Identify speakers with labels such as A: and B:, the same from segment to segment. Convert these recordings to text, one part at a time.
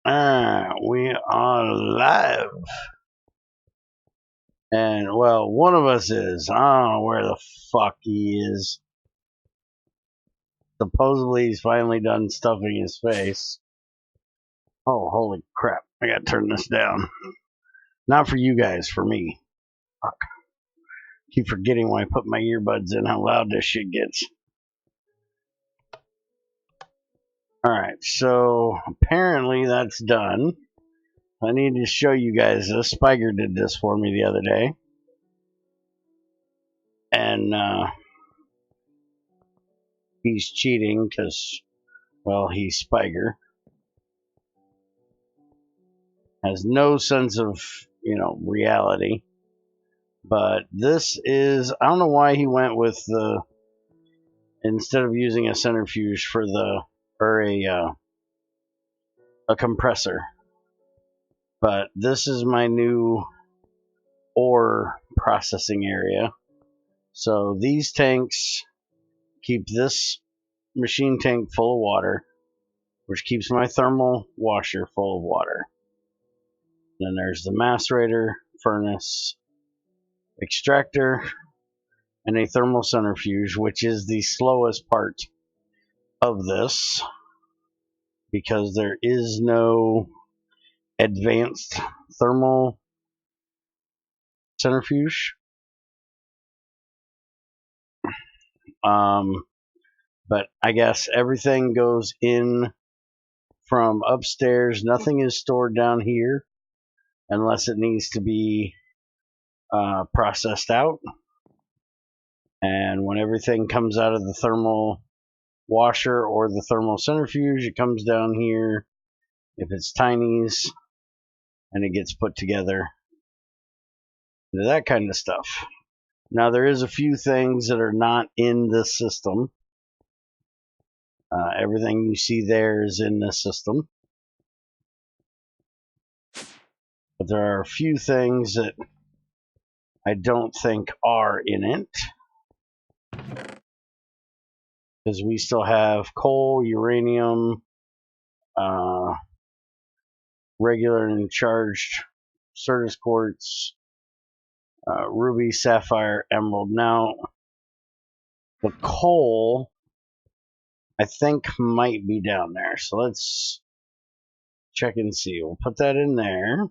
A: We are live. And, well, one of us is. I don't know where the fuck he is. Supposedly he's finally done stuffing his face. Oh, holy crap. I gotta turn this down. Not for you guys, for me. Fuck. Keep forgetting when I put my earbuds in how loud this shit gets. Alright, so apparently that's done. I need to show you guys this. Spiker did this for me the other day. And, he's cheating because, well, he's Spiker. Has no sense of, reality. But this is, I don't know why he went with the, instead of using a centrifuge for the, or a compressor. But this is my new ore processing area. So these tanks keep this machine tank full of water, which keeps my thermal washer full of water. Then there's the macerator, furnace, extractor, and a thermal centrifuge, which is the slowest part of this because there is no advanced thermal centrifuge. But I guess everything goes in from upstairs. Nothing is stored down here unless it needs to be processed out. And when everything comes out of the thermal washer or the thermal centrifuge, it comes down here if it's tinies and it gets put together. That kind of stuff. Now there is a few things that are not in this system. Everything you see there is in this system. But there are a few things that I don't think are in it. Because we still have coal, uranium, regular and charged Certus quartz, ruby, sapphire, emerald. Now, the coal, I think, might be down there. So let's check and see. We'll put that in there.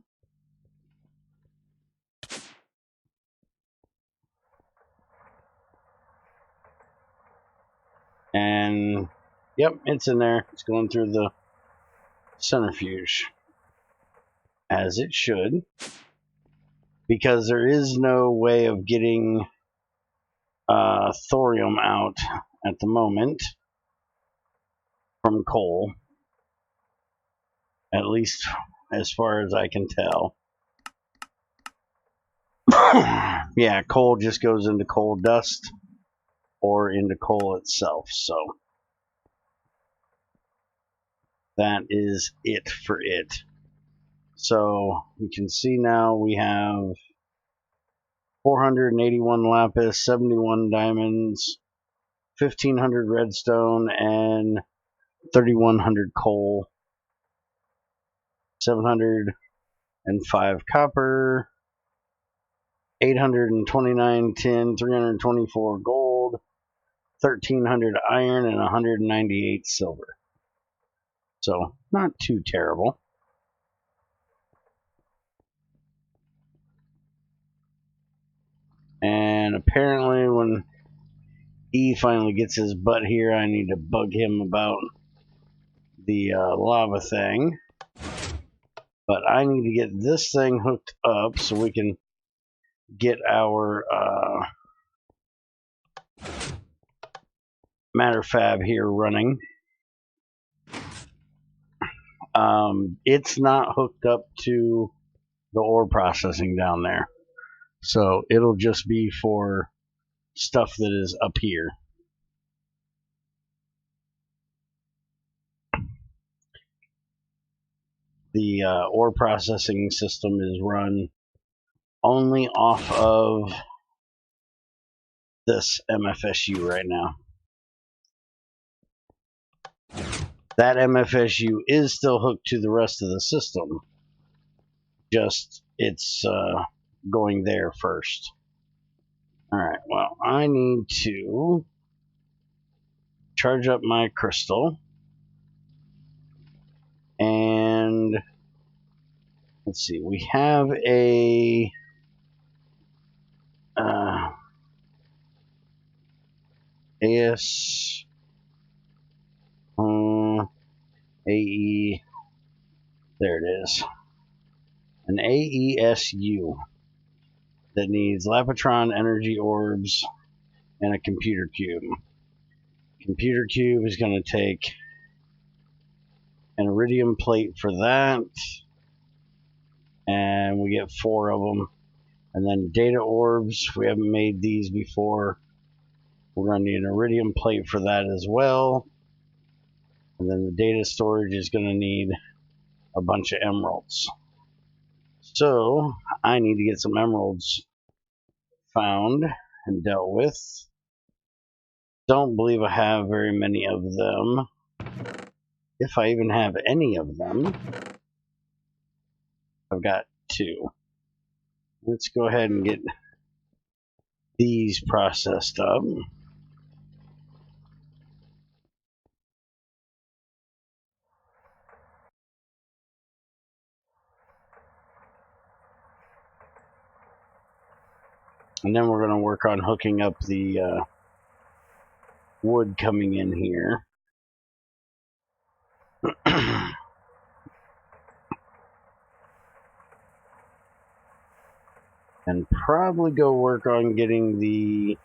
A: And, yep, it's in there. It's going through the centrifuge. As it should. Because there is no way of getting thorium out at the moment from coal. At least as far as I can tell. Yeah, coal just goes into coal dust or into coal itself. So that is it for it. So you can see now we have 481 lapis, 71 diamonds, 1500 redstone, and 3100 coal, 705 copper, 829 tin, 324 gold, 1300 iron, and 198 silver. So not too terrible. And apparently when E finally gets his butt here, I need to bug him about the lava thing. But I need to get this thing hooked up so we can get our matter fab here running. It's not hooked up to the ore processing down there. So it'll just be for stuff that is up here. The ore processing system is run only off of this MFSU right now. that MFSU is still hooked to the rest of the system. Just it's going there first. Alright, well, I need to charge up my crystal. And let's see, we have a AS AE, there it is, an AESU that needs Lapotron energy orbs and a computer cube. Computer cube is going to take an iridium plate for that, and we get 4 of them. And then data orbs, we haven't made these before. We're going to need an iridium plate for that as well. And then the data storage is going to need a bunch of emeralds. So I need to get some emeralds found and dealt with. Don't believe I have very many of them. If I even have any of them. I've got 2. Let's go ahead and get these processed up. And then we're going to work on hooking up the wood coming in here. And probably go work on getting the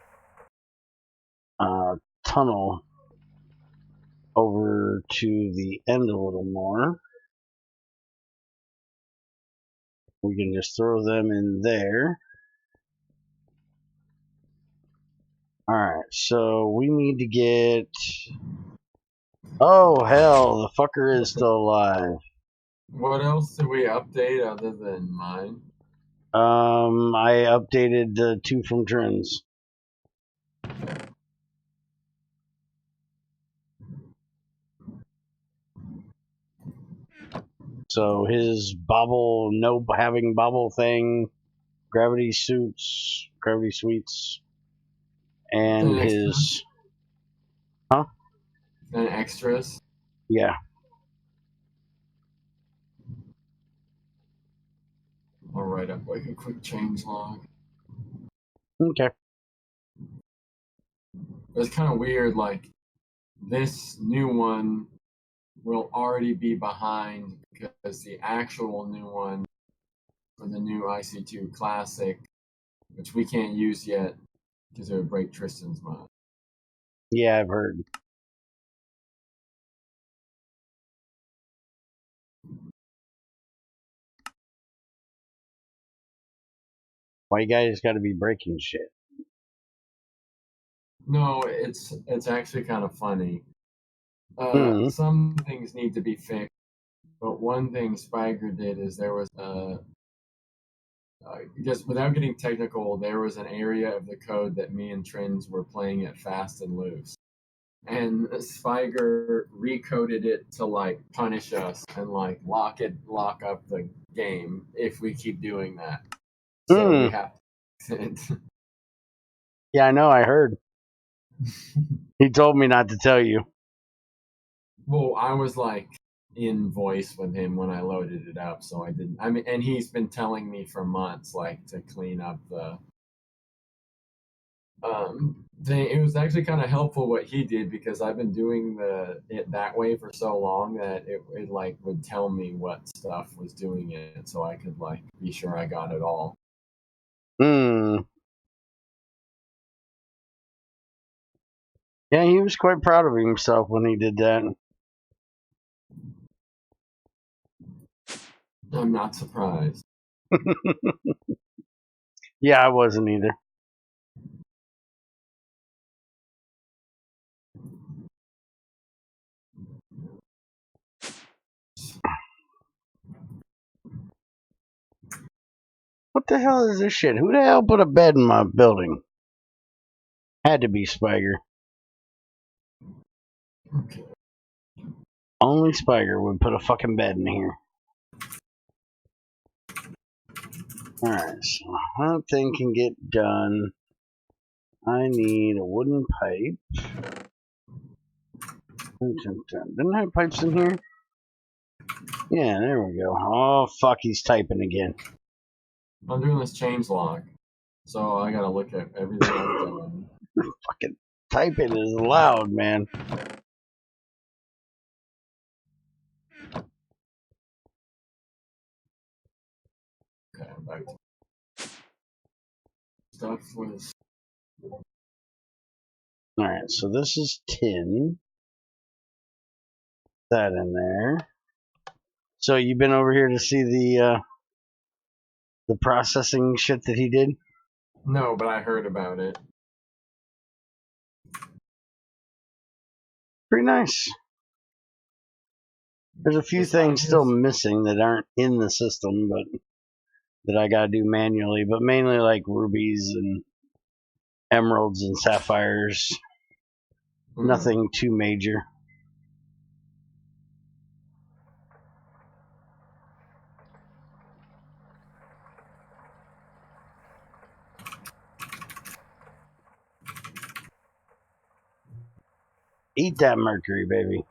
A: tunnel over to the end a little more. We can just throw them in there. Alright, so we need to get... Oh, hell, the fucker is still alive.
B: What else did we update other than mine?
A: I updated the 2 from Trends. So his bobble, no having bobble thing, gravity suits, gravity suites, and his... Huh?
B: And extras?
A: Yeah.
B: I'll write up like a quick change log.
A: Okay.
B: It's kind of weird, like, this new one will already be behind because the actual new one for the new IC2 Classic, which we can't use yet because it would break Tristan's mod.
A: Yeah, I've heard. Why you guys got to be breaking shit?
B: No, it's actually kind of funny. Some things need to be fixed, but one thing Spiker did is there was just without getting technical, there was an area of the code that me and Trins were playing it fast and loose. And Spiker recoded it to like punish us and like lock up the game if we keep doing that. So we have to.
A: Yeah, I know, I heard. He told me not to tell you.
B: Well, I was like in voice with him when I loaded it up, so I didn't. I mean, and he's been telling me for months, like, to clean up the thing. It was actually kind of helpful what he did because I've been doing it that way for so long that it like would tell me what stuff was doing it, so I could like be sure I got it all.
A: Yeah, he was quite proud of himself when he did that.
B: I'm not surprised.
A: Yeah, I wasn't either. What the hell is this shit? Who the hell put a bed in my building? Had to be Spiker.
B: Okay.
A: Only Spiker would put a fucking bed in here. Alright, so that thing can get done. I need a wooden pipe. Didn't I have pipes in here? Yeah, there we go. Oh, fuck, he's typing again.
B: I'm doing this change log, so I gotta look at everything I've done.
A: Fucking typing is loud, man.
B: Okay, I'm back to stuff was.
A: Alright, so this is tin. That in there. So you've been over here to see the processing shit that he did?
B: No, but I heard about it.
A: Pretty nice. There's a few
B: It's not
A: things still
B: his.
A: missing that aren't in the system, but that I gotta do manually, but mainly like rubies and emeralds and sapphires. Nothing too major. Eat that mercury, baby.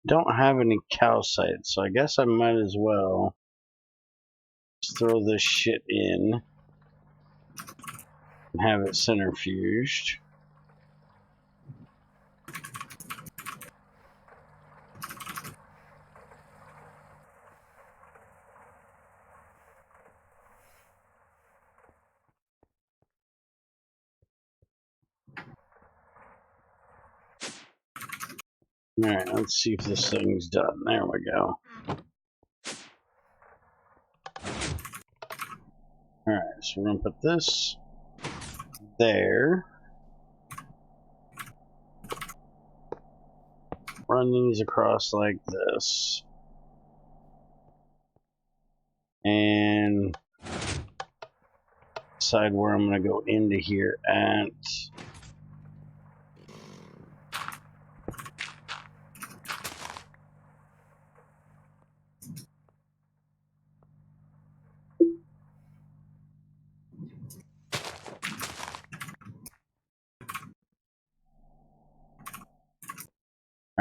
A: Don't have any calcite, so I guess I might as well just throw this shit in and have it centrifuged. Alright, let's see if this thing's done. There we go. Alright, so we're gonna put this there. Run these across like this. And decide where I'm gonna go into here at.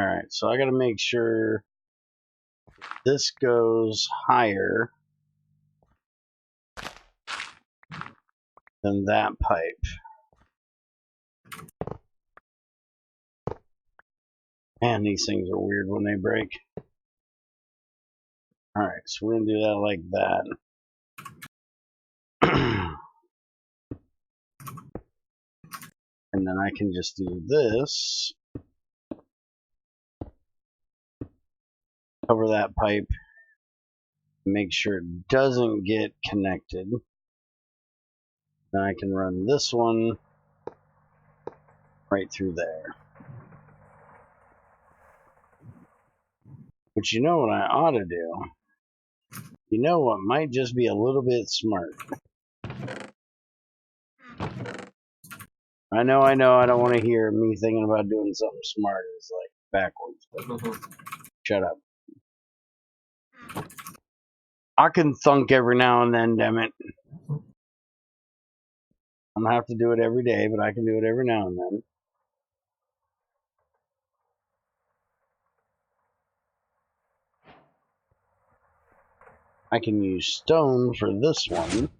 A: Alright, so I gotta make sure this goes higher than that pipe. Man, these things are weird when they break. Alright, so we're gonna do that like that. And then I can just do this. Cover that pipe. Make sure it doesn't get connected. Then I can run this one right through there. But you know what I ought to do? You know what might just be a little bit smart? I know, I don't want to hear me thinking about doing something smart. It's like backwards, but shut up. I can thunk every now and then, damn it. I don't have to do it every day, but I can do it every now and then. I can use stone for this one.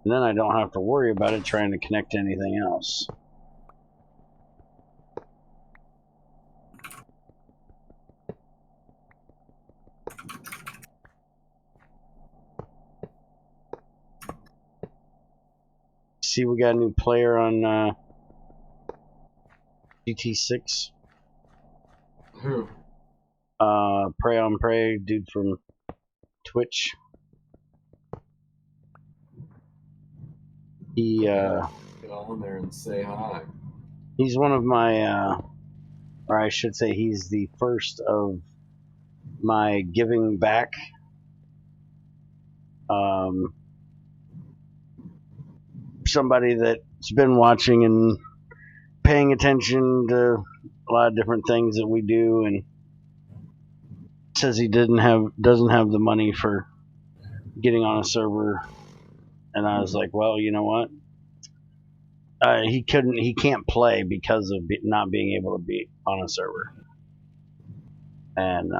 A: And then I don't have to worry about it trying to connect to anything else. See, we got a new player on GT6.
B: Who?
A: Prey on Prey, dude from Twitch. He
B: Get on there and say hi.
A: he's one of my or I should say he's the first of my giving back. Somebody that's been watching and paying attention to a lot of different things that we do, and says he doesn't have the money for getting on a server. And I was like, well, you know what? He can't play because of not being able to be on a server, and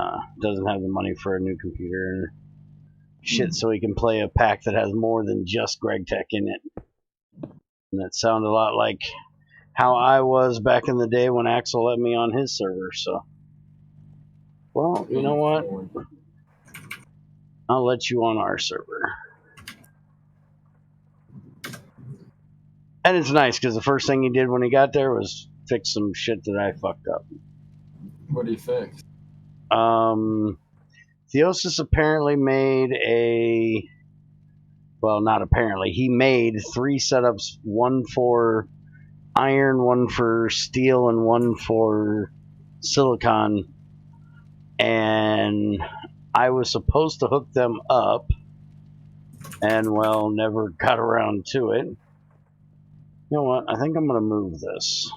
A: doesn't have the money for a new computer and shit, so he can play a pack that has more than just GregTech in it. And that sounded a lot like how I was back in the day when Axel let me on his server. So, well, you know what? I'll let you on our server. And it's nice because the first thing he did when he got there was fix some shit that I fucked up.
B: What do you fix?
A: Theosis apparently made not apparently, he made 3 setups, one for iron, one for steel, and one for silicon. And I was supposed to hook them up, and well, never got around to it. You know what? I think I'm going to move this.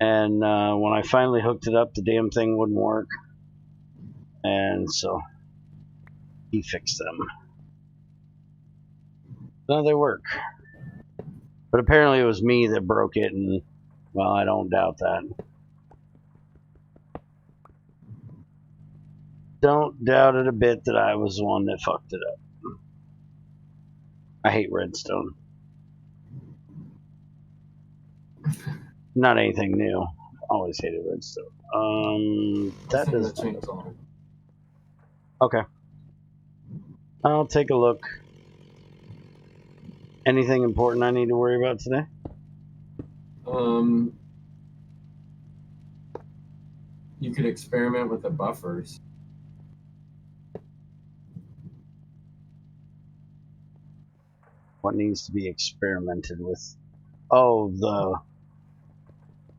A: And when I finally hooked it up, the damn thing wouldn't work. And so he fixed them. No, they work. But apparently it was me that broke it, and well, I don't doubt that. Don't doubt it a bit that I was the one that fucked it up. I hate redstone. Not anything new. Always hated redstone. That does
B: the chainsaw.
A: Okay. I'll take a look. Anything important I need to worry about today?
B: You could experiment with the buffers.
A: What needs to be experimented with? Oh,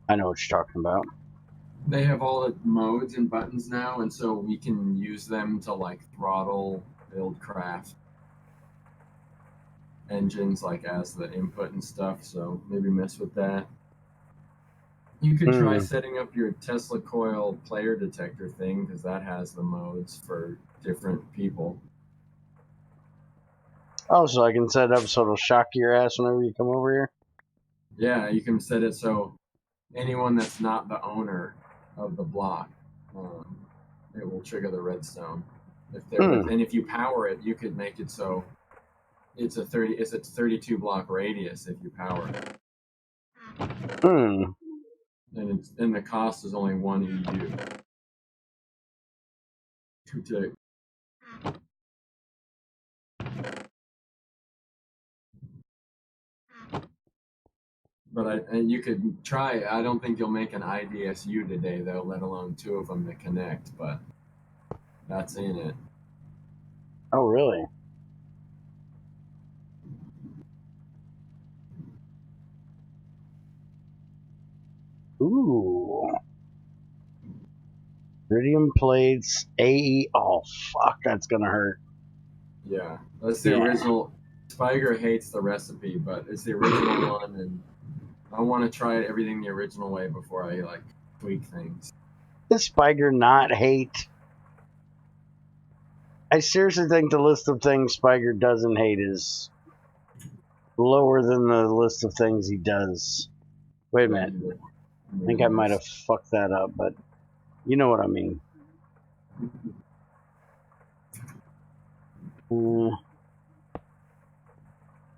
A: I know what you're talking about.
B: They have all the modes and buttons now, and so we can use them to like throttle, build, craft engines like as the input and stuff. So maybe mess with that. You could try setting up your Tesla coil player detector thing because that has the modes for different people.
A: Oh, so I can set it up so it'll shock your ass whenever you come over here?
B: Yeah, you can set it so anyone that's not the owner of the block, it will trigger the redstone. And if you power it, you could make it so it's a 32 block radius if you power it. And the cost is only 1 EU. But you could try. I don't think you'll make an IDSU today, though, let alone 2 of them to connect. But that's in it.
A: Oh, really? Ooh. Iridium plates, AE. Oh, fuck, that's gonna hurt.
B: Yeah, that's the original. Spiger hates the recipe, but it's the original one, and I want to try everything the original way before I like tweak things.
A: Does Spiger not hate? I seriously think the list of things Spiger doesn't hate is lower than the list of things he does. Wait a minute. I think I might have fucked that up, but you know what I mean.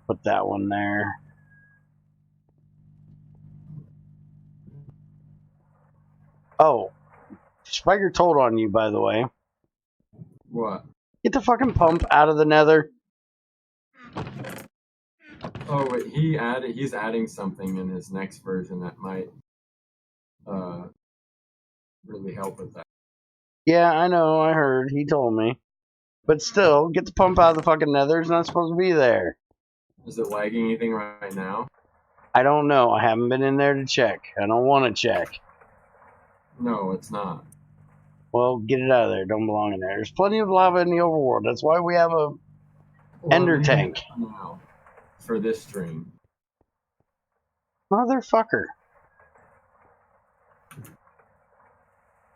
A: Put that one there. Oh, Spiker told on you, by the way.
B: What?
A: Get the fucking pump out of the nether.
B: Oh, wait, he's adding something in his next version that might really help with that.
A: Yeah, I know, I heard. He told me. But still, get the pump out of the fucking nether. It's not supposed to be there.
B: Is it lagging anything right now?
A: I don't know. I haven't been in there to check. I don't want to check.
B: No, it's not.
A: Well, get it out of there. Don't belong in there. There's plenty of lava in the overworld. That's why we have a
B: Well, I'm
A: ender
B: leaving
A: tank.
B: it now for this stream.
A: Motherfucker.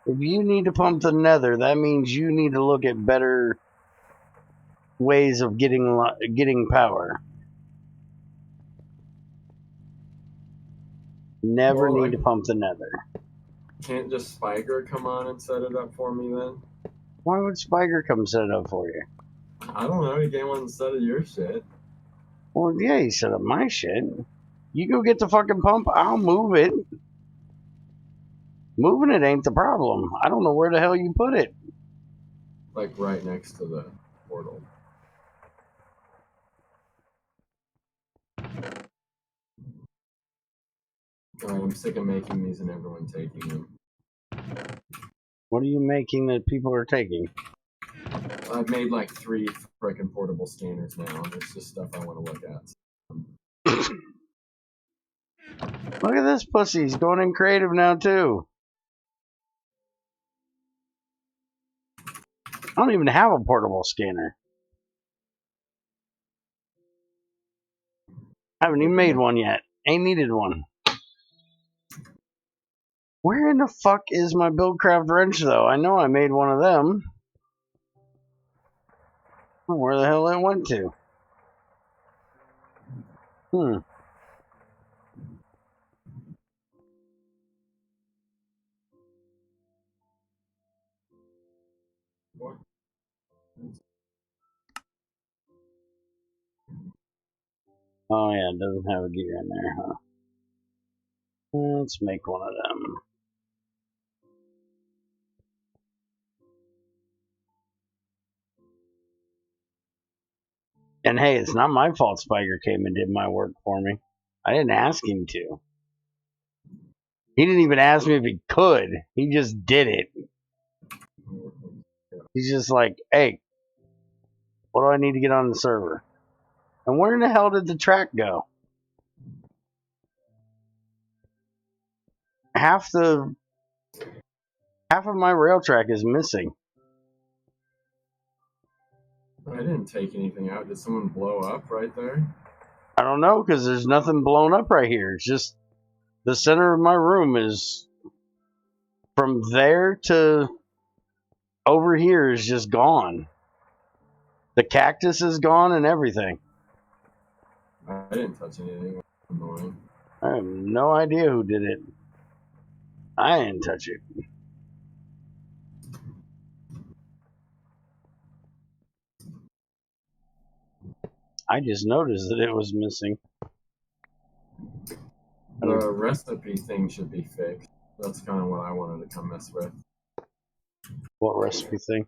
A: If you need to pump the nether, that means you need to look at better ways of getting power. Never
B: Well,
A: need to pump the nether.
B: can't just Spiker come on and set it up for me then?
A: Why would Spiker come set it up for you?
B: I don't know. You came on and set of your shit.
A: Well, yeah, he set up my shit. You go get the fucking pump, I'll move it. Moving it ain't the problem. I don't know where the hell you put it.
B: Like right next to the portal. I'm sick of making these and everyone taking them.
A: What are you making that people are taking?
B: I've made like 3 frickin' portable scanners now, and it's just stuff I want to look at.
A: Look at this pussy. He's going in creative now, too. I don't even have a portable scanner. I haven't even made one yet. Ain't needed one. Where in the fuck is my Buildcraft wrench, though? I know I made one of them. Where the hell it went to?
B: What?
A: Oh, yeah, it doesn't have a gear in there, huh? Let's make one of them. And hey, it's not my fault Spiker came and did my work for me. I didn't ask him to. He didn't even ask me if he could. He just did it. He's just like, hey, what do I need to get on the server? And where in the hell did the track go? Half of my rail track is missing.
B: I didn't take anything out. Did someone blow up right there?
A: I don't know, because there's nothing blown up right here. It's just the center of my room is from there to over here is just gone. The cactus is gone and everything.
B: I didn't touch anything. That's annoying.
A: I have no idea who did it. I didn't touch it. I just noticed that it was missing.
B: The recipe thing should be fixed. That's kind of what I wanted to come mess with.
A: What recipe thing?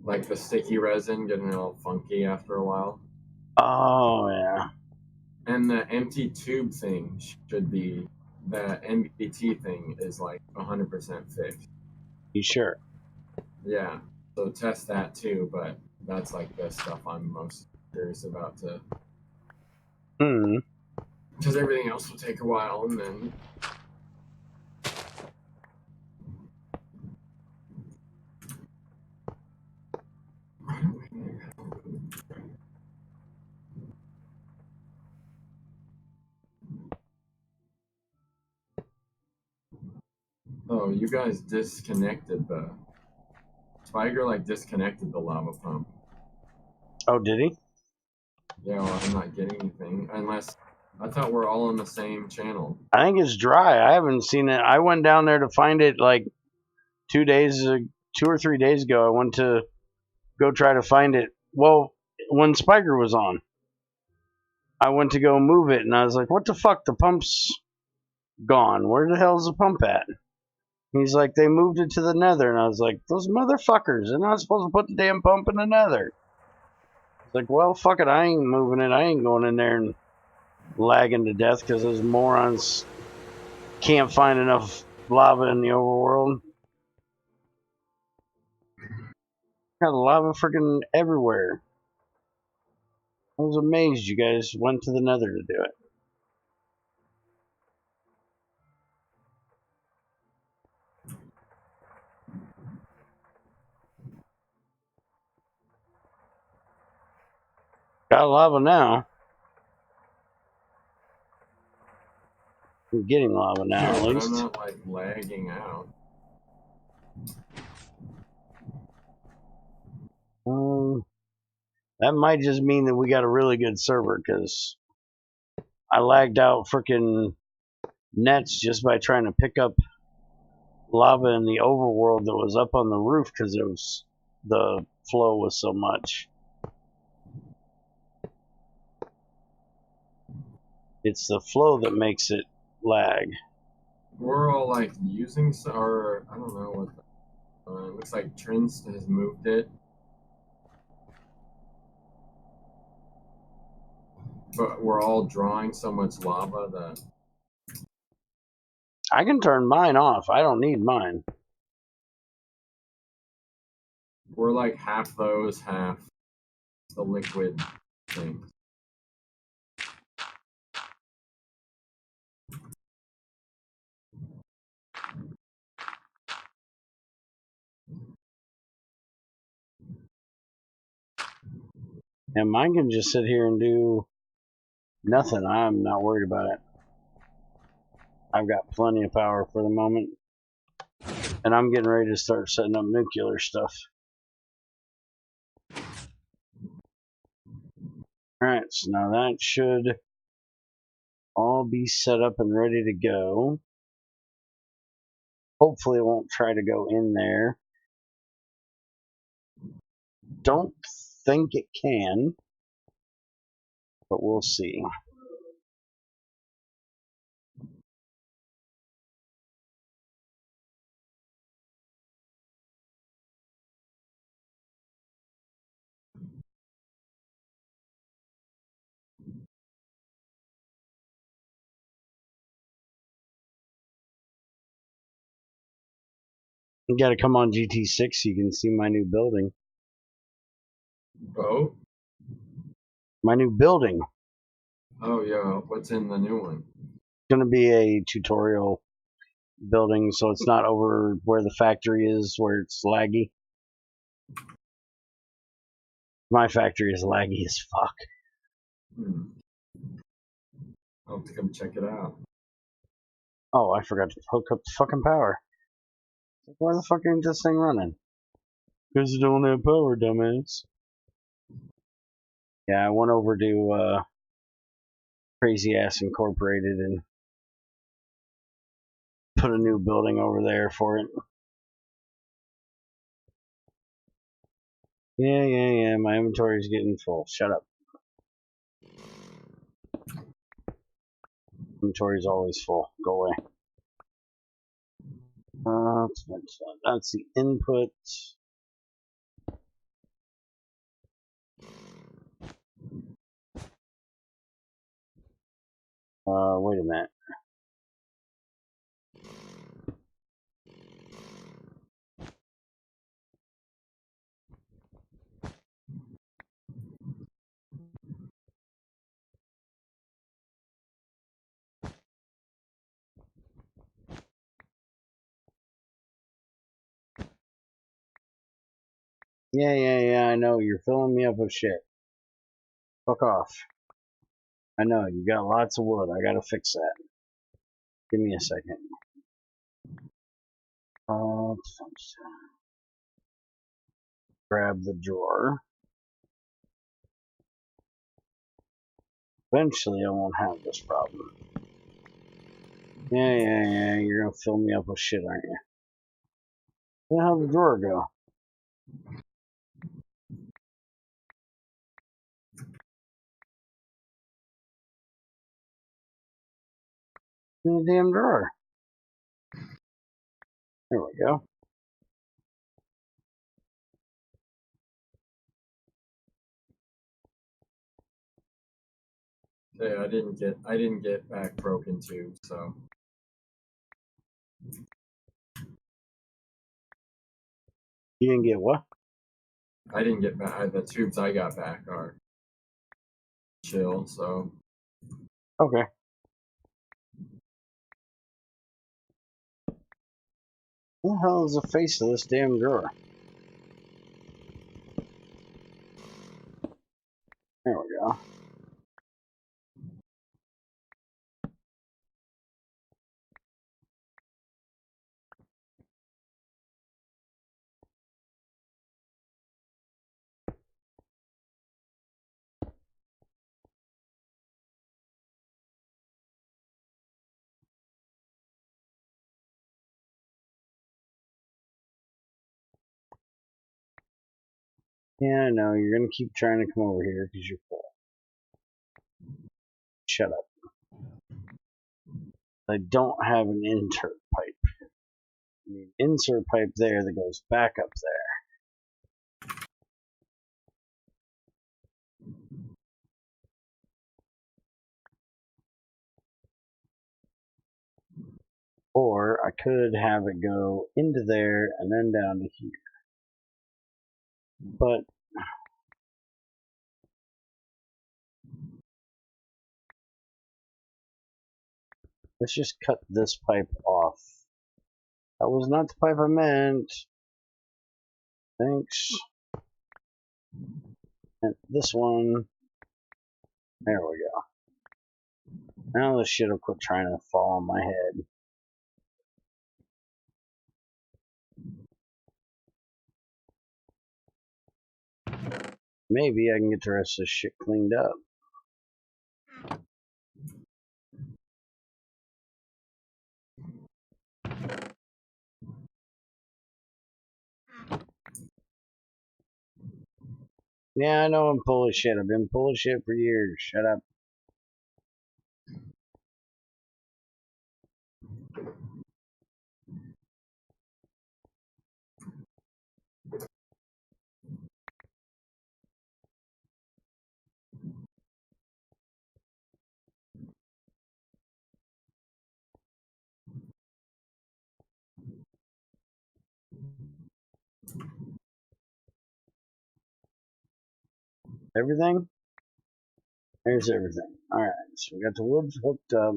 B: Like the sticky resin getting all funky after a while.
A: Oh, yeah.
B: And the empty tube thing should be, the MBT thing is like 100% fixed.
A: You sure?
B: Yeah, so test that too, but that's like the stuff I'm most curious about to. Because everything else will take a while, and then. Oh, you guys disconnected the. Spiker like disconnected the lava pump.
A: Oh, did he?
B: Yeah, well, I'm not getting anything unless. I thought we're all on the same channel.
A: I think it's dry. I haven't seen it. I went down there to find it like 2 or 3 days ago. I went to go try to find it. Well, when Spiker was on, I went to go move it, and I was like, what the fuck? The pump's gone. Where the hell's the pump at? He's like, they moved it to the nether. And I was like, those motherfuckers, they're not supposed to put the damn pump in the nether. It's like, well, fuck it, I ain't moving it. I ain't going in there and lagging to death because those morons can't find enough lava in the overworld. Got lava freaking everywhere. I was amazed you guys went to the nether to do it. Got lava now. I'm getting lava now,
B: Yeah,
A: at
B: but
A: least.
B: I'm not like lagging out.
A: That might just mean that we got a really good server, because I lagged out freaking nets just by trying to pick up lava in the overworld that was up on the roof because it was the flow was so much. It's the flow that makes it lag.
B: We're all like using, or I don't know what. It looks like Trins has moved it, but we're all drawing so much lava that
A: I can turn mine off. I don't need mine.
B: we're like half those, half the liquid thing.
A: And mine can just sit here and do nothing. I'm not worried about it. I've got plenty of power for the moment. And I'm getting ready to start setting up nuclear stuff. Alright, so now that should all be set up and ready to go. Hopefully it won't try to go in there. Don't think it can, but we'll see. You gotta come on GT6 so you can see my new building.
B: Oh?
A: My new building.
B: Oh, yeah. What's in the new one?
A: It's gonna be a tutorial building, so it's not over where the factory is, where it's laggy. My factory is laggy as fuck.
B: I'll have to come check it out.
A: Oh, I forgot to hook up the fucking power. Why the fuck ain't this thing running? Because it don't have power, dumbass. Yeah, I went over to Crazy Ass Incorporated and put a new building over there for it. Yeah, my inventory is getting full. Shut up. Inventory is always full. Go away. That's the input. Wait a minute. Yeah, I know. You're filling me up with shit. Fuck off. I know, you got lots of wood. I gotta fix that. Give me a second. Grab the drawer. Eventually, I won't have this problem. Yeah, you're gonna fill me up with shit, aren't you? Where the hell did the drawer go? In the damn drawer. There we go.
B: Yeah, I didn't get back broken too, so
A: You didn't get what?
B: I didn't get back. The tubes I got back are chill, so
A: Okay. What the hell is the face of this damn drawer? There we go. Yeah, I know, you're gonna keep trying to come over here because you're full. Shut up. I don't have an insert pipe. I need an insert pipe there that goes back up there. Or I could have it go into there and then down to here. But let's just cut this pipe off. That was not the pipe I meant. Thanks. And this one. There we go. Now this shit will quit trying to fall on my head. Maybe I can get the rest of this shit cleaned up. Yeah, I know I'm full of shit. I've been full of shit for years. Shut up. Everything? There's everything. Alright, so we got the woods hooked up.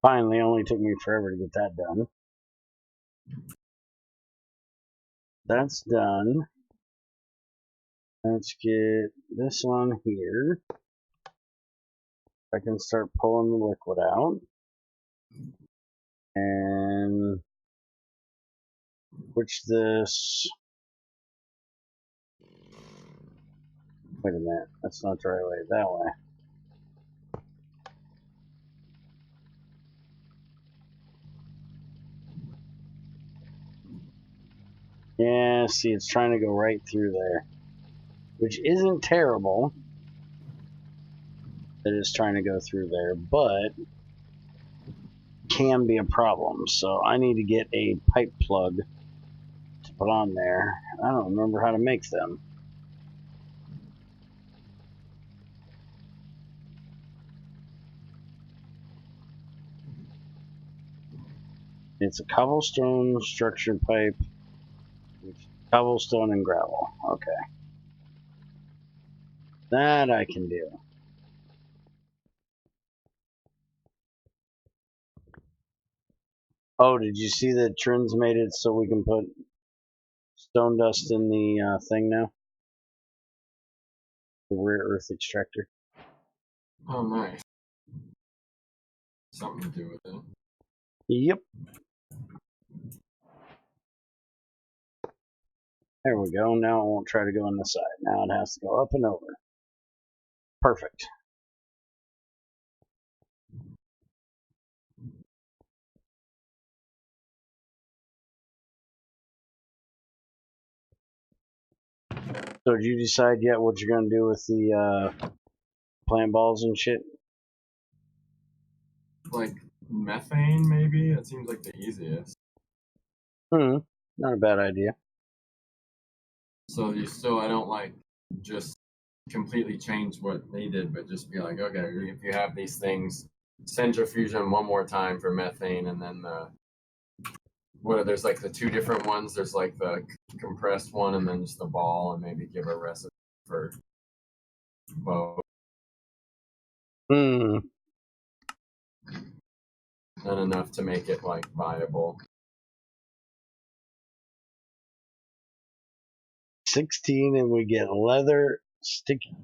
A: Finally, only took me forever to get that done. That's done. Let's get this one here. I can start pulling the liquid out. And switch this. Wait a minute, that's not the right way. That way. Yeah, see, it's trying to go right through there. Which isn't terrible that it's trying to go through there, but can be a problem. So I need to get a pipe plug to put on there. I don't remember how to make them. It's a cobblestone structure pipe. Cobblestone and gravel. Okay. That I can do. Oh, did you see that Trins made it so we can put stone dust in the thing now? The rare earth extractor.
B: Oh, nice. Something to do with it.
A: Yep. There we go. Now it won't try to go on the side. Now it has to go up and over. Perfect. So did you decide yet what you're going to do with the plant balls and shit?
B: Like methane, maybe? It seems like the easiest.
A: Not a bad idea.
B: So I don't like just completely change what they did, but just be like, okay, if you have these things, centrifuge them one more time for methane, and then there's like the two different ones. There's like the compressed one, and then just the ball, and maybe give a recipe for both.
A: Hmm.
B: Not enough to make it like viable.
A: 16, and we get leather, sticky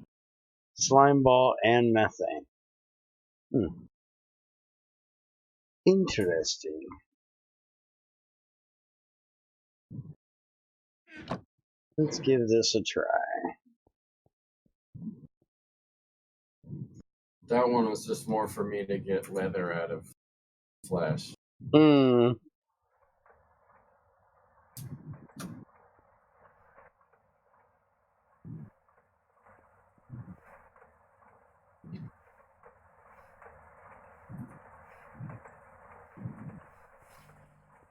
A: slime ball, and methane. Interesting. Let's give this a try.
B: That one was just more for me to get leather out of flesh.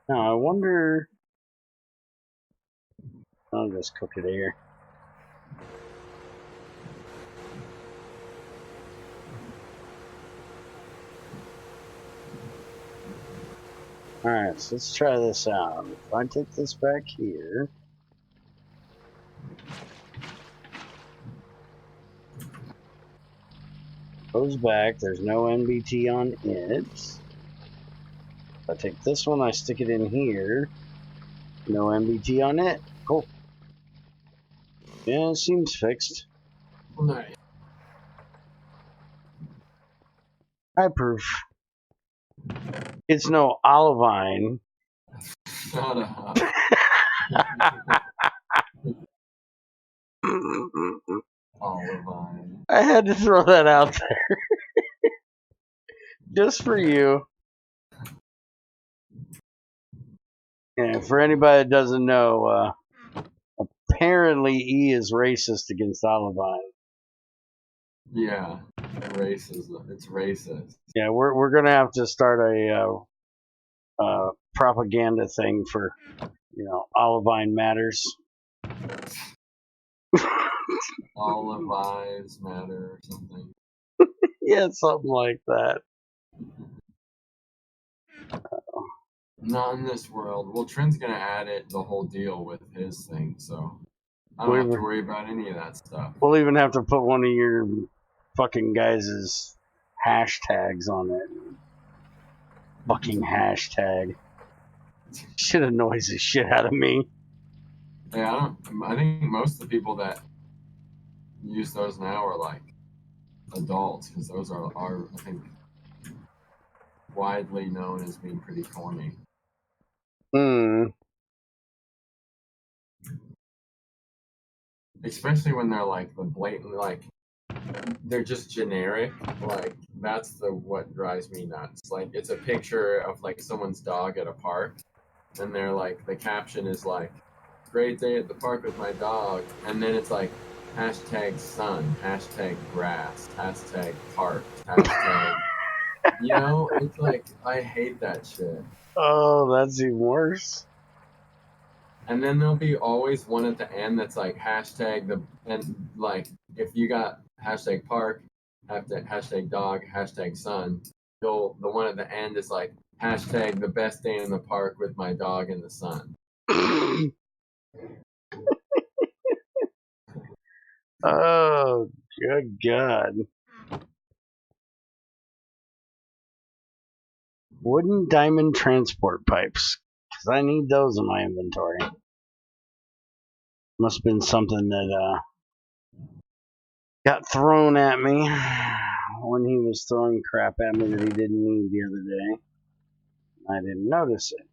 A: Now I wonder. I'll just cook it here. Alright, so let's try this out. If I take this back here. Goes back, there's no NBT on it. If I take this one, I stick it in here. No NBT on it. Cool. Yeah, it seems fixed.
B: Nice.
A: I approve. It's no olivine.
B: Shut up. Olivine.
A: I had to throw that out there. Just for you. And for anybody that doesn't know, apparently E is racist against olivine.
B: Yeah, racism. It's racist.
A: Yeah, we're gonna have to start a propaganda thing for, olivine matters.
B: Olive eyes matter or something.
A: Yeah, something like that.
B: Not in this world. Well, Trent's gonna add it, the whole deal with his thing, so I don't have to worry about any of that stuff.
A: We'll even have to put one of your fucking guys' hashtags on it. Fucking hashtag. Shit annoys the shit out of me.
B: Yeah, I think most of the people that use those now are like adults, because those are I think widely known as being pretty corny. Especially when they're like the blatant, like they're just generic. Like that's what drives me nuts. Like it's a picture of like someone's dog at a park, and they're like the caption is like, "Great day at the park with my dog," and then it's like hashtag sun, hashtag grass, hashtag park, hashtag. It's like I hate that shit.
A: Oh, that's even worse.
B: And then there'll be always one at the end that's like and like if you got hashtag park, hashtag dog, hashtag sun, the one at the end is like hashtag the best day in the park with my dog in the sun.
A: Oh, good God. Wooden diamond transport pipes. Because I need those in my inventory. Must have been something that got thrown at me when he was throwing crap at me that he didn't need the other day. I didn't notice it.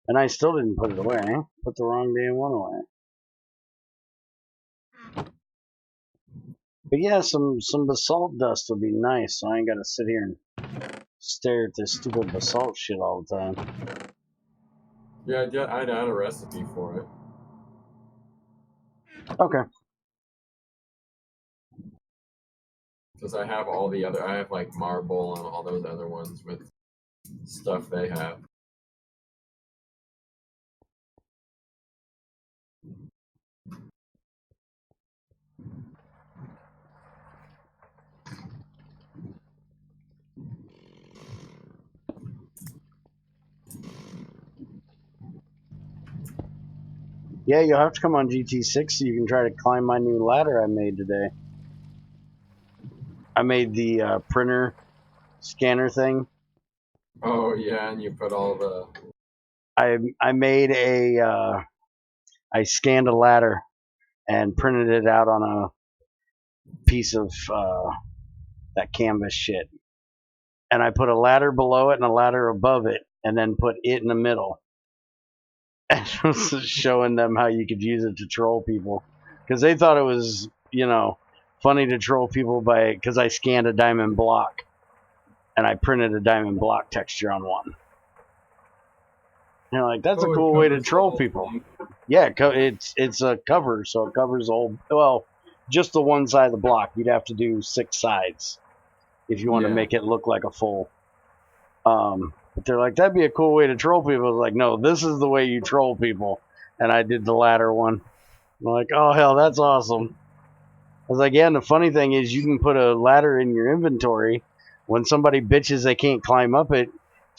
A: And I still didn't put it away. Put the wrong damn one away. But yeah, some basalt dust would be nice, so I ain't gotta sit here and stare at this stupid basalt shit all the time.
B: Yeah, I'd add a recipe for it.
A: Okay.
B: Because I have I have like marble and all those other ones with stuff they have.
A: Yeah, you'll have to come on GT6 so you can try to climb my new ladder I made today. I made the printer scanner thing.
B: Oh yeah, and you put all the
A: I made I scanned a ladder and printed it out on a piece of that canvas shit, and I put a ladder below it and a ladder above it, and then put it in the middle, and was showing them how you could use it to troll people, because they thought it was, funny to troll people because I scanned a diamond block and I printed a diamond block texture on one. Like, that's a cool way to troll people. Yeah, it's a cover, so it covers just the one side of the block. You'd have to do 6 sides if you want to make it look like a full. But they're like, that'd be a cool way to troll people. I was like, no, this is the way you troll people. And I did the ladder one. I'm like, oh hell, that's awesome. I was like, yeah, and the funny thing is you can put a ladder in your inventory. When somebody bitches they can't climb up it,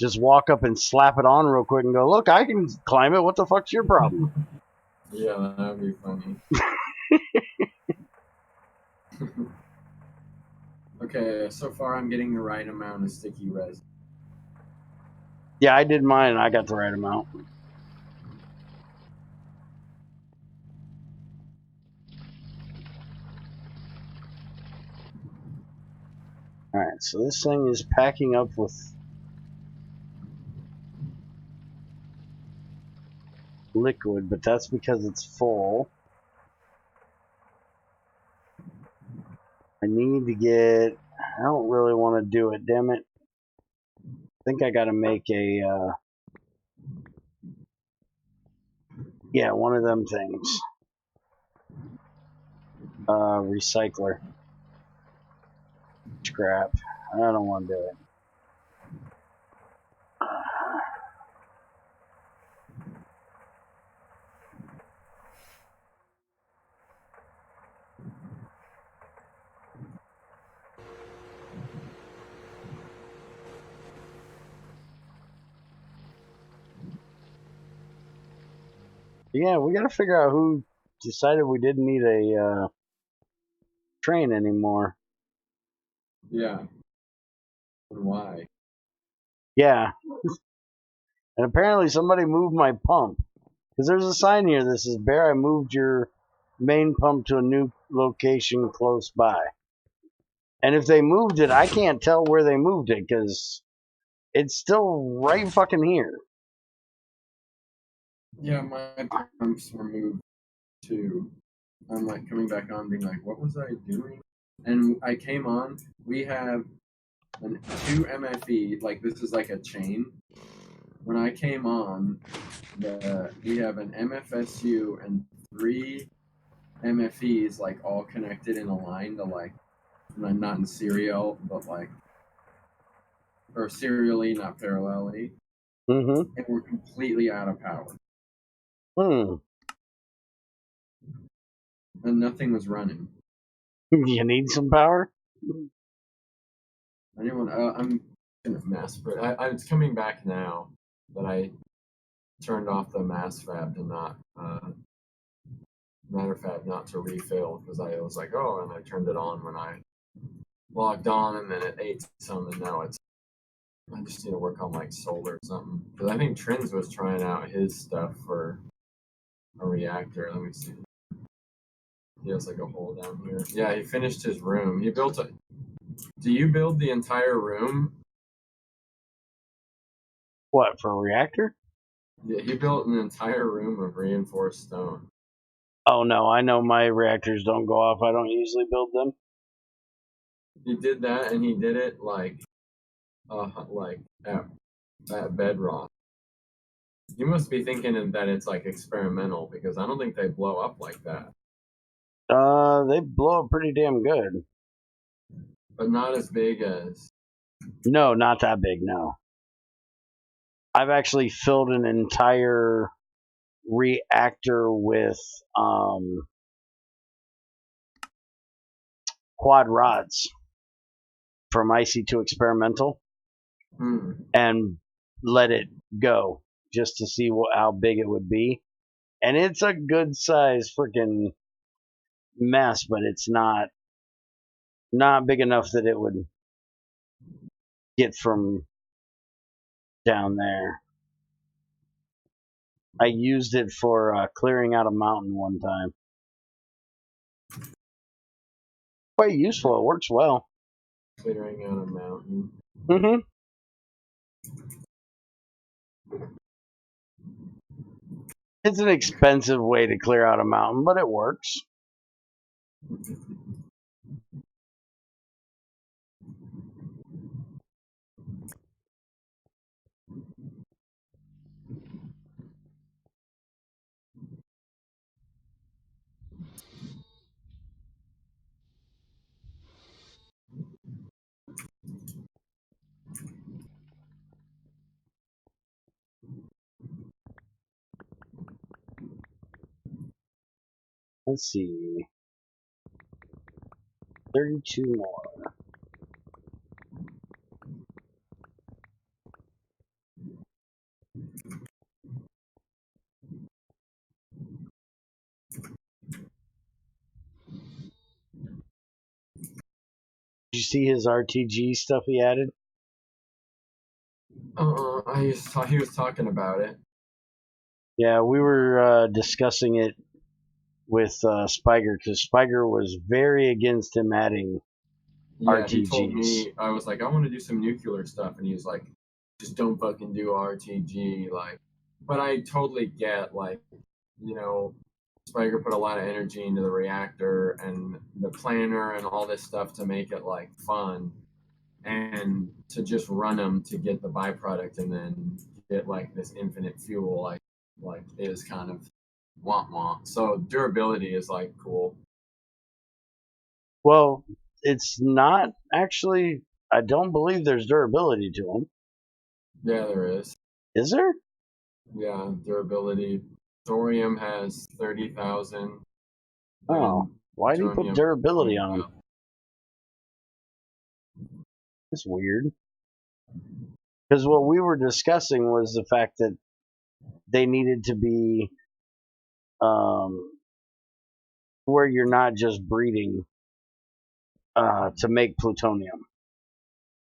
A: just walk up and slap it on real quick and go, look, I can climb it. What the fuck's your problem?
B: Yeah, that'd be funny. Okay, so far I'm getting the right amount of sticky resin.
A: Yeah, I did mine and I got the right amount. Alright, so this thing is packing up with liquid, but that's because it's full. I need to get... I don't really want to do it, damn it. I think I gotta make a... yeah, one of them things. Recycler. Scrap. I don't want to do it. Yeah, we gotta figure out who decided we didn't need a train anymore.
B: Yeah. And why?
A: Yeah. And apparently somebody moved my pump. Because there's a sign here that says, Bear, I moved your main pump to a new location close by. And if they moved it, I can't tell where they moved it because it's still right fucking here.
B: Yeah, my pumps were moved too. I'm like coming back on being like, what was I doing? And I came on, we have 2 MFE, like this is like a chain. When I came on, we have an MFSU and 3 MFEs like all connected in a line to like, not in serial, but like, or serially, not parallelly.
A: Mm-hmm.
B: And we're completely out of power. And nothing was running.
A: You need some power?
B: Anyone? I'm gonna mass. It's coming back now that I turned off the mass fab to not matter fab not to refill because I was like, oh, and I turned it on when I logged on, and then it ate some, and now it's. I just need to work on like solar or something because I think Trins was trying out his stuff for a reactor. Let me see. He has like a hole down here. Yeah, he finished his room. He built a. Do you build the entire room?
A: What, for a reactor?
B: Yeah, he built an entire room of reinforced stone.
A: Oh no, I know my reactors don't go off. I don't usually build them.
B: He did that, and he did it like at bedrock. You must be thinking that it's like experimental because I don't think they blow up like that.
A: They blow up pretty damn good.
B: But not as big as.
A: No, not that big, no. I've actually filled an entire reactor with quad rods from IC2 experimental and let it go just to see how big it would be. And it's a good size freaking mess, but it's not big enough that it would get from down there. I used it for clearing out a mountain one time. Quite useful. It works well.
B: Clearing out a mountain.
A: Mm-hmm. It's an expensive way to clear out a mountain, but it works. Let's see. 32 more. Did you see his RTG stuff he added?
B: He was talking about it.
A: Yeah, we were discussing it with Spiger because Spiger was very against him adding
B: Yeah,
A: RTGs.
B: he told me, I was like, I want to do some nuclear stuff, and he was like, just don't fucking do RTG, like. But I totally get, like, you know, Spiker put a lot of energy into the reactor and the planner and all this stuff to make it like fun, and to just run them to get the byproduct and then get like this infinite fuel, like is kind of womp womp. So durability is like cool.
A: Well, it's not actually. I don't believe there's durability to them.
B: Yeah, there is.
A: Is there?
B: Yeah, durability. Thorium has 30,000.
A: Oh, why do you put durability on them? It's weird. Because what we were discussing was the fact that they needed to be where you're not just breeding to make plutonium.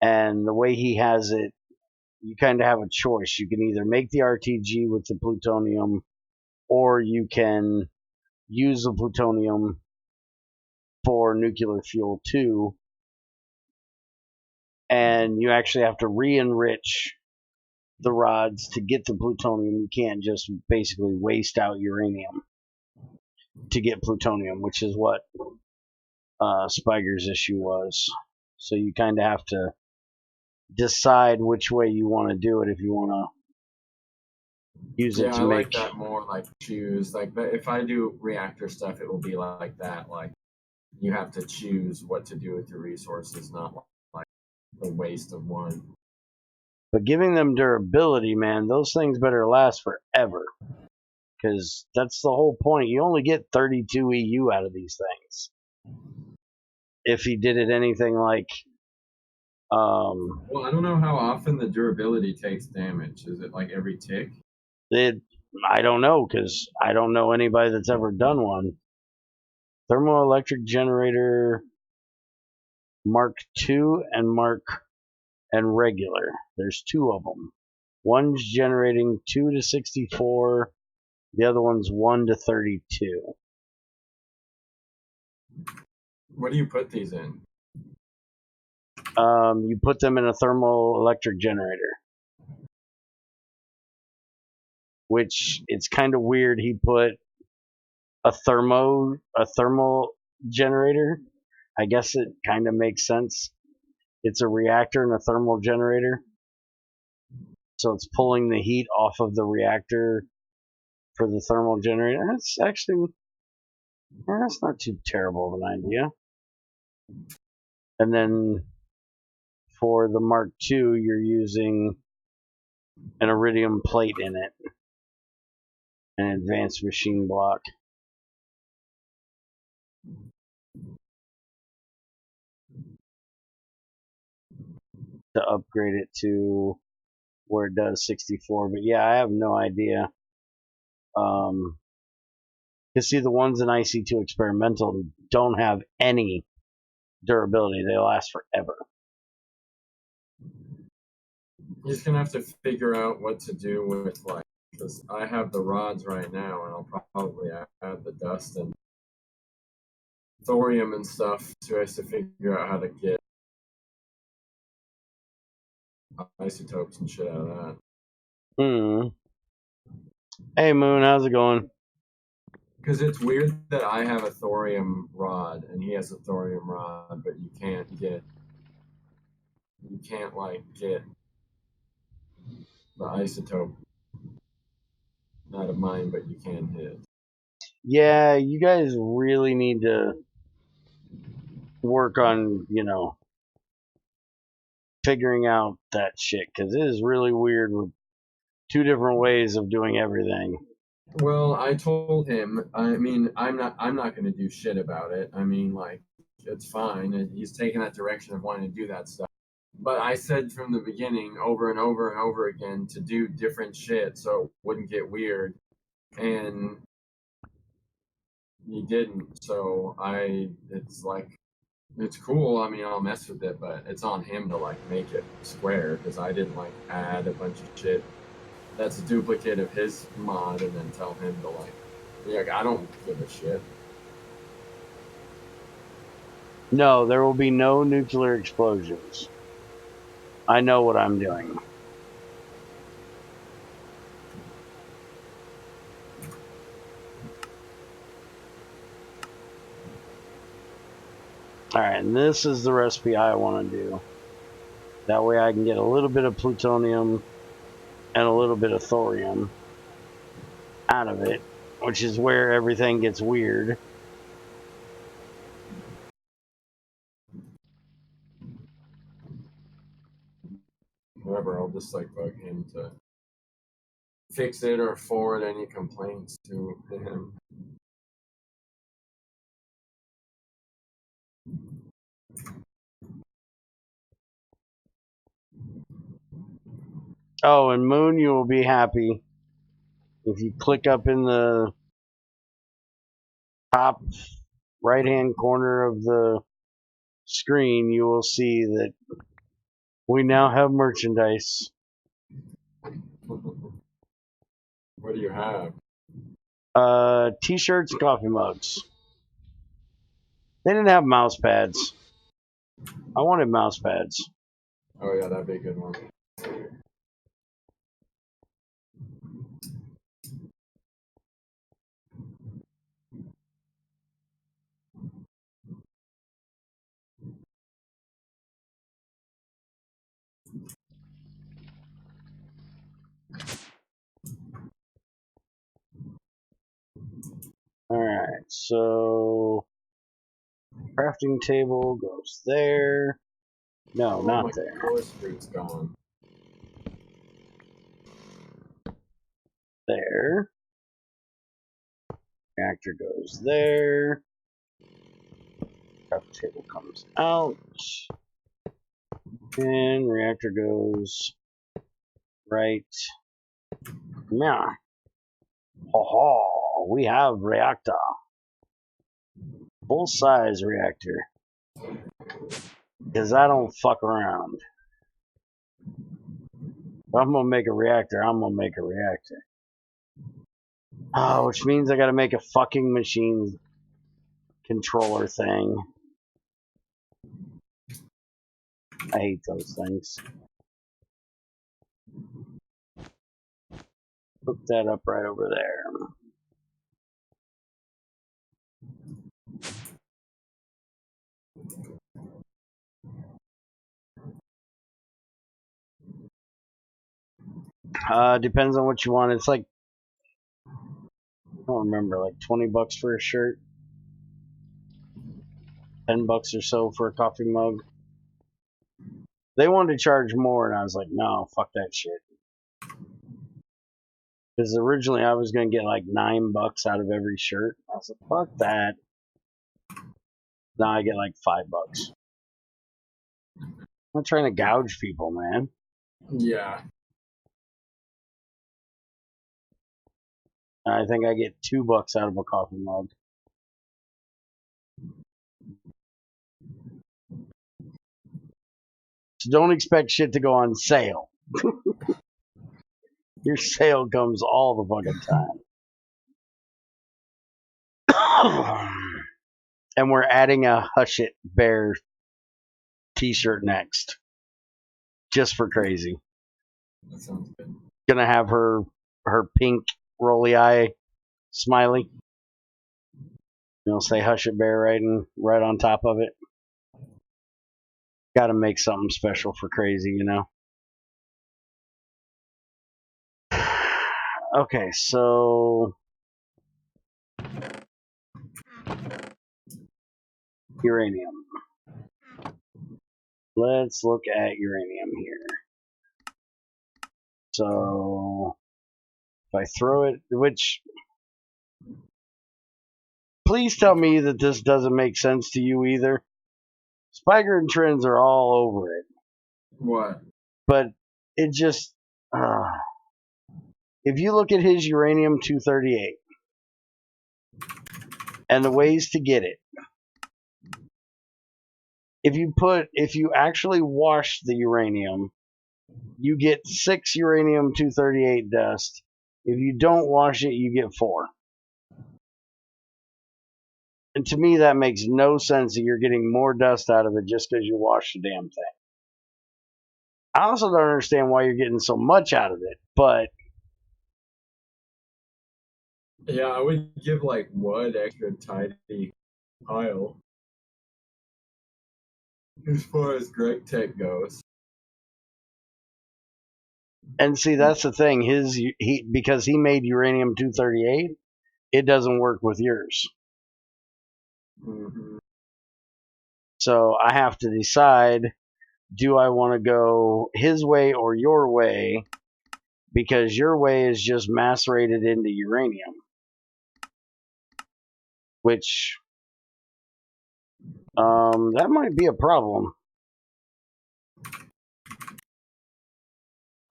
A: And the way he has it, you kind of have a choice. You can either make the RTG with the plutonium, or you can use the plutonium for nuclear fuel too. And you actually have to re-enrich the rods to get the plutonium. You can't just basically waste out uranium to get plutonium, which is what Spiger's issue was. So you kind of have to decide which way you want to do it if you want to use it to
B: I
A: make.
B: like that more, like choose. Like if I do reactor stuff, it will be like that. Like you have to choose what to do with your resources, not like the waste of one.
A: But giving them durability, man, those things better last forever. Because that's the whole point. You only get 32 EU out of these things. If he did it anything like.
B: Well, I don't know how often the durability takes damage. Is it like every tick?
A: I don't know, because I don't know anybody that's ever done one. Thermoelectric generator Mark II and regular. There's two of them. One's generating 2 to 64. The other one's 1 to 32.
B: What do you put these in?
A: You put them in a thermoelectric generator, which it's kind of weird. He put a thermal generator. I guess it kind of makes sense. It's a reactor and a thermal generator, so it's pulling the heat off of the reactor for the thermal generator. That's actually that's not too terrible of an idea. And then for the Mark II, you're using an iridium plate in it, an advanced machine block. To upgrade it to where it does 64. But yeah, I have no idea. You see, the ones in IC2 experimental don't have any durability. They last forever.
B: You're just gonna have to figure out what to do with like Because I have the rods right now, and I'll probably add the dust and thorium and stuff to us to figure out how to get isotopes and shit out of that.
A: Hmm. Hey, Moon, how's it going?
B: Because it's weird that I have a thorium rod and he has a thorium rod, but you can't like get the isotope out of mine, but you can his.
A: Yeah, you guys really need to work on, figuring out that shit, because it is really weird with two different ways of doing everything.
B: Well, I told him. I mean, I'm not going to do shit about it. I mean, like, it's fine. He's taking that direction of wanting to do that stuff. But I said from the beginning, over and over and over again, to do different shit so it wouldn't get weird, and he didn't. So it's like, it's cool. I mean, I'll mess with it, but it's on him to like make it square because I didn't like add a bunch of shit that's a duplicate of his mod and then tell him to like, I don't give a shit.
A: No, there will be no nuclear explosions. I know what I'm doing. Alright, and this is the recipe I want to do. That way I can get a little bit of plutonium and a little bit of thorium out of it, which is where everything gets weird.
B: Whatever, I'll just like bug him to fix it or forward any complaints to him.
A: Oh, and Moon, you will be happy if you click up in the top right hand corner of the screen, you will see that we now have merchandise.
B: What do you have?
A: T-shirts, coffee mugs. They didn't have mouse pads. I wanted mouse pads.
B: Oh yeah, that'd be a good one.
A: Alright, so crafting table goes there. No,
B: Oh,
A: not
B: my
A: there.
B: course fruit's gone.
A: There. Reactor goes there. Crafting table comes out. And reactor goes right. Yeah. Ho ho! We have reactor. Full size reactor. Because I don't fuck around. If I'm gonna make a reactor, I'm gonna make a reactor. Oh, which means I gotta make a fucking machine controller thing. I hate those things. Hook that up right over there. Depends on what you want. It's like, I don't remember, like 20 bucks for a shirt, 10 bucks or so for a coffee mug. They wanted to charge more, and I was like, no, fuck that shit. Because originally I was gonna get like 9 bucks out of every shirt. I was like, fuck that. Now I get like 5 bucks. I'm not trying to gouge people, man.
B: Yeah.
A: I think I get 2 bucks out of a coffee mug. So don't expect shit to go on sale. Your sale comes all the fucking time. And we're adding a Hush It Bear t-shirt next. Just for crazy.
B: That sounds good.
A: Gonna have her pink rolly eye smiley. Say Hush It Bear right on top of it. Gotta make something special for crazy, Okay, so uranium. Let's look at uranium here. So if I throw it, which please tell me that this doesn't make sense to you either. Spiker and Trends are all over it.
B: What?
A: But it just, if you look at his uranium-238 and the ways to get it, if you actually wash the uranium, you get 6 uranium-238 dust. If you don't wash it, you get 4. And to me, that makes no sense that you're getting more dust out of it just because you wash the damn thing. I also don't understand why you're getting so much out of it, but
B: yeah, I would give like one extra tidy pile as far as GregTech goes.
A: And see, that's the thing. Because he made uranium-238, it doesn't work with yours.
B: Mm-hmm.
A: So I have to decide, do I want to go his way or your way? Because your way is just macerated into uranium, which that might be a problem.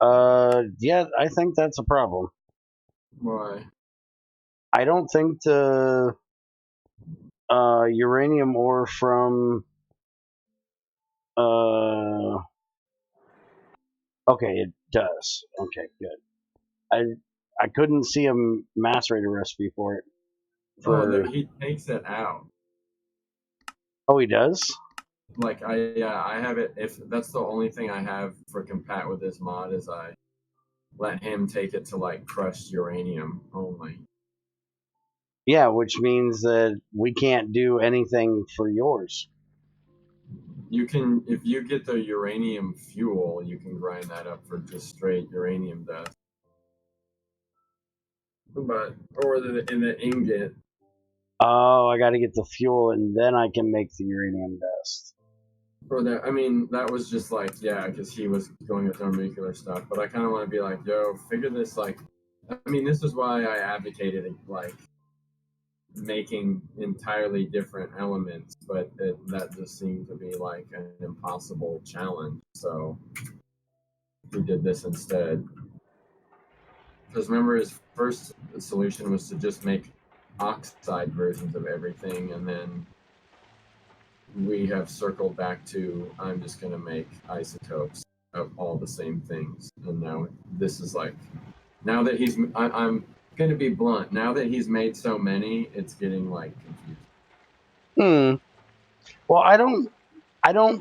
A: Yeah, I think that's a problem.
B: Why?
A: I don't think the uranium ore from okay, it does. Okay, good. I couldn't see a macerator recipe for it.
B: No, he takes it out.
A: Oh, he does?
B: Like I have it. If that's the only thing I have for compat with this mod is I let him take it to like crushed uranium only.
A: Yeah, which means that we can't do anything for yours.
B: You can, if you get the uranium fuel, you can grind that up for just straight uranium dust. But in the ingot.
A: Oh, I got to get the fuel and then I can make the uranium dust.
B: Or that, I mean, that was just like, yeah, because he was going with thermonuclear stuff. But I kind of want to be like, yo, figure this, like, I mean, this is why I advocated, like, making entirely different elements, but that just seemed to be like an impossible challenge. So we did this instead. Because remember, his first solution was to just make oxide versions of everything, and then we have circled back to I'm just going to make isotopes of all the same things. And now this is like, now that I'm going to be blunt, now that he's made so many, it's getting like confusing.
A: Well, I don't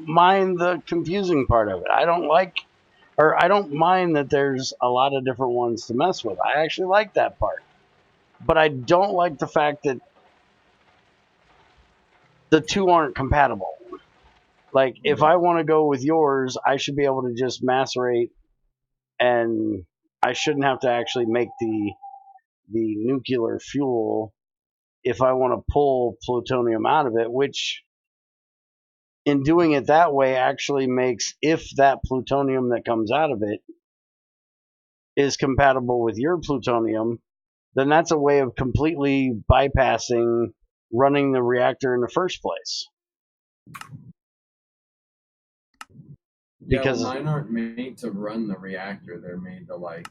A: mind the confusing part of it. I don't mind that there's a lot of different ones to mess with. I actually like that part. But I don't like the fact that the two aren't compatible. Like, if I want to go with yours, I should be able to just macerate, and I shouldn't have to actually make the nuclear fuel if I want to pull plutonium out of it, which in doing it that way actually makes, if that plutonium that comes out of it is compatible with your plutonium, then that's a way of completely bypassing running the reactor in the first place.
B: Yeah,
A: Because
B: well, mine aren't made to run the reactor. They're made to like,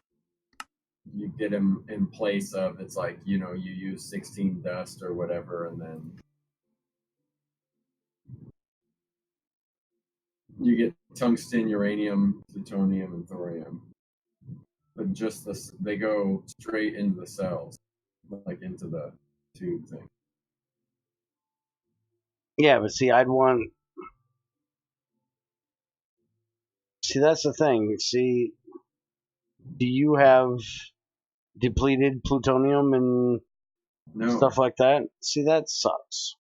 B: you get them in place of, it's like, you know, you use 16 dust or whatever, and then you get tungsten, uranium, plutonium, and thorium. But just this. They go straight into the cells, like into the tube thing.
A: Yeah, but see, I'd want. See, that's the thing. See, do you have depleted plutonium and
B: No.
A: stuff like that? See, that sucks.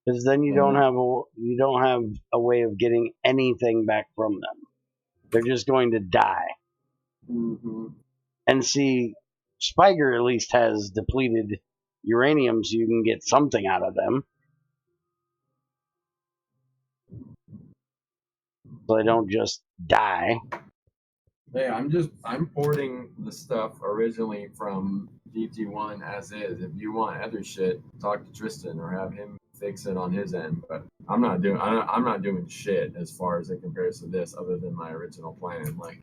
A: Because then you don't have a way of getting anything back from them. They're just going to die.
B: Mm-hmm.
A: And see, Spiger at least has depleted uranium, so you can get something out of them. So they don't just die.
B: Hey, I'm porting the stuff originally from GT1 as is. If you want other shit, talk to Tristan or have him fix it on his end. But I'm not doing shit as far as it compares to this, other than my original plan. Like,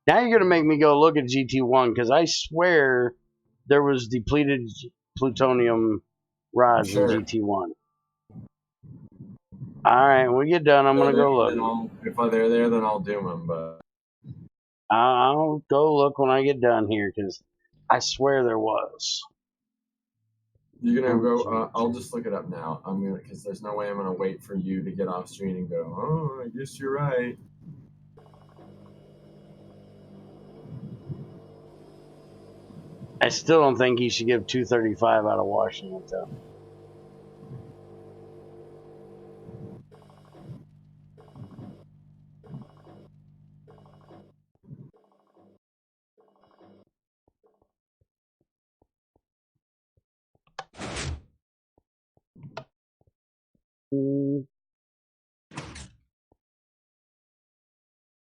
A: Now you're gonna make me go look at GT1 because I swear there was depleted plutonium rods in
B: sure.
A: GT1. All right, when we get done, I'm gonna go look.
B: If they're there, then I'll do them. But
A: I'll go look when I get done here because I swear there was.
B: you're gonna go. I'll just look it up now. I'm gonna, because there's no way I'm gonna wait for you to get off screen and go. Oh, I guess you're right.
A: I still don't think he should give 235 out of Washington though.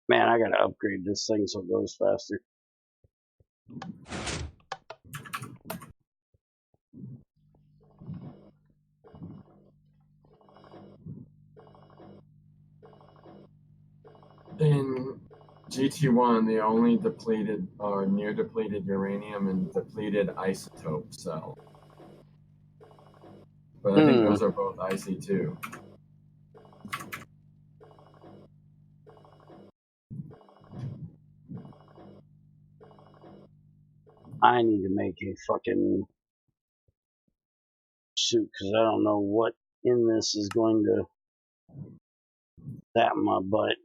A: Man, I gotta upgrade this thing so it goes faster.
B: In GT1, the only depleted or near depleted uranium and depleted isotope cell. But I think those are both IC2.
A: I need to make a fucking suit because I don't know what in this is going to that my butt.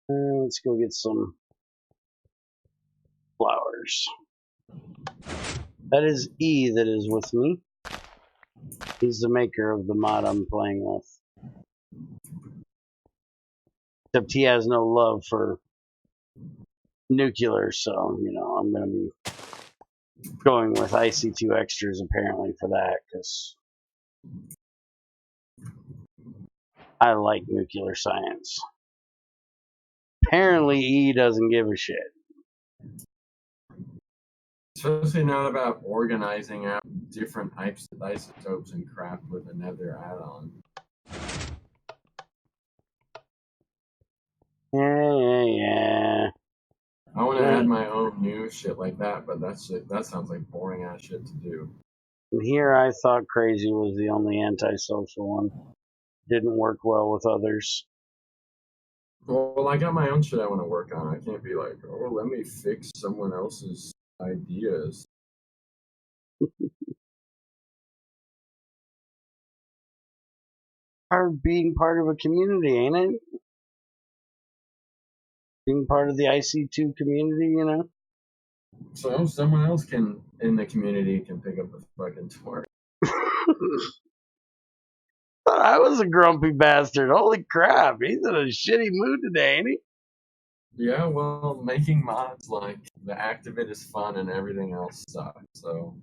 A: Let's go get some flowers. That is E that is with me. He's the maker of the mod I'm playing with. Except he has no love for nuclear, so, you know, I'm going to be going with IC2 extras apparently for that, because I like nuclear science. Apparently E doesn't give a shit.
B: Especially not about organizing out different types of isotopes and crap with another add-on.
A: Yeah.
B: I want to add my own new shit like that, but that sounds like boring ass shit to do.
A: And here I thought crazy was the only antisocial one. Didn't work well with others.
B: Well, I got my own shit I want to work on. I can't be like, oh, let me fix someone else's ideas.
A: Being part of a community, ain't it? Being part of the IC2 community, you know?
B: So someone else in the community can pick up the fucking torch.
A: I was a grumpy bastard. Holy crap. He's in a shitty mood today, ain't he?
B: Yeah, well, making mods, like, the act of it is fun and everything else sucks, so.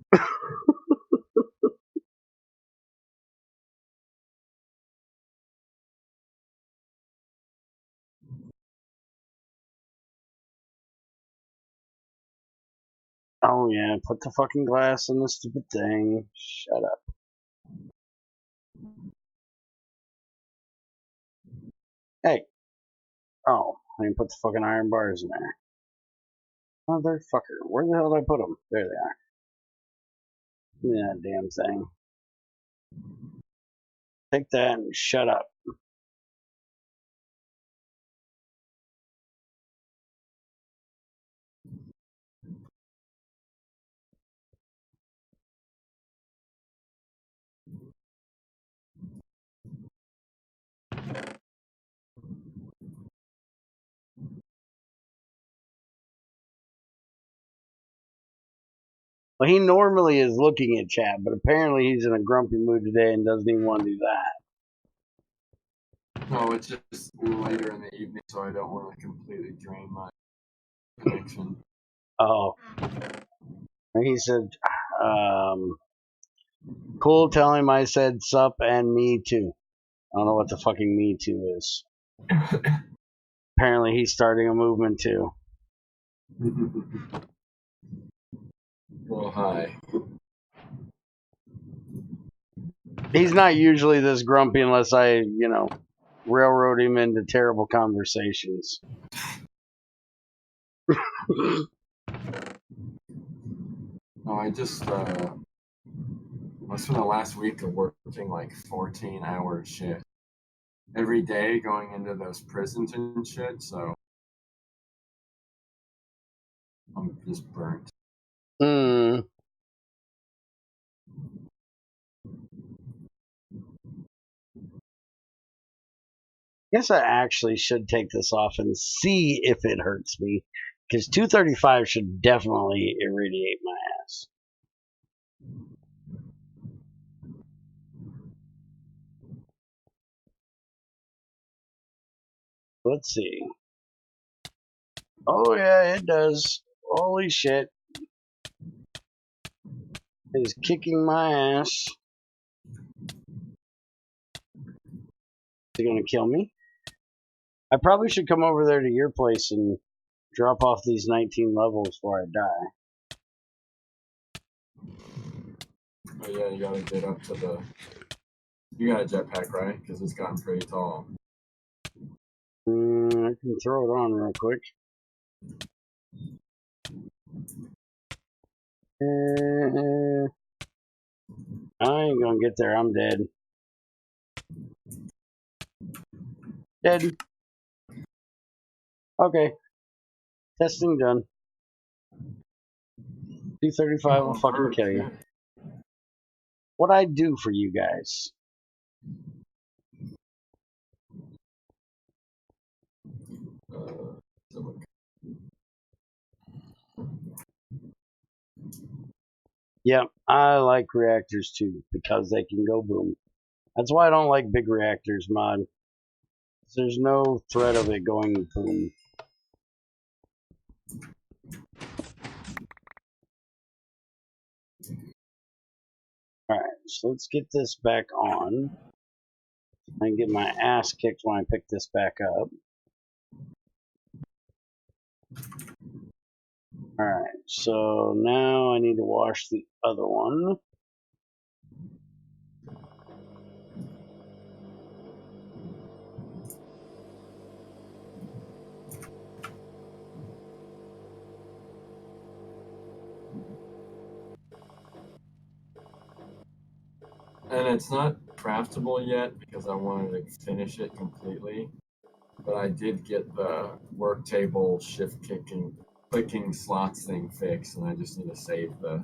A: Oh yeah, put the fucking glass in the stupid thing. Shut up. Hey. Oh, I didn't put the fucking iron bars in there. Motherfucker. Where the hell did I put them? There they are. Yeah, damn thing. Take that and shut up. Well, he normally is looking at chat, but apparently he's in a grumpy mood today and doesn't even want to do that.
B: No, it's just later in the evening, so I don't want to completely drain my connection.
A: Oh. He said, cool, tell him I said sup and me too. I don't know what the fucking me too is. Apparently he's starting a movement too.
B: Well, hi.
A: He's not usually this grumpy unless I, railroad him into terrible conversations.
B: No, I spent the last week of working like 14-hour shit every day, going into those prisons and shit, so I'm just burnt.
A: Guess I actually should take this off and see if it hurts me, because 235 should definitely irradiate my ass. Let's see. Oh yeah, it does. Holy shit. It is kicking my ass. Is it gonna kill me? I probably should come over there to your place and drop off these 19 levels before I die.
B: Oh yeah, you gotta get up to the... You got a jetpack, right? Because it's gotten pretty tall.
A: I can throw it on real quick. I ain't gonna get there. I'm dead. Dead. Okay. Testing done. 235 will fucking kill you. What'd I do for you guys? Yep, I like reactors too, because they can go boom. That's why I don't like big reactors mod. There's no threat of it going boom. Alright, so let's get this back on. I can get my ass kicked when I pick this back up. Alright, so now I need to wash the other one.
B: And it's not craftable yet because I wanted to finish it completely. But I did get the work table shift clicking slots thing fixed, and I just need to save the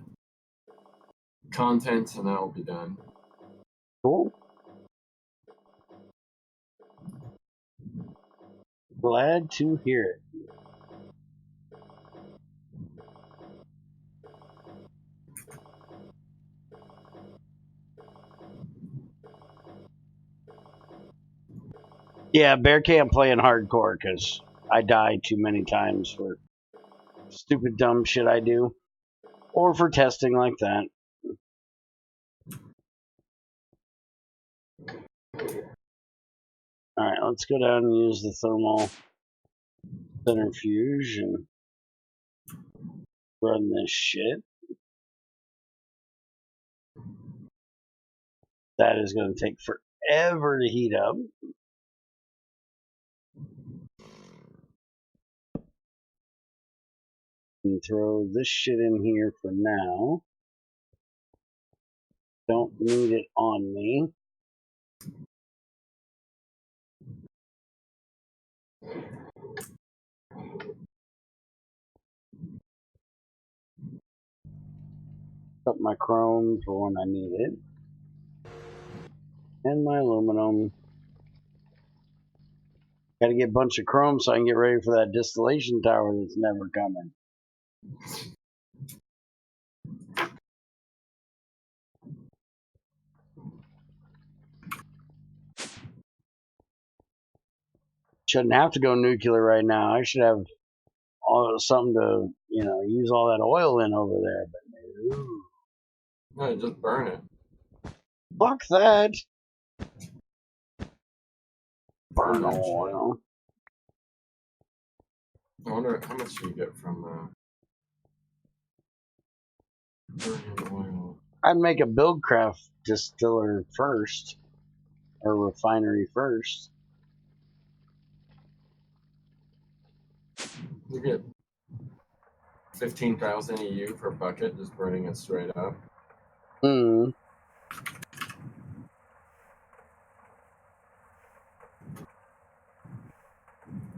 B: contents, and that will be done.
A: Cool. Glad to hear it. Yeah, Bear can't play in hardcore because I die too many times for stupid dumb shit I do. Or for testing like that. Alright, let's go down and use the thermal centrifuge and run this shit. That is going to take forever to heat up. And throw this shit in here for now. don't need it on me. Put my chrome for when I need it. And my aluminum. Gotta get a bunch of chrome so I can get ready for that distillation tower that's never coming. Shouldn't have to go nuclear right now. I should have something to, use all that oil in over there. But ooh.
B: No, just burn it.
A: Fuck that.
B: Burn
A: Burn the
B: that shit.
A: oil.
B: I wonder how much you get from burning oil.
A: I'd make a Buildcraft distiller first, or refinery first.
B: You get 15,000 EU per bucket just burning it straight up.
A: Hmm.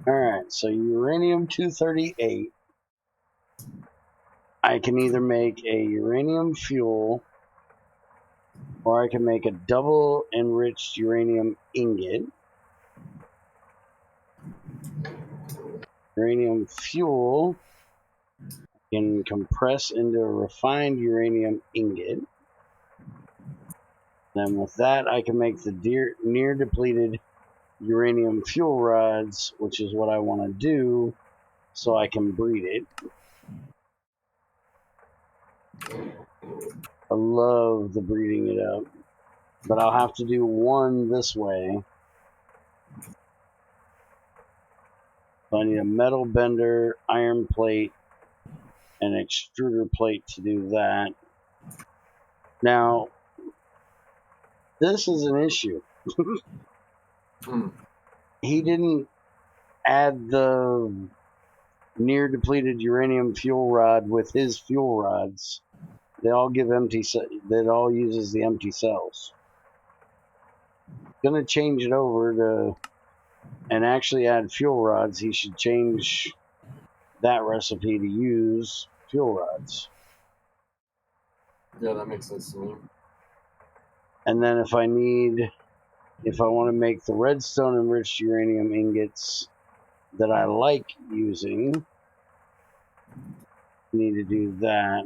A: Alright, so uranium-238. I can either make a uranium fuel, or I can make a double enriched uranium ingot. Uranium fuel can compress into a refined uranium ingot. Then with that, I can make the near depleted uranium fuel rods, which is what I want to do, so I can breed it. I love the breeding it up, but I'll have to do one this way. So I need a metal bender, iron plate, and extruder plate to do that. Now, this is an issue. He didn't add the near depleted uranium fuel rod with his fuel rods. They all give empty. That all uses the empty cells. Gonna change it over to and actually add fuel rods. He should change that recipe to use fuel rods.
B: Yeah, that makes sense to me.
A: And then if I want to make the redstone enriched uranium ingots that I like using, I need to do that.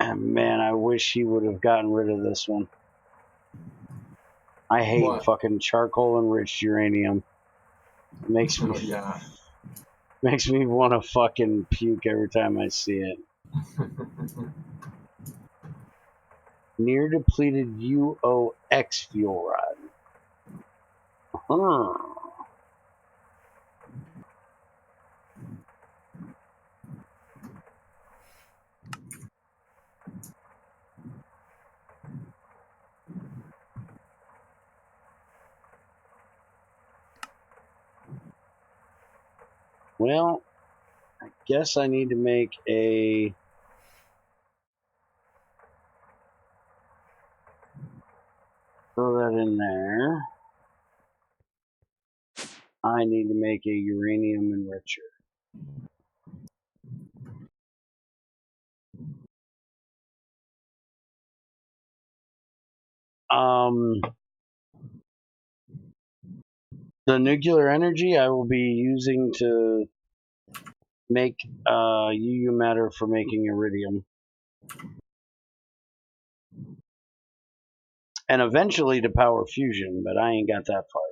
A: And man, I wish he would have gotten rid of this one. I hate fucking charcoal enriched uranium. It makes me makes me want to fucking puke every time I see it. Near depleted UOX fuel rod. Well, I guess I need to make a throw that in there. I need to make a uranium enricher. The nuclear energy I will be using to make UU matter for making iridium. And eventually to power fusion, but I ain't got that far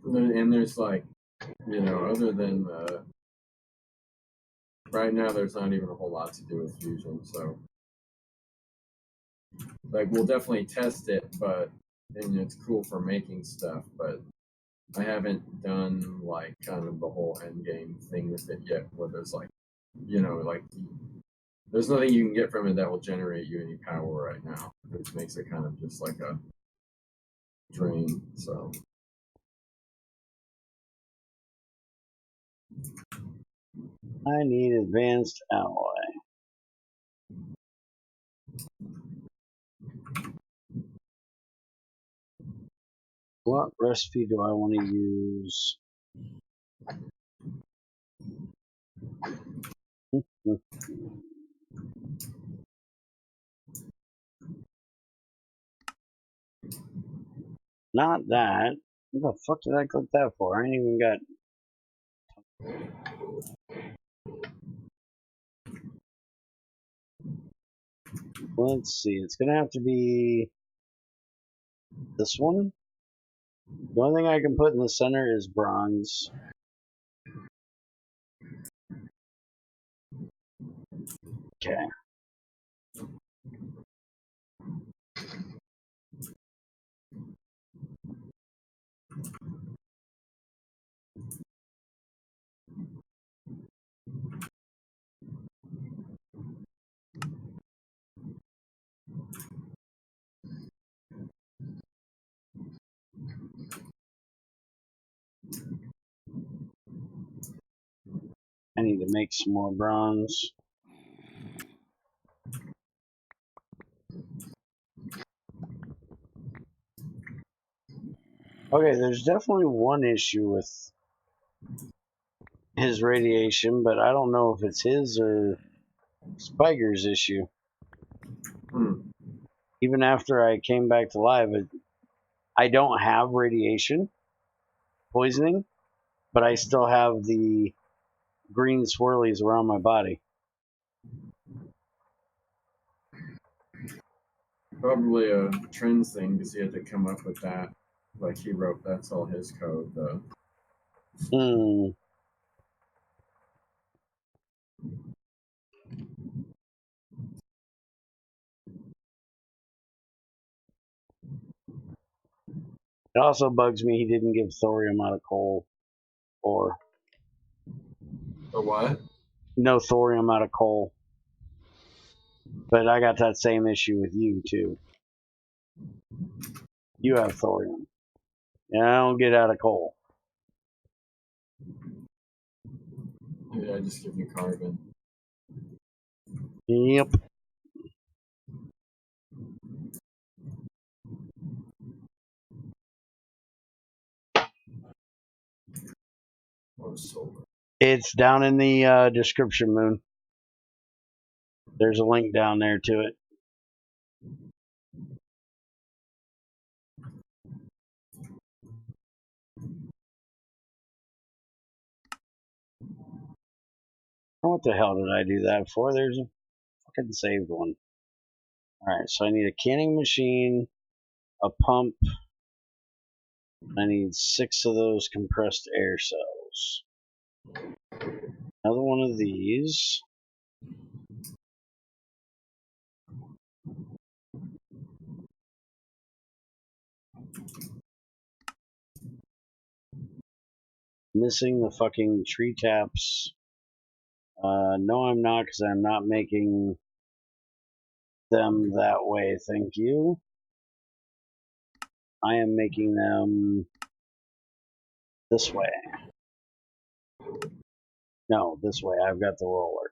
A: yet.
B: And there's other than right now, there's not even a whole lot to do with fusion. So, we'll definitely test it, and it's cool for making stuff, but I haven't done kind of the whole end game thing with it yet, where there's there's nothing you can get from it that will generate you any power right now, which makes it kind of just like a drain. So.
A: I need advanced alloy. What recipe do I want to use? Not that. What the fuck did I click that for? I ain't even got. Let's see. It's gonna have to be this one. The only thing I can put in the center is bronze. Okay. I need to make some more bronze. Okay, there's definitely one issue with his radiation, but I don't know if it's his or Spiger's issue. Even after I came back to live, I don't have radiation poisoning, but I still have the green swirlies around my body.
B: Probably a trends thing because he had to come up with that. Like he wrote, that's all his code, though.
A: It also bugs me he didn't give thorium out of coal, or
B: The what?
A: no thorium out of coal. But I got that same issue with you too. You have thorium, and I don't get out of coal.
B: Yeah, I just give you carbon.
A: Yep.
B: Or solar.
A: It's down in the description, Moon. There's a link down there to it. What the hell did I do that for? There's a fucking saved one. Alright, so I need a canning machine, a pump. I need 6 of those compressed air cells. Another one of these. Missing the fucking tree taps. No, I'm not, because I'm not making them that way, thank you. I am making them this way. No, this way. I've got the roller.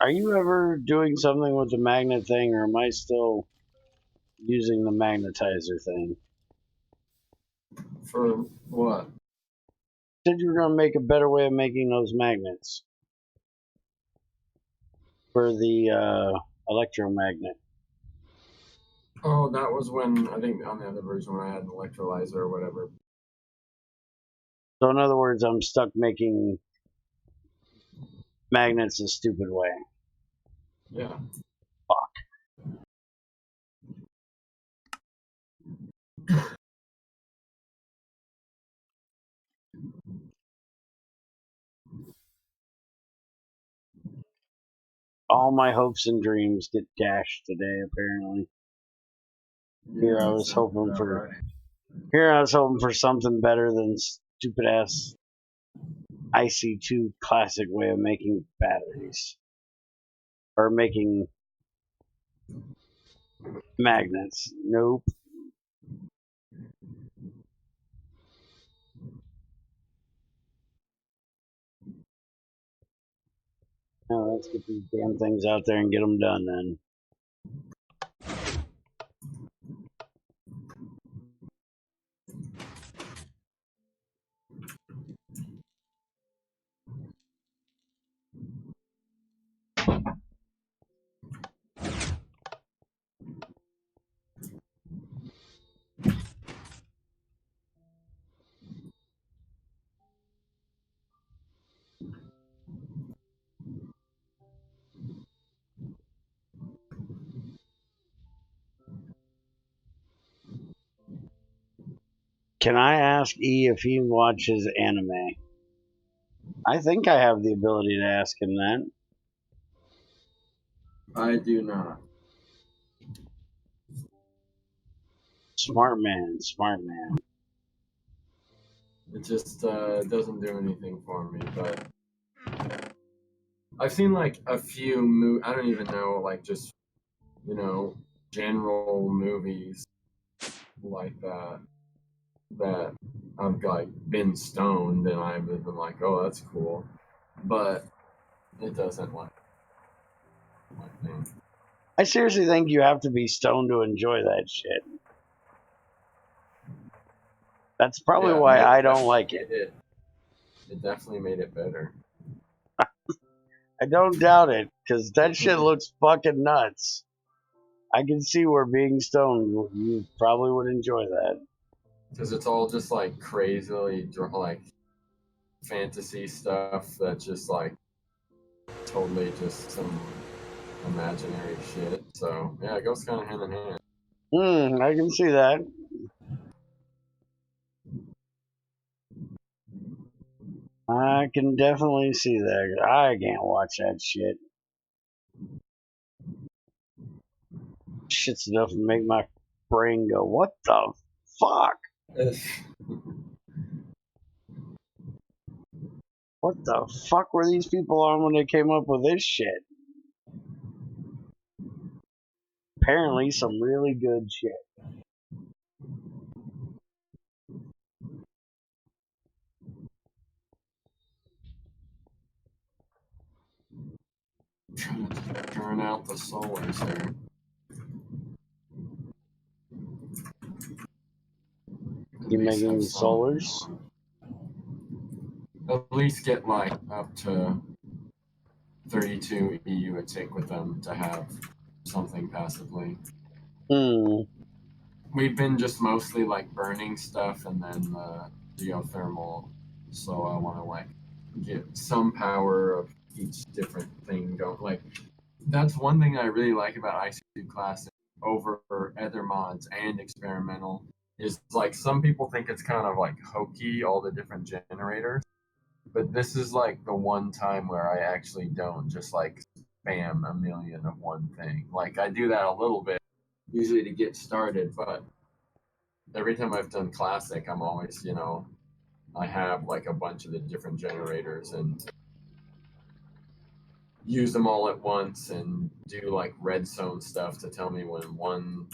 A: Are you ever doing something with the magnet thing, or am I still using the magnetizer thing?
B: For what?
A: You said you were going to make a better way of making those magnets for the electromagnet.
B: Oh, that was when, I think on the other version when I had an electrolyzer or whatever.
A: So in other words, I'm stuck making magnets a stupid way.
B: Yeah.
A: Fuck. All my hopes and dreams get dashed today, apparently. Here I was hoping for something better than stupid ass IC2 classic way of making batteries or making magnets. Nope. Now let's get these damn things out there and get them done then. Can I ask E if he watches anime? I think I have the ability to ask him that.
B: I do not.
A: Smart man, smart man.
B: It just doesn't do anything for me. But I've seen like a few I don't even know, like just general movies like that I've like been stoned and I've been like, oh, that's cool, but it doesn't like my thing.
A: I seriously think you have to be stoned to enjoy that shit. That's probably why I don't like it.
B: It definitely made it better.
A: I don't doubt it, because that shit looks fucking nuts. I can see where being stoned, you probably would enjoy that.
B: Because it's all just like crazily like fantasy stuff that's just like totally just some imaginary shit. So yeah, it goes kind of hand in hand.
A: I can see that. I can definitely see that. I can't watch that shit. Shit's enough to make my brain go, what the fuck? What the fuck were these people on when they came up with this shit? Apparently some really good shit.
B: Trying to turn out the solars here.
A: You making solars?
B: At least get like up to 32 EU a tick with them to have something passively. We've been just mostly like burning stuff and then geothermal, so I want to like get some power of each different thing going. Like that's one thing I really like about IC2 Classic over other mods and experimental is like some people think it's kind of like hokey, all the different generators, but this is like the one time where I actually don't just like spam a million of one thing. Like I do that a little bit usually to get started, but every time I've done classic, I'm always, I have like a bunch of the different generators and use them all at once and do like red zone stuff to tell me when one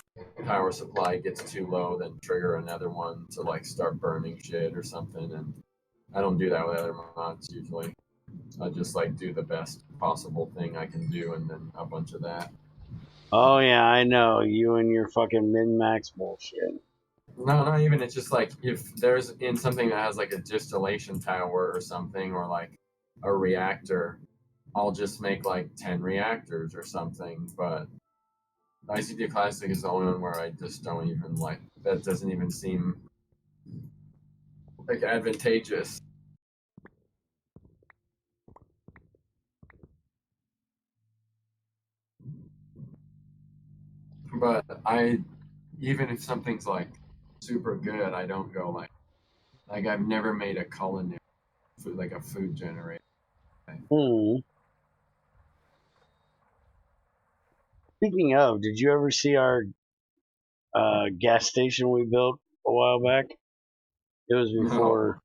B: power supply gets too low, then trigger another one to like start burning shit or something. And I don't do that with other mods usually. I just like do the best possible thing I can do and then a bunch of that.
A: Oh yeah, I know. You and your fucking min-max bullshit.
B: No, not even. It's just like if there's in something that has like a distillation tower or something, or like a reactor, I'll just make like 10 reactors or something. But ICD Classic is the only one where I just don't even like, that doesn't even seem like advantageous. But even if something's like super good, I don't go like I've never made a culinary food, like a food generator.
A: Speaking of, did you ever see our gas station we built a while back. It was before.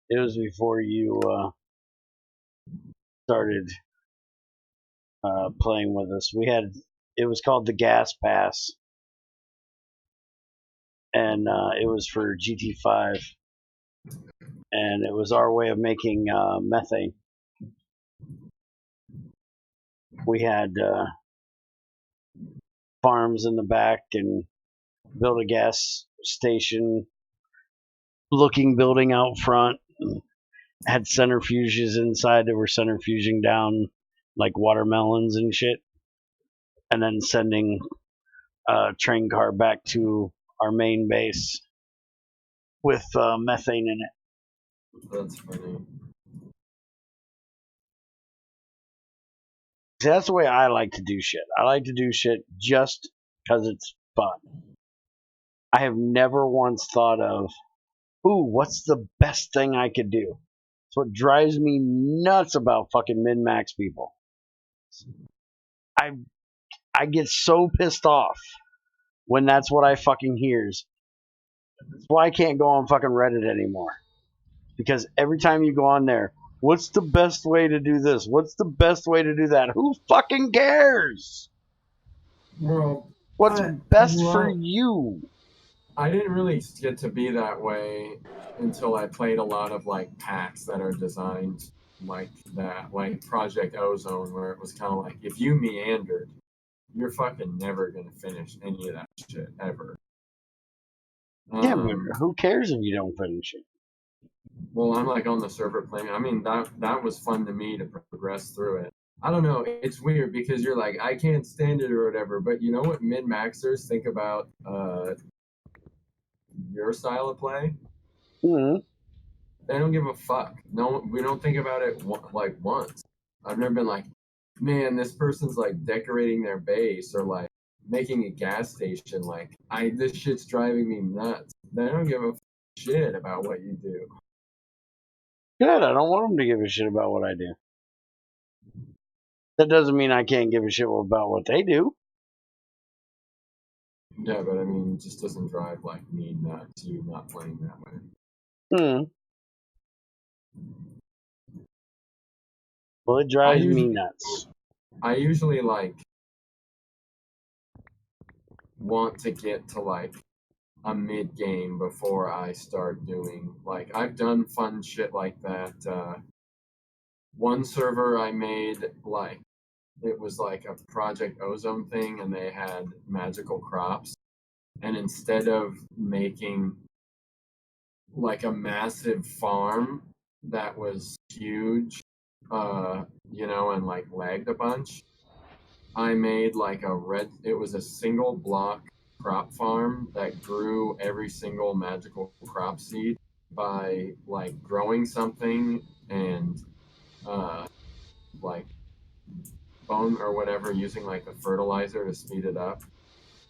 B: No.
A: It was before you started playing with us. We had. It was called the Gas Pass, and it was for GT5, and it was our way of making methane. We had farms in the back and built a gas station looking building out front. Had centrifuges inside that were centrifuging down like watermelons and shit, and then sending a train car back to our main base with methane in it.
B: That's funny.
A: See, that's the way I like to do shit. I like to do shit just because it's fun. I have never once thought of, ooh, what's the best thing I could do? It's what drives me nuts about fucking min-max people. I I get so pissed off when that's what I fucking hears. That's why I can't go on fucking Reddit anymore. Because every time you go on there, what's the best way to do this? What's the best way to do that? Who fucking cares?
B: Well,
A: What's best for you?
B: I didn't really get to be that way until I played a lot of like packs that are designed like that, like Project Ozone, where it was kind of like if you meandered, you're fucking never gonna finish any of that shit ever.
A: Yeah, but who cares if you don't finish it?
B: Well, I'm like on the server playing. I mean, that was fun to me to progress through it. I don't know. It's weird because you're like, I can't stand it or whatever. But you know what min maxers think about your style of play?
A: Mm-hmm.
B: They don't give a fuck. No, we don't think about it like once. I've never been like, man, this person's like decorating their base or like making a gas station. Like, this shit's driving me nuts. They don't give a shit about what you do.
A: Good. I don't want them to give a shit about what I do. That doesn't mean I can't give a shit about what they do.
B: Yeah, but I mean, it just doesn't drive like me nuts. You not playing that way.
A: Hmm. Well, it
B: I
A: drives me
B: usually,
A: nuts.
B: I usually like want to get to like a mid game before I start doing like I've done fun shit like that. One server I made like it was like a Project Ozone thing, and they had magical crops. And instead of making like a massive farm that was huge, and like lagged a bunch, I made like it was a single block crop farm that grew every single magical crop seed by like growing something and like bone or whatever using like a fertilizer to speed it up,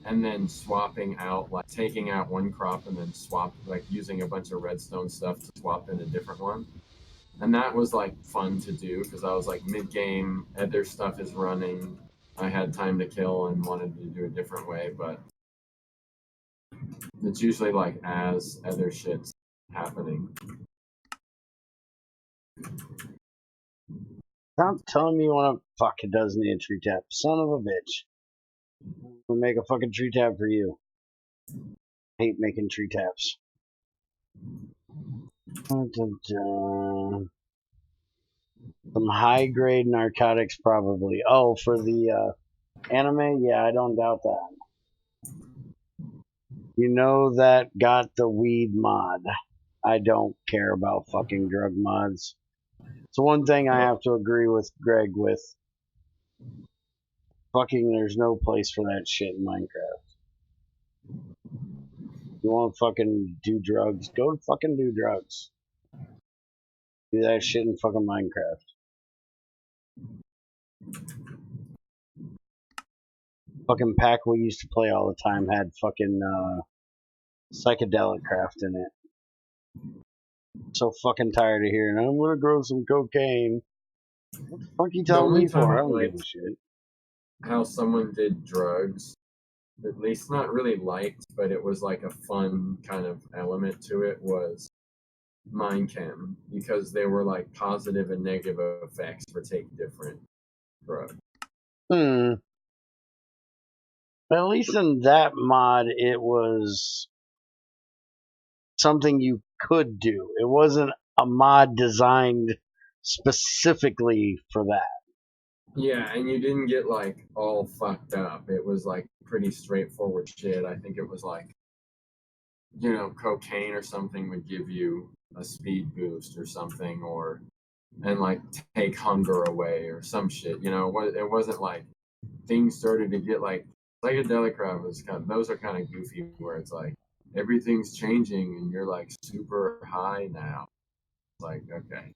B: and then swapping out like taking out one crop and then like using a bunch of redstone stuff to swap in a different one. And that was like fun to do because I was like mid game, other stuff is running, I had time to kill and wanted to do a different way. But it's usually like as other shit's happening.
A: Stop telling me you want to fuck a dozen a tree tap. Son of a bitch. We'll make a fucking tree tap for you. I hate making tree taps. Dun, dun, dun. Some high grade narcotics, probably. Oh, for the anime? Yeah, I don't doubt that. You know that got the weed mod. I don't care about fucking drug mods. It's one thing I have to agree with Greg with. Fucking, there's no place for that shit in Minecraft. You want to fucking do drugs? Go fucking do drugs. Do that shit in fucking Minecraft. Fucking pack we used to play all the time had fucking psychedelic craft in it. So fucking tired of hearing, I'm gonna grow some cocaine. What the fuck you
B: The
A: telling
B: only
A: me
B: time
A: for? I
B: I
A: don't give
B: liked
A: a shit.
B: how someone did drugs at least not really liked, but it was like a fun kind of element to it, was mind chem, because they were like positive and negative effects for taking different drugs.
A: Hmm. At least in that mod, it was something you could do. It wasn't a mod designed specifically for that.
B: Yeah, and you didn't get like all fucked up. It was like pretty straightforward shit. I think it was like, cocaine or something would give you a speed boost or something, or and like take hunger away or some shit. It wasn't like things started to get like psychedelic crowd was kind of, those are kind of goofy where it's like everything's changing and you're like super high now. It's like, okay.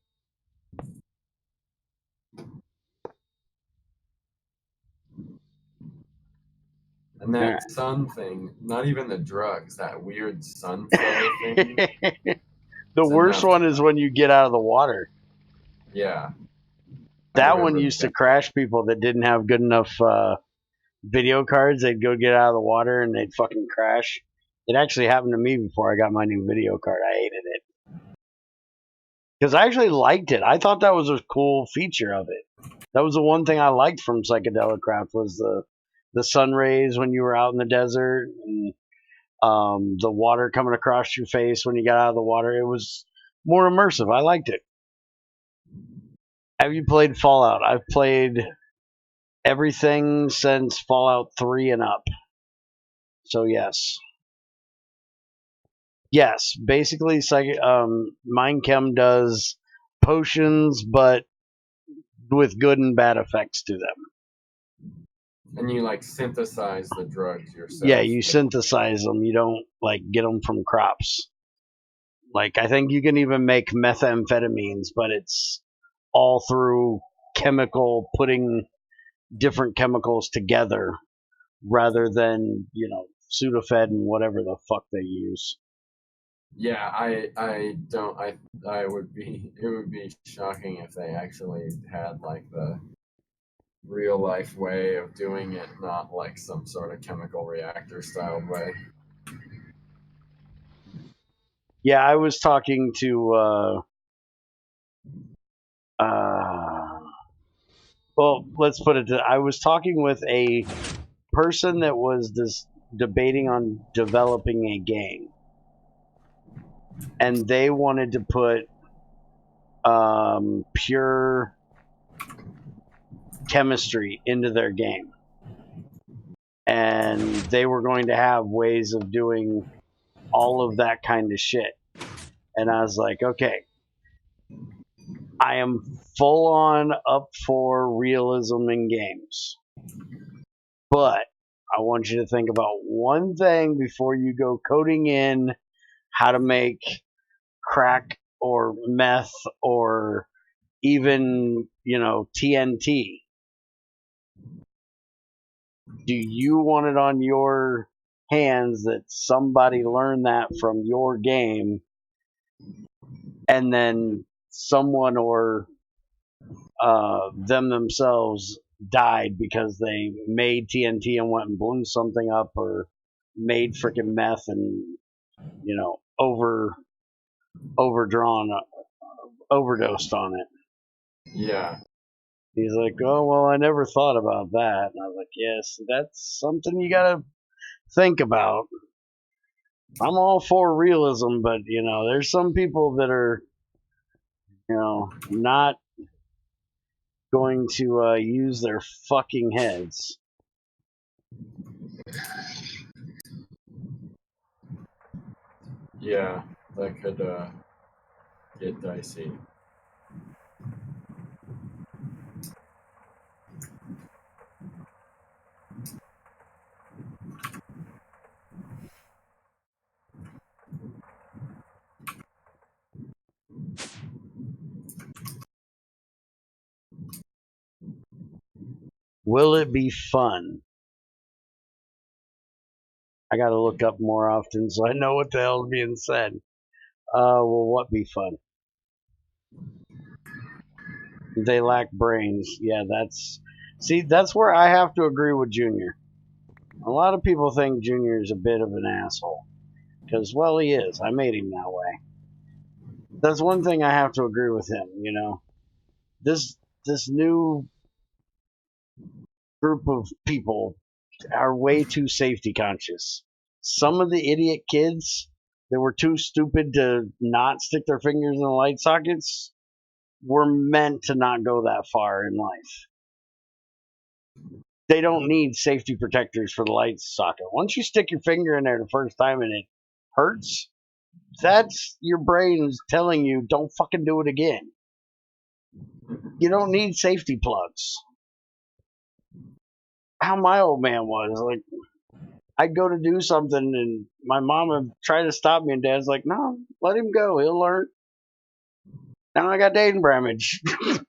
B: And
A: All
B: that sun thing, not even the drugs, that weird sun flow thing,
A: right. The
B: it's
A: worst
B: enough to
A: one is when you get out of the water.
B: yeah, I
A: That one
B: remember
A: used to
B: that.
A: crash people that didn't have good enough video cards. They'd go get out of the water and they'd fucking crash. It actually happened to me before I got my new video card. I hated it because I actually liked it. I thought that was a cool feature of it. That was the one thing I liked from Psychedelic Craft was the sun rays when you were out in the desert, and the water coming across your face when you got out of the water. It was more immersive. I liked it. Have you played Fallout? I've played everything since Fallout 3 and up. So yes. Yes, basically Mind Chem does potions but with good and bad effects to them.
B: And you like synthesize the drugs
A: Yeah,
B: yourself.
A: you synthesize them. You don't like get them from crops. Like I think you can even make methamphetamines, but it's all through chemical putting different chemicals together rather than, Sudafed and whatever the fuck they use.
B: Yeah, I don't I would be it would be shocking if they actually had like the real life way of doing it, not like some sort of chemical reactor style way.
A: Yeah, I was talking to uh well, let's put it to I was talking with a person that was this debating on developing a game, and they wanted to put pure chemistry into their game, and they were going to have ways of doing all of that kind of shit. And I was like, okay, I am full on up for realism in games, but I want you to think about one thing before you go coding in how to make crack or meth or even, TNT. Do you want it on your hands that somebody learned that from your game and then someone or them themselves died because they made TNT and went and blew something up or made freaking meth and, overdrawn, overdosed on it?
B: Yeah.
A: He's like, oh, well, I never thought about that. And I was like, yes, that's something you got to think about. I'm all for realism, but, there's some people that are, not going to use their fucking heads.
B: Yeah, that could get dicey.
A: Will it be fun? I got to look up more often so I know what the hell's being said. Will what be fun? They lack brains. Yeah, that's where I have to agree with Junior. A lot of people think Junior is a bit of an asshole. Because, well, he is. I made him that way. That's one thing I have to agree with him, you know. This new group of people are way too safety conscious. Some of the idiot kids that were too stupid to not stick their fingers in the light sockets were meant to not go that far in life. They don't need safety protectors for the light socket. Once you stick your finger in there the first time and it hurts, that's your brain's telling you don't fucking do it again. You don't need safety plugs. How my old man was, like, I'd go to do something and my mom would try to stop me and dad's like, no, let him go, he'll learn. Now I got Dayton Bramage. You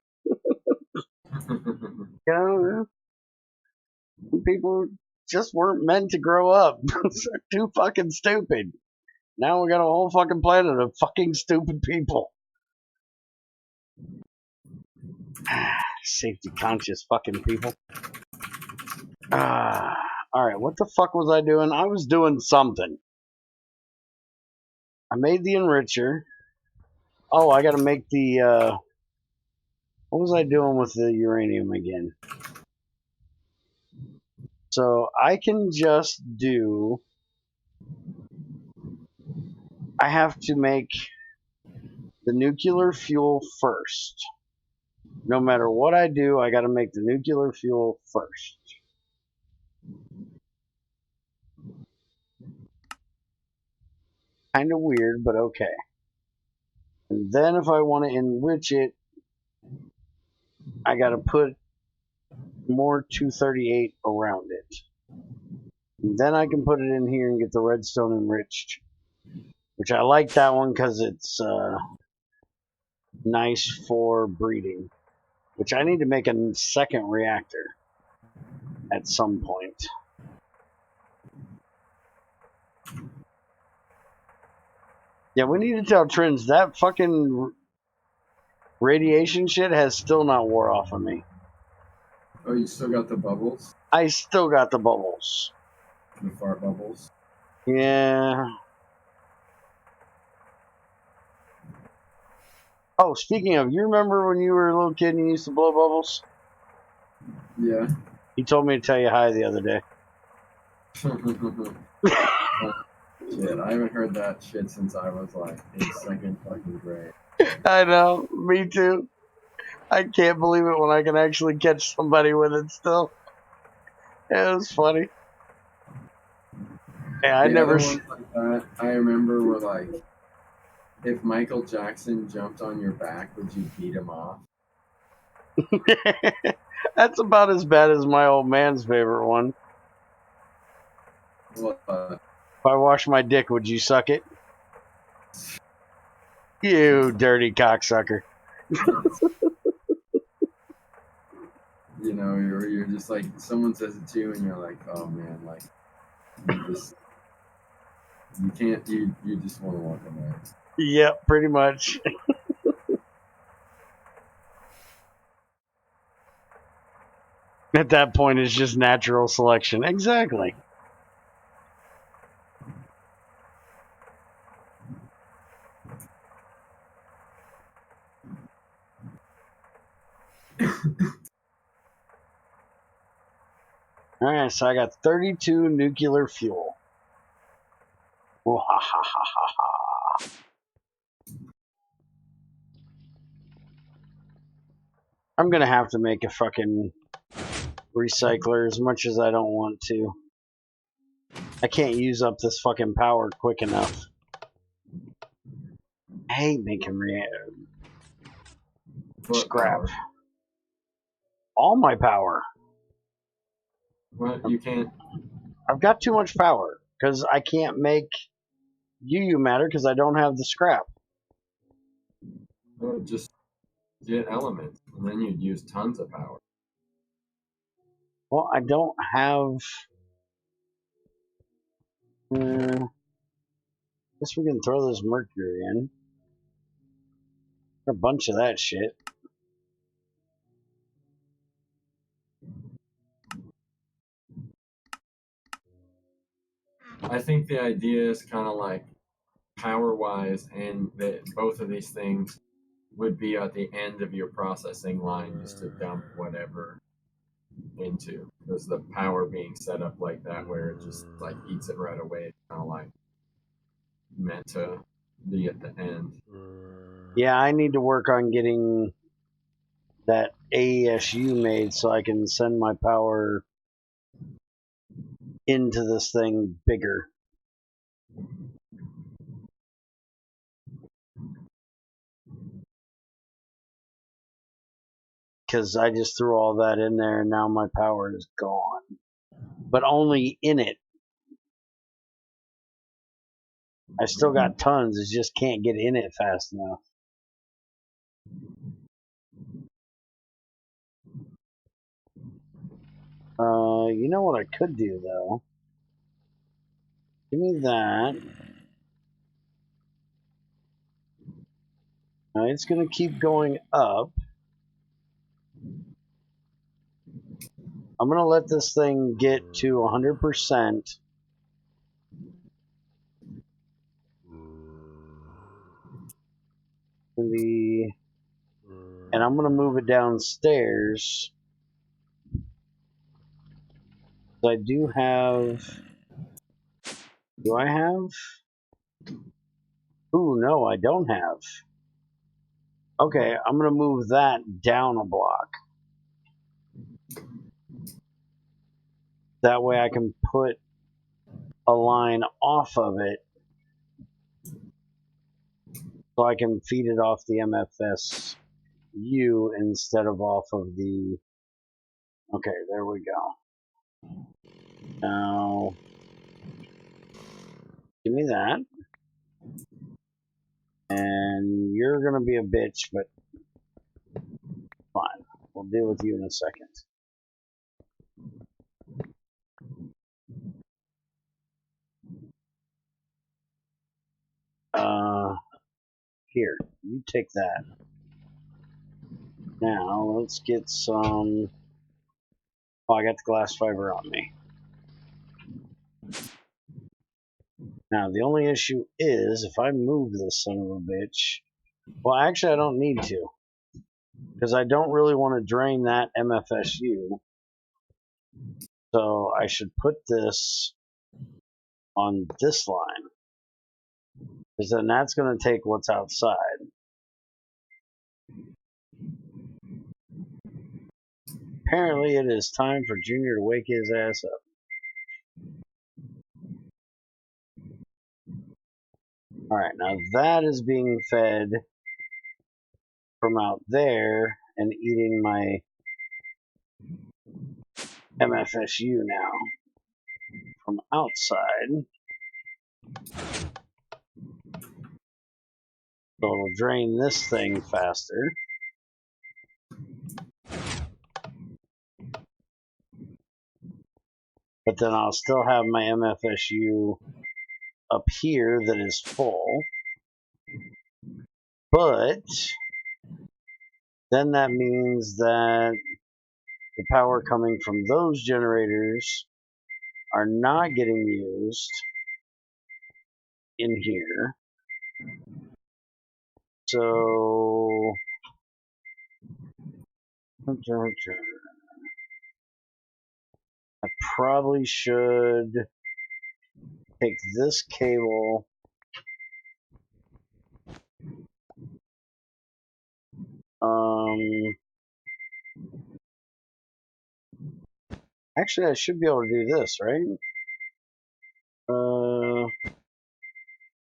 A: know, people just weren't meant to grow up. They're too fucking stupid. Now we got a whole fucking planet of fucking stupid people. Safety conscious fucking people. Alright, what the fuck was I doing? I was doing something. I made the enricher. Oh, I gotta make the, what was I doing with the uranium again? So I can just do, I have to make the nuclear fuel first. No matter what I do, I gotta make the nuclear fuel first. Kind of weird, but okay. And then if I want to enrich it, I gotta put more 238 around it. And then I can put it in here and get the redstone enriched. Which I like that one because it's nice for breeding. Which I need to make a second reactor at some point. Yeah, we need to tell Trins that fucking radiation shit has still not wore off of me.
B: Oh, you still got the bubbles?
A: I still got the bubbles.
B: The fart bubbles?
A: Yeah. Oh, speaking of, you remember when you were a little kid and you used to blow bubbles?
B: Yeah.
A: He told me to tell you hi the other day.
B: Shit, I haven't heard that shit since I was like in second fucking grade.
A: I know, me too. I can't believe it when I can actually catch somebody with it still. It was funny. Yeah, I
B: The
A: never.
B: other ones like that I remember were like, if Michael Jackson jumped on your back, would you beat him off?
A: That's about as bad as my old man's favorite one.
B: Well,
A: If I wash my dick, would you suck it? You dirty cocksucker.
B: you know, you're just like, someone says it to you and you're like, oh man, like, you can't, you just want to walk away.
A: Yep, pretty much. At that point, it's just natural selection. Exactly. Alright, so I got 32 nuclear fuel. I'm gonna have to make a fucking recycler as much as I don't want to. I can't use up this fucking power quick enough. I hate making scrap.
B: Power.
A: All my power.
B: What? You can't?
A: I've got too much power because I can't make UU matter because I don't have the scrap.
B: Just get elements, and then you'd use tons of power.
A: Well, I don't have. Guess we can throw this mercury in. A bunch of that shit.
B: I think the idea is kind of like power-wise, and that both of these things would be at the end of your processing line just to dump whatever into, because the power being set up like that where it just like eats it right away, it's kind of like meant to be at the end.
A: Yeah, I need to work on getting that AESU made so I can send my power into this thing bigger. Because I just threw all that in there and now my power is gone. But only in it. I still got tons, it just can't get in it fast enough. You know what I could do though? Give me that. Now it's going to keep going up. I'm going to let this thing get to 100%. And I'm going to move it downstairs. I do have. Do I have? Ooh, no, I don't have. Okay, I'm going to move that down a block. That way I can put a line off of it so I can feed it off the MFSU instead of off of the. Okay, there we go. Now, give me that. And you're going to be a bitch, but fine. We'll deal with you in a second. Here, you take that. Now, let's get some. Oh, I got the glass fiber on me. Now, the only issue is if I move this son of a bitch. Well, actually, I don't need to. Because I don't really want to drain that MFSU. So I should put this on this line. Because then that's going to take what's outside. Apparently, it is time for Junior to wake his ass up. Alright, now that is being fed from out there and eating my MFSU now from outside. So it'll drain this thing faster. But then I'll still have my MFSU up here that is full. But then that means that the power coming from those generators are not getting used in here. So I probably should take this cable actually I should be able to do this, right?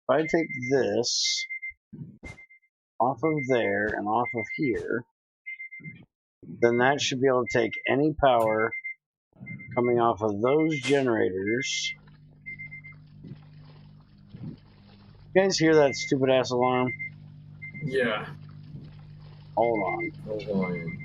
A: If I take this off of there and off of here, then that should be able to take any power coming off of those generators. You guys hear that stupid ass alarm?
B: Yeah.
A: Hold on.
B: Hold on.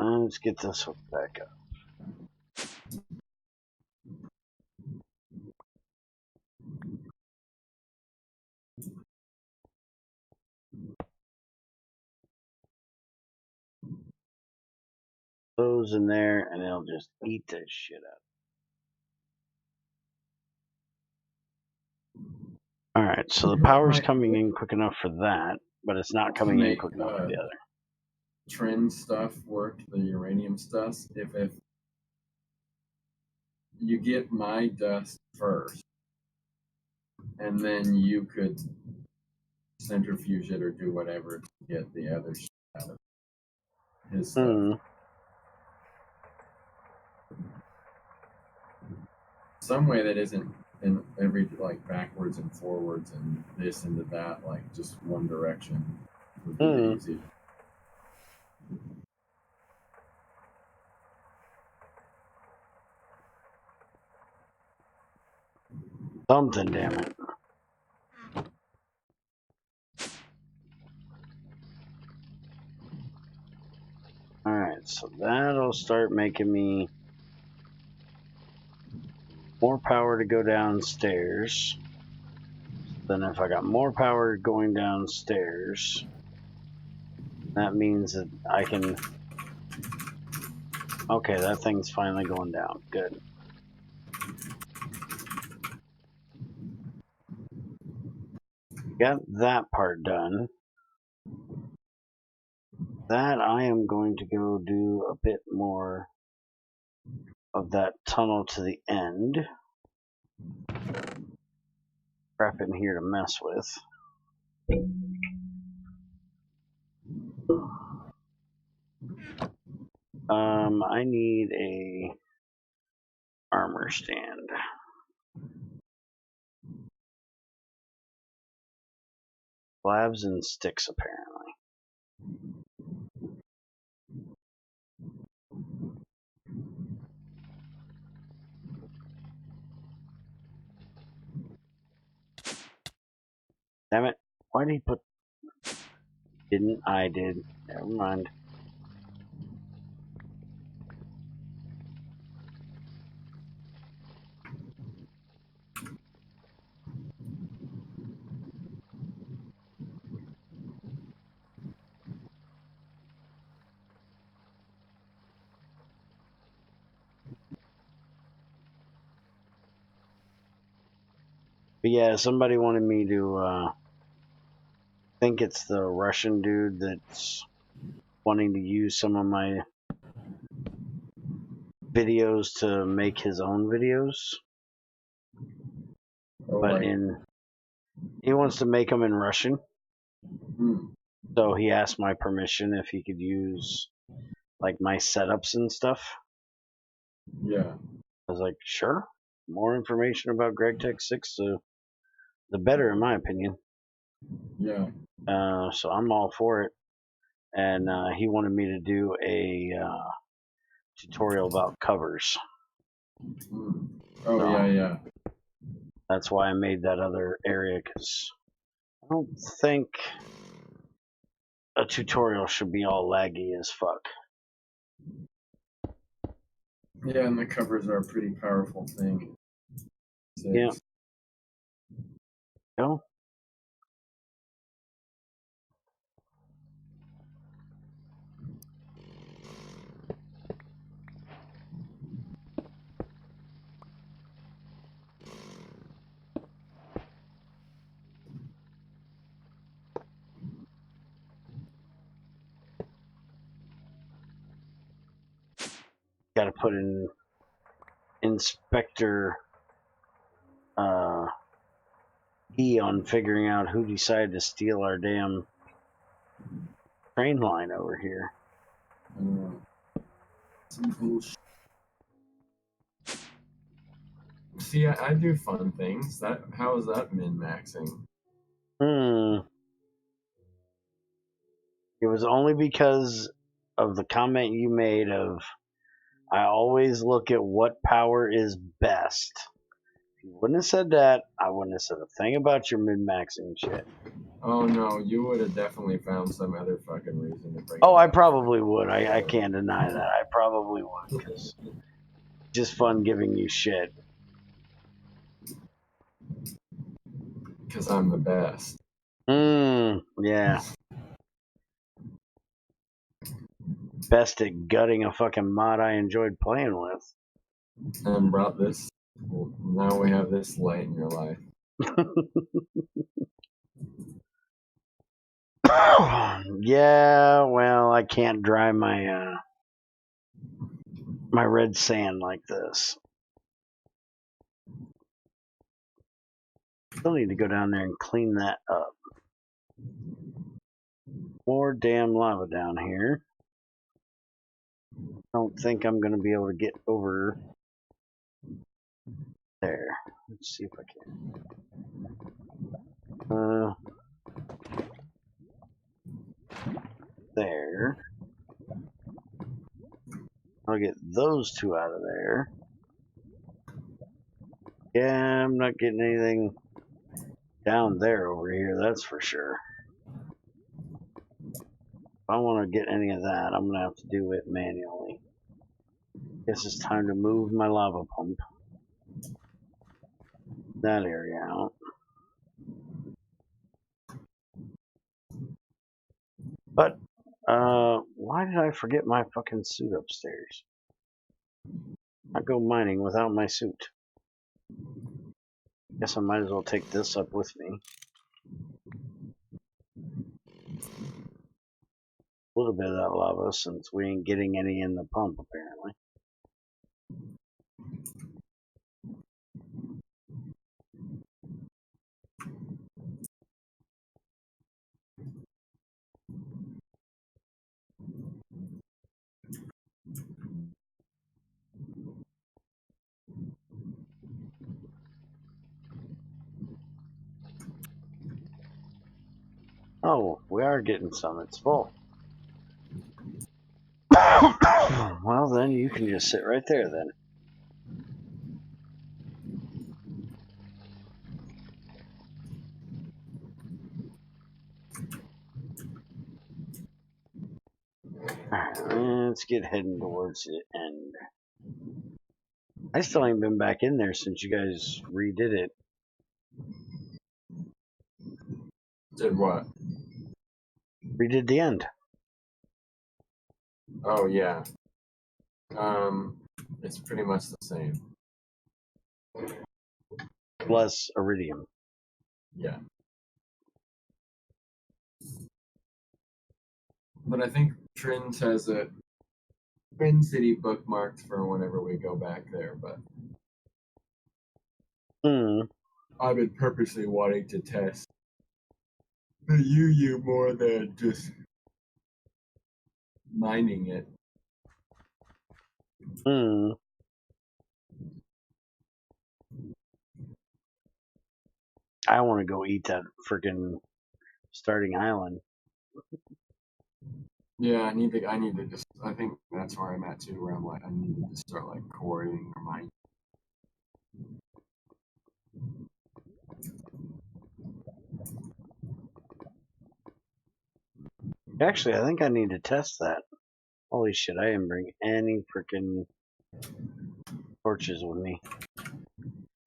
A: let's get this hook back up. Those in there, and it'll just eat the shit up. Alright, so the power's coming in quick enough for that, but it's not coming in quick enough for the other.
B: Trend stuff work, the uranium stuff. If you get my dust first, and then you could centrifuge it or do whatever to get the other shit out of his stuff. Some way that isn't in every like backwards and forwards and this and that, like just one direction would be easy.
A: Something, damn it. Alright, so that'll start making me more power to go downstairs. Then if I got more power going downstairs, that means that I can... Okay, that thing's finally going down. Good. Got that part done. That I am going to go do a bit more of that tunnel to the end. Crap in here to mess with. I need a armor stand. Slabs and sticks, apparently. Damn it. Why did he put... Didn't I did. Never mind. But yeah, somebody wanted me to, think it's the Russian dude that's wanting to use some of my videos to make his own videos. But he wants to make them in Russian. So he asked my permission if he could use like my setups and stuff.
B: Yeah.
A: I was like, sure. More information about GregTech 6, the better, in my opinion.
B: Yeah.
A: So I'm all for it. And he wanted me to do a tutorial about covers.
B: Oh, so, yeah.
A: That's why I made that other area, because I don't think a tutorial should be all laggy as fuck.
B: Yeah, and the covers are a pretty powerful thing.
A: Yeah. No? Got to put in inspector E on figuring out who decided to steal our damn train line over here.
B: Some bullshit. See, I do fun things. How is that min-maxing?
A: It was only because of the comment you made of, I always look at what power is best. If you wouldn't have said that, I wouldn't have said a thing about your min-maxing shit.
B: Oh no, you would have definitely found some other fucking reason to bring
A: Oh,
B: it
A: I
B: up.
A: probably would. I can't deny that. I probably would, because just fun giving you shit.
B: Because I'm the best.
A: Yeah. Best at gutting a fucking mod I enjoyed playing with.
B: And brought this. Well, now we have this light in your life.
A: Yeah, well, I can't dry my my red sand like this. Still need to go down there and clean that up. More damn lava down here. Don't think I'm gonna be able to get over there. Let's see if I can. There. I'll get those two out of there. Yeah, I'm not getting anything down there over here, that's for sure. If I want to get any of that, I'm going to have to do it manually. Guess it's time to move my lava pump. That area out. But, why did I forget my fucking suit upstairs? I go mining without my suit. Guess I might as well take this up with me. A little bit of that lava, since we ain't getting any in the pump, apparently. Oh, we are getting some. It's full. Well, then you can just sit right there, then. Alright, let's get heading towards the end. I still ain't been back in there since you guys redid it.
B: Did what?
A: Redid the end.
B: Oh yeah. It's pretty much the same.
A: Plus Iridium.
B: Yeah. But I think Trins has a Twin City bookmarked for whenever we go back there, but I've been purposely wanting to test the UU more than just mining it.
A: I want to go eat that freaking starting island.
B: Yeah, I need to just I think that's where I'm at too, where I'm like I need to just start like quarrying or mining.
A: Actually, I think I need to test that. Holy shit, I didn't bring any freaking torches with me.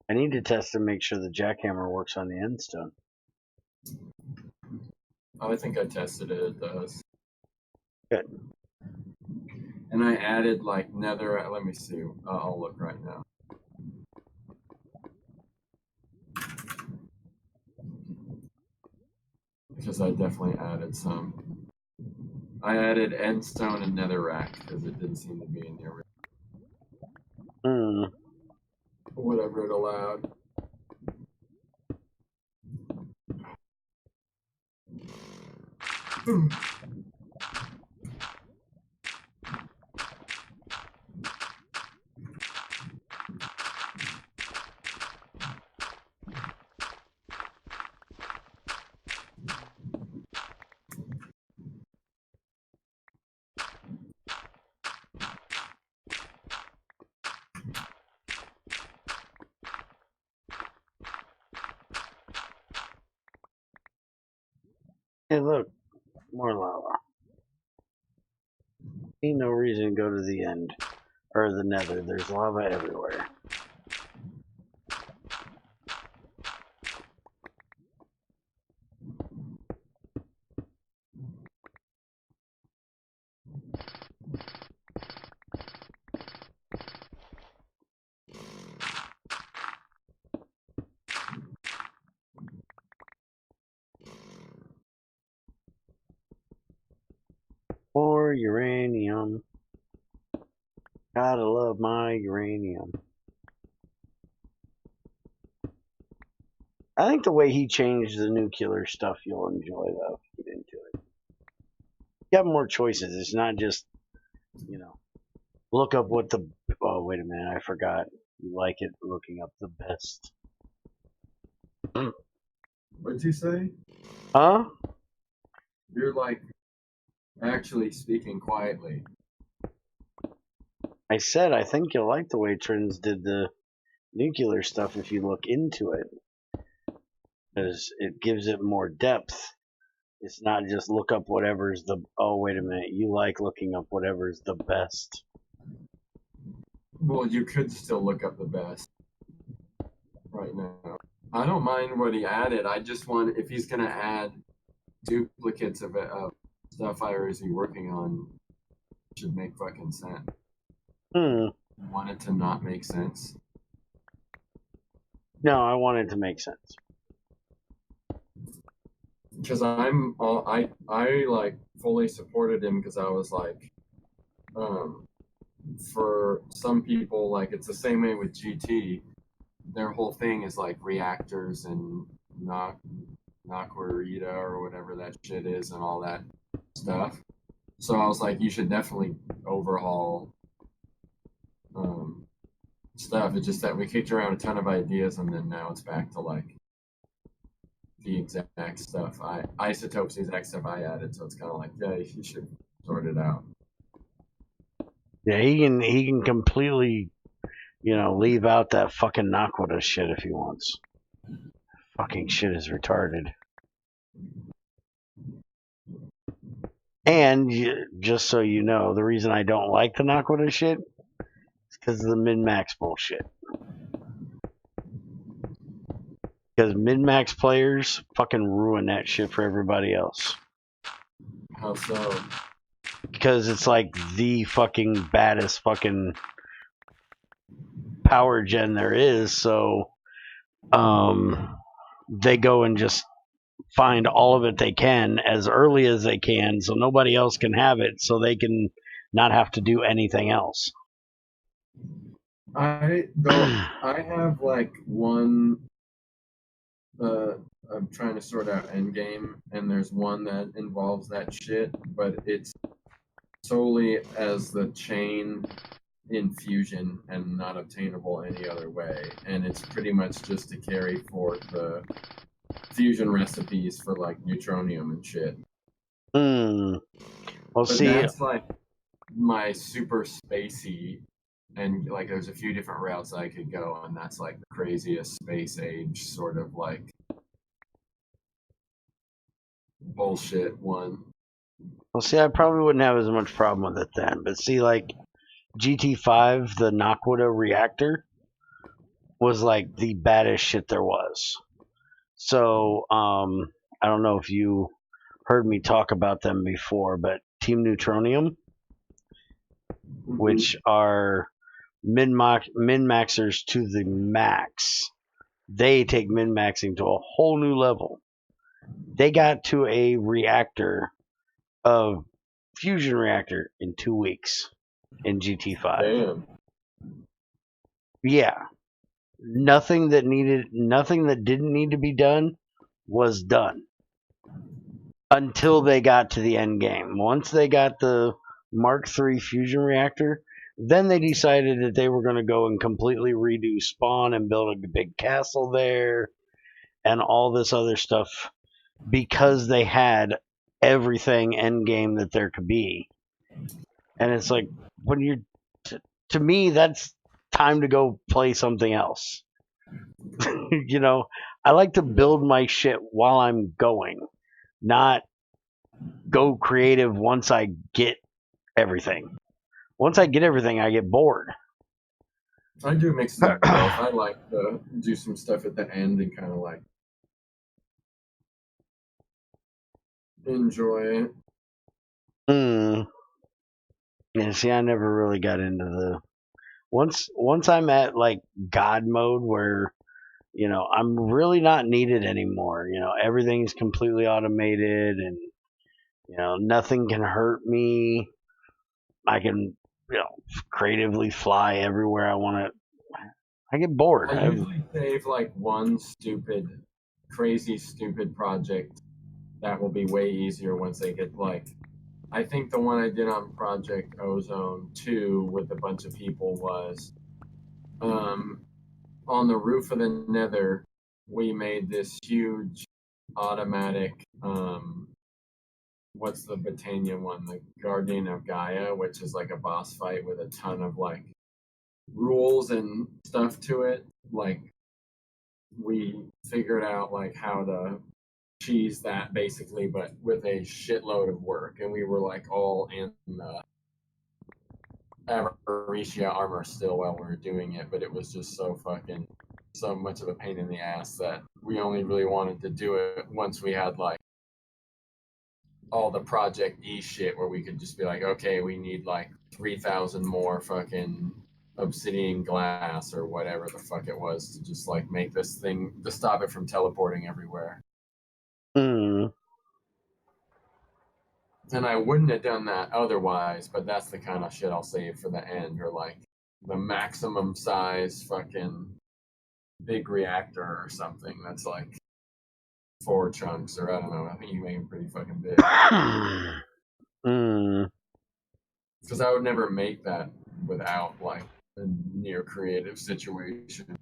A: I need to test to make sure the jackhammer works on the end stone.
B: Oh, I think I tested it, it does.
A: Good.
B: And I added like nether, let me see, I'll look right now. Because I definitely added some. I added endstone and netherrack because it didn't seem to be in the original. Whatever it allowed.
A: Hey, look, more lava. Ain't no reason to go to the end. Or the nether. There's lava everywhere. Or uranium. Gotta love my uranium. I think the way he changed the nuclear stuff you'll enjoy though. Get into it. You have more choices. It's not just, look up what the. Oh, wait a minute. I forgot. You like it looking up the best.
B: What'd you say?
A: Huh?
B: You're like actually speaking quietly.
A: I said I think you'll like the way Trins did the nuclear stuff if you look into it. Because it gives it more depth. It's not just look up whatever's the. Oh, wait a minute. You like looking up whatever's the best.
B: Well, you could still look up the best right now. I don't mind what he added. I just want, if he's going to add duplicates of stuff I was working on, it should make fucking sense.
A: Hmm.
B: Want it to not make sense?
A: No, I want it to make sense.
B: Because I like fully supported him because I was like, for some people, like it's the same way with GT. Their whole thing is like reactors and Naquarita or whatever that shit is and all that stuff. So I was like, you should definitely overhaul stuff. It's just that we kicked around a ton of ideas and then now it's back to like the exact stuff isotopes, the exact stuff I added. So it's kind of like, yeah, you should sort it out.
A: Yeah, he can completely, leave out that fucking Naquita shit if he wants. Fucking shit is retarded. And just so you know, the reason I don't like the Naquita shit is because of the min-max bullshit. Because min-max players fucking ruin that shit for everybody else.
B: How so?
A: Because it's like the fucking baddest fucking power gen there is, so they go and just find all of it they can as early as they can so nobody else can have it so they can not have to do anything else.
B: I have like one I'm trying to sort out endgame and there's one that involves that shit, but it's solely as the chain in fusion and not obtainable any other way. And it's pretty much just to carry forth the fusion recipes for like neutronium and shit.
A: Well,
B: But
A: see,
B: that's like my super spacey, and like there's a few different routes I could go, and that's like the craziest space age sort of like bullshit one.
A: I probably wouldn't have as much problem with it then. But see, like GT5, the Naquita reactor was like the baddest shit there was. So, I don't know if you heard me talk about them before, but Team Neutronium, which are min-maxers to the max, they take min-maxing to a whole new level. They got to a reactor of fusion reactor in 2 weeks in GT5.
B: Damn.
A: Yeah. Nothing that didn't need to be done was done until they got to the end game. Once they got the Mark III fusion reactor, then they decided that they were going to go and completely redo spawn and build a big castle there and all this other stuff because they had everything end game that there could be. And it's like, when you're, to me, that's time to go play something else. I like to build my shit while I'm going, not go creative once I get everything. Once I get everything, I get bored.
B: I do mixes of both. I like to do some stuff at the end and kind of like enjoy it.
A: Yeah, see, I never really got into the once I'm at like God mode where I'm really not needed anymore. Everything's completely automated and nothing can hurt me. I can creatively fly everywhere I want to. I get bored.
B: I usually save like one crazy stupid project that will be way easier once they get like. I think the one I did on Project Ozone 2 with a bunch of people was um, on the roof of the Nether. We made this huge automatic. What's the Britannia one? The Guardian of Gaia, which is like a boss fight with a ton of like rules and stuff to it. Like we figured out like how to cheese that basically, but with a shitload of work, and we were like all in Avaricia armor still while we were doing it, but it was just so much of a pain in the ass that we only really wanted to do it once we had like all the Project E shit where we could just be like, okay, we need like 3,000 more fucking obsidian glass or whatever the fuck it was to just like make this thing to stop it from teleporting everywhere.
A: Mm.
B: And I wouldn't have done that otherwise, but that's the kind of shit I'll save for the end, or like the maximum size fucking big reactor or something that's like 4 chunks, or I don't know. I think you make them pretty fucking big. Because I would never make that without like a near creative situation.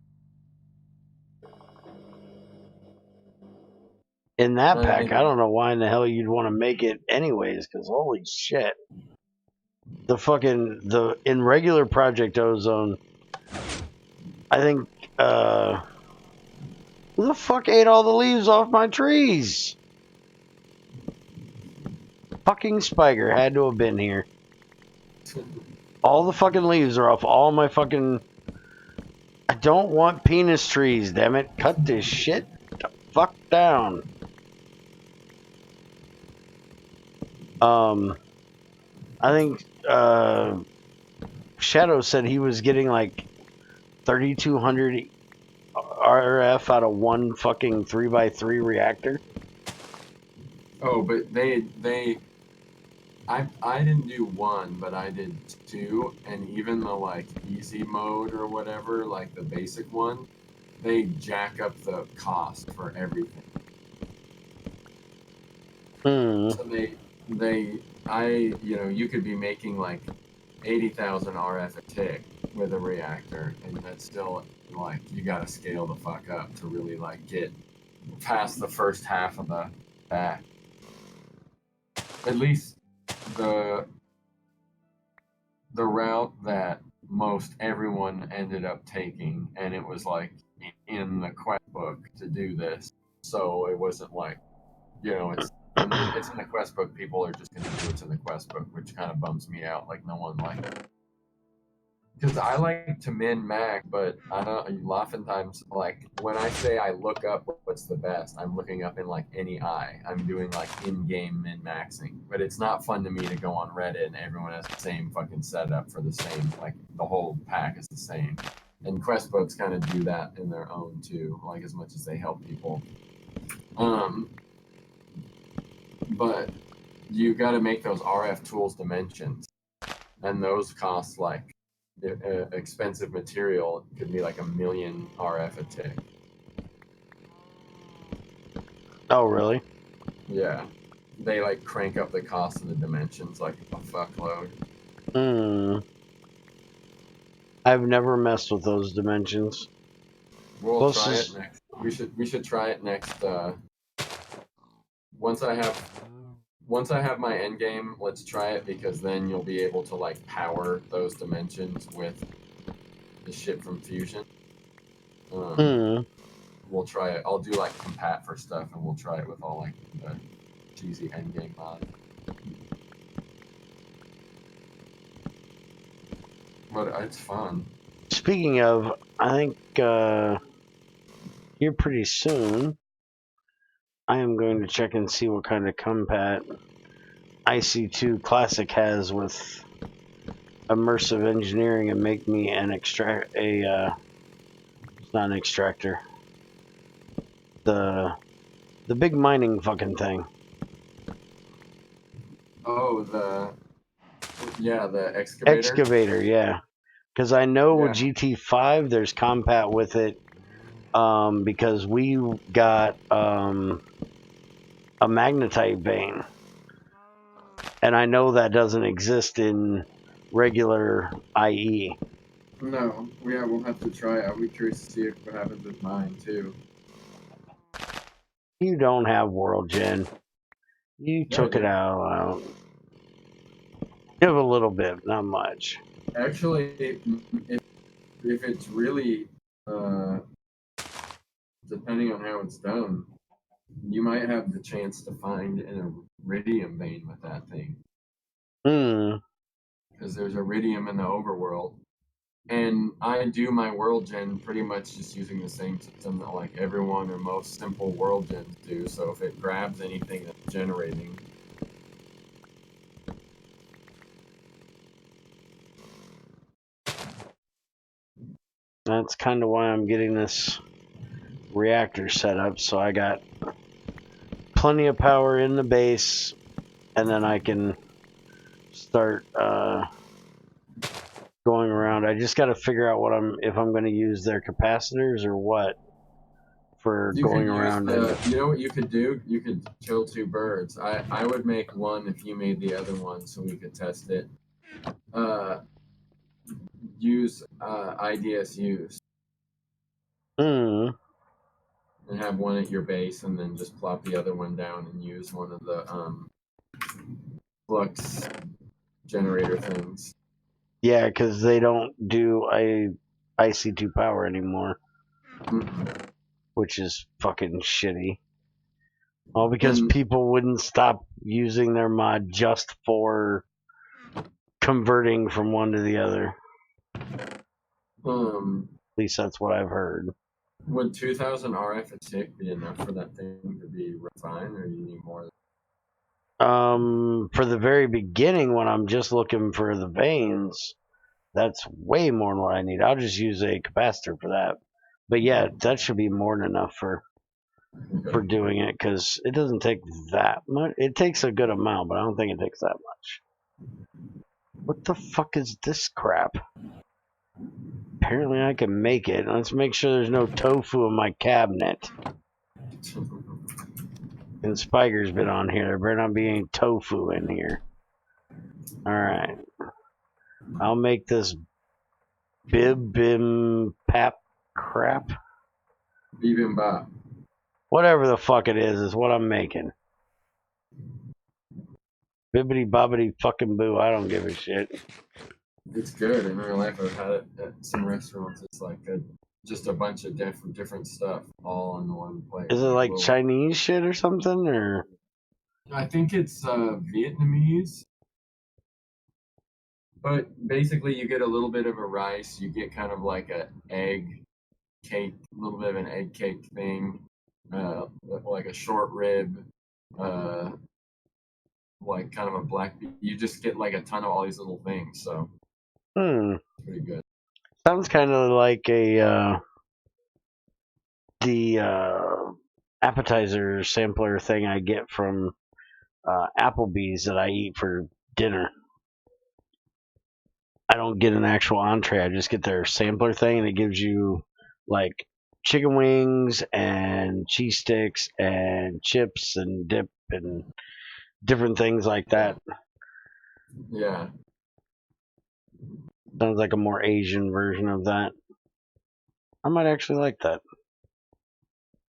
A: In that pack, I don't know why in the hell you'd want to make it anyways, because holy shit. In regular Project Ozone, I think, who the fuck ate all the leaves off my trees? Fucking Spiker had to have been here. All the fucking leaves are off all my fucking... I don't want penis trees, damn it. Cut this shit the fuck down. I think, Shadow said he was getting like 3,200 RF out of one fucking 3x3 reactor.
B: Oh, but I didn't do one, but I did two, and even the like easy mode or whatever, like the basic one, they jack up the cost for everything. So you could be making like 80,000 RF a tick with a reactor, and that's still like you gotta scale the fuck up to really like get past the first half of the back. At least the route that most everyone ended up taking, and it was like in the quest book to do this. So it wasn't like it's when it's in the quest book, people are just gonna do what's in the quest book, which kind of bums me out. Like no one like because I like to min max, but I don't. Oftentimes, like when I say I look up what's the best, I'm looking up in like any eye. I'm doing like in-game min maxing, but it's not fun to me to go on Reddit and everyone has the same fucking setup for the same like the whole pack is the same. And quest books kind of do that in their own too, like as much as they help people. But you got to make those RF tools dimensions, and those cost like expensive material. It could be like 1,000,000 RF a tick.
A: Oh, really?
B: Yeah, they like crank up the cost of the dimensions like a fuckload.
A: I've never messed with those dimensions.
B: We'll try it next. We should try it next. Once I have my end game, let's try it, because then you'll be able to like power those dimensions with the shit from Fusion. We'll try it. I'll do like compat for stuff, and we'll try it with all like the cheesy endgame mod. But it's fun.
A: Speaking of, I think here pretty soon, I am going to check and see what kind of compat IC2 Classic has with immersive engineering and make me an it's not an extractor. The big mining fucking thing.
B: Oh, the excavator.
A: Excavator, yeah. Because I know with
B: Yeah.
A: GT5 there's compat with it. Because we got a magnetite vein, and I know that doesn't exist in regular IE.
B: No, we'll have to try it. I'll be curious to see what happens with mine too.
A: You don't have World Gen. You
B: Yeah, I
A: took it
B: do.
A: out. You have a little bit, not much.
B: Actually, if it's really depending on how it's done, you might have the chance to find an iridium vein with that thing. Because there's iridium in the overworld. And I do my world gen pretty much just using the same system that like everyone or most simple world gens do. So if it grabs anything that's generating,
A: That's kind of why I'm getting this reactor set up, so I got plenty of power in the base, and then I can start going around. I just got to figure out if I'm going to use their capacitors or what for
B: you
A: going
B: could use
A: around.
B: you know what you could do? You could kill two birds. I would make one if you made the other one so we could test it. Use IDSUs
A: And
B: and have one at your base and then just plop the other one down and use one of the flux generator things.
A: yeah, because they don't do IC2 power anymore, which is fucking shitty. All because
B: And
A: people wouldn't stop using their mod just for converting from one to the other. At least that's what I've heard.
B: would 2000 RF a tick be enough for that thing to be refined, or you need more?
A: For the very beginning, when I'm just looking for the veins, that's way more than what I need. I'll just use a capacitor for that. But yeah, that should be more than enough for doing it, because it doesn't take that much. It takes a good amount, but I don't think it takes that much. What the fuck is this crap? Apparently I can make it. Let's make sure there's no tofu in my cabinet. And Spiker's been on here. There better not be any tofu in here. Alright. I'll make this bim-pap crap.
B: Bibimbap.
A: Whatever the fuck it is what I'm making. Bibbity bobbity fucking boo. I don't give a shit.
B: It's good. In real life, I've had it at some restaurants. It's like just a bunch of different stuff all on one plate.
A: Is it like Chinese shit or something? Or
B: I think it's Vietnamese. But basically, you get a little bit of a rice. You get kind of like a egg cake, a little bit of an egg cake thing, like a short rib, uh, like kind of a black. You just get like a ton of all these little things. So pretty good.
A: Sounds kind of like the appetizer sampler thing I get from Applebee's that I eat for dinner. I don't get an actual entree. I just get their sampler thing, and it gives you like chicken wings and cheese sticks and chips and dip and different things like that.
B: Yeah.
A: Sounds like a more Asian version of that. I might actually like that.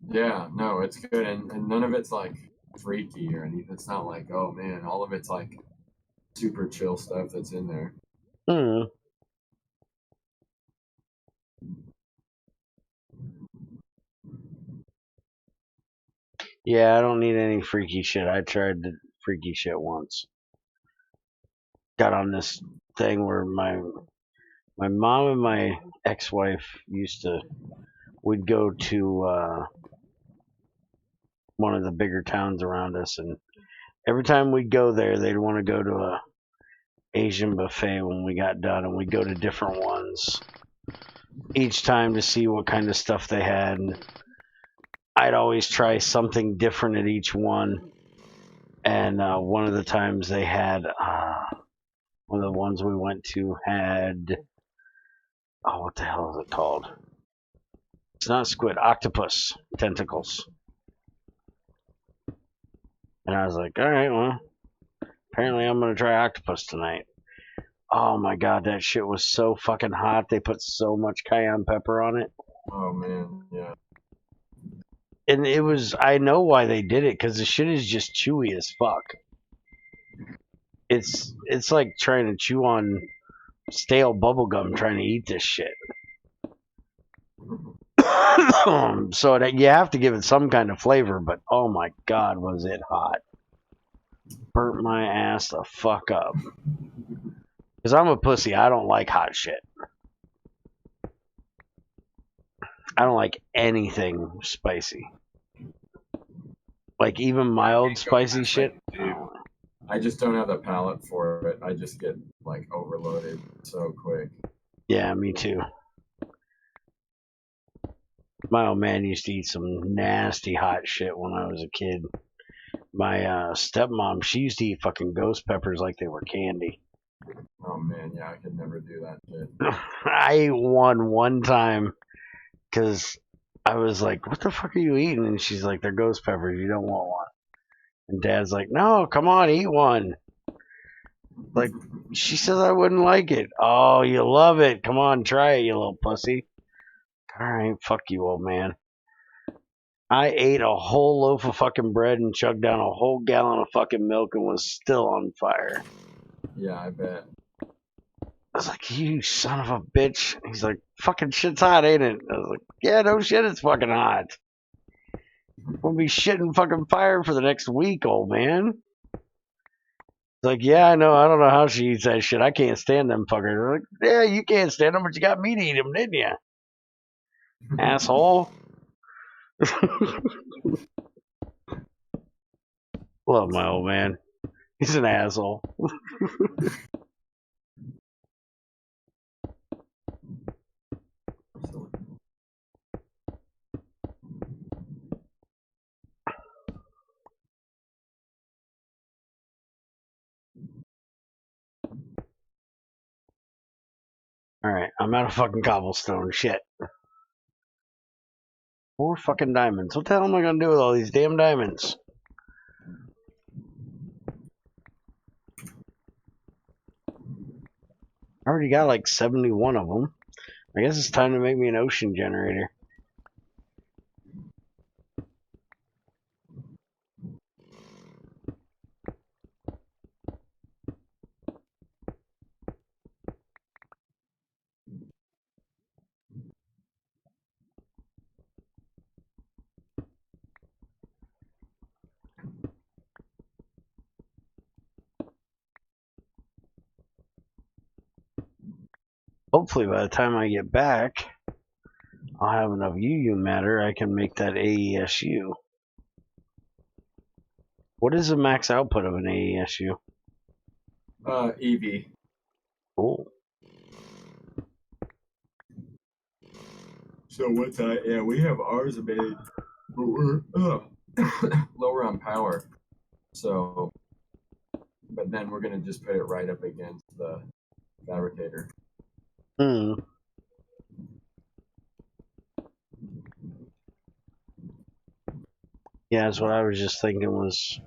B: Yeah, no, it's good, and none of it's like freaky or anything. It's not like, oh man, all of it's like super chill stuff that's in there.
A: Yeah, I don't need any freaky shit. I tried the freaky shit once. Got on this thing where my mom and my ex-wife we'd go to one of the bigger towns around us, and every time we'd go there, they'd want to go to a Asian buffet when we got done, and we'd go to different ones each time to see what kind of stuff they had. And I'd always try something different at each one. And one of the times they had, one of the ones we went to had, oh, what the hell is it called? It's not squid, octopus tentacles. And I was like, all right, well, apparently I'm going to try octopus tonight. Oh my god, that shit was so fucking hot. They put so much cayenne pepper on it.
B: Oh man, yeah.
A: And it was, I know why they did it, because the shit is just chewy as fuck. It's like trying to chew on stale bubblegum trying to eat this shit. So you have to give it some kind of flavor, but oh my god, was it hot. Burnt my ass the fuck up. Because I'm a pussy, I don't like hot shit. I don't like anything spicy. Like even mild spicy shit.
B: I just don't have the palate for it. I just get like overloaded so quick.
A: Yeah, me too. My old man used to eat some nasty hot shit when I was a kid. My stepmom, she used to eat fucking ghost peppers like they were candy.
B: Oh man, yeah, I could never do that shit.
A: I ate one time because I was like, what the fuck are you eating? And she's like, they're ghost peppers. You don't want one. And Dad's like, no, come on, eat one. Like, she says I wouldn't like it. Oh, you love it. Come on, try it, you little pussy. All right, fuck you, old man. I ate a whole loaf of fucking bread and chugged down a whole gallon of fucking milk and was still on fire.
B: Yeah, I bet.
A: I was like, you son of a bitch. He's like, fucking shit's hot, ain't it? I was like, yeah, no shit, it's fucking hot. We'll be shitting fucking fire for the next week, old man. It's like, yeah, I know. I don't know how she eats that shit. I can't stand them fuckers. Like, yeah, you can't stand them, but you got me to eat them, didn't you? Asshole. Love my old man. He's an asshole. Alright, I'm out of fucking cobblestone. Shit. 4 fucking diamonds. What the hell am I gonna do with all these damn diamonds? I already got like 71 of them. I guess it's time to make me an ocean generator. Hopefully by the time I get back, I'll have enough UU matter I can make that AESU. What is the max output of an AESU?
B: EV.
A: Cool.
B: So what's that? Yeah, we have ours made, but we're lower on power. So, but then we're gonna just put it right up against the fabricator.
A: Hmm. Yeah, that's what I was just thinking was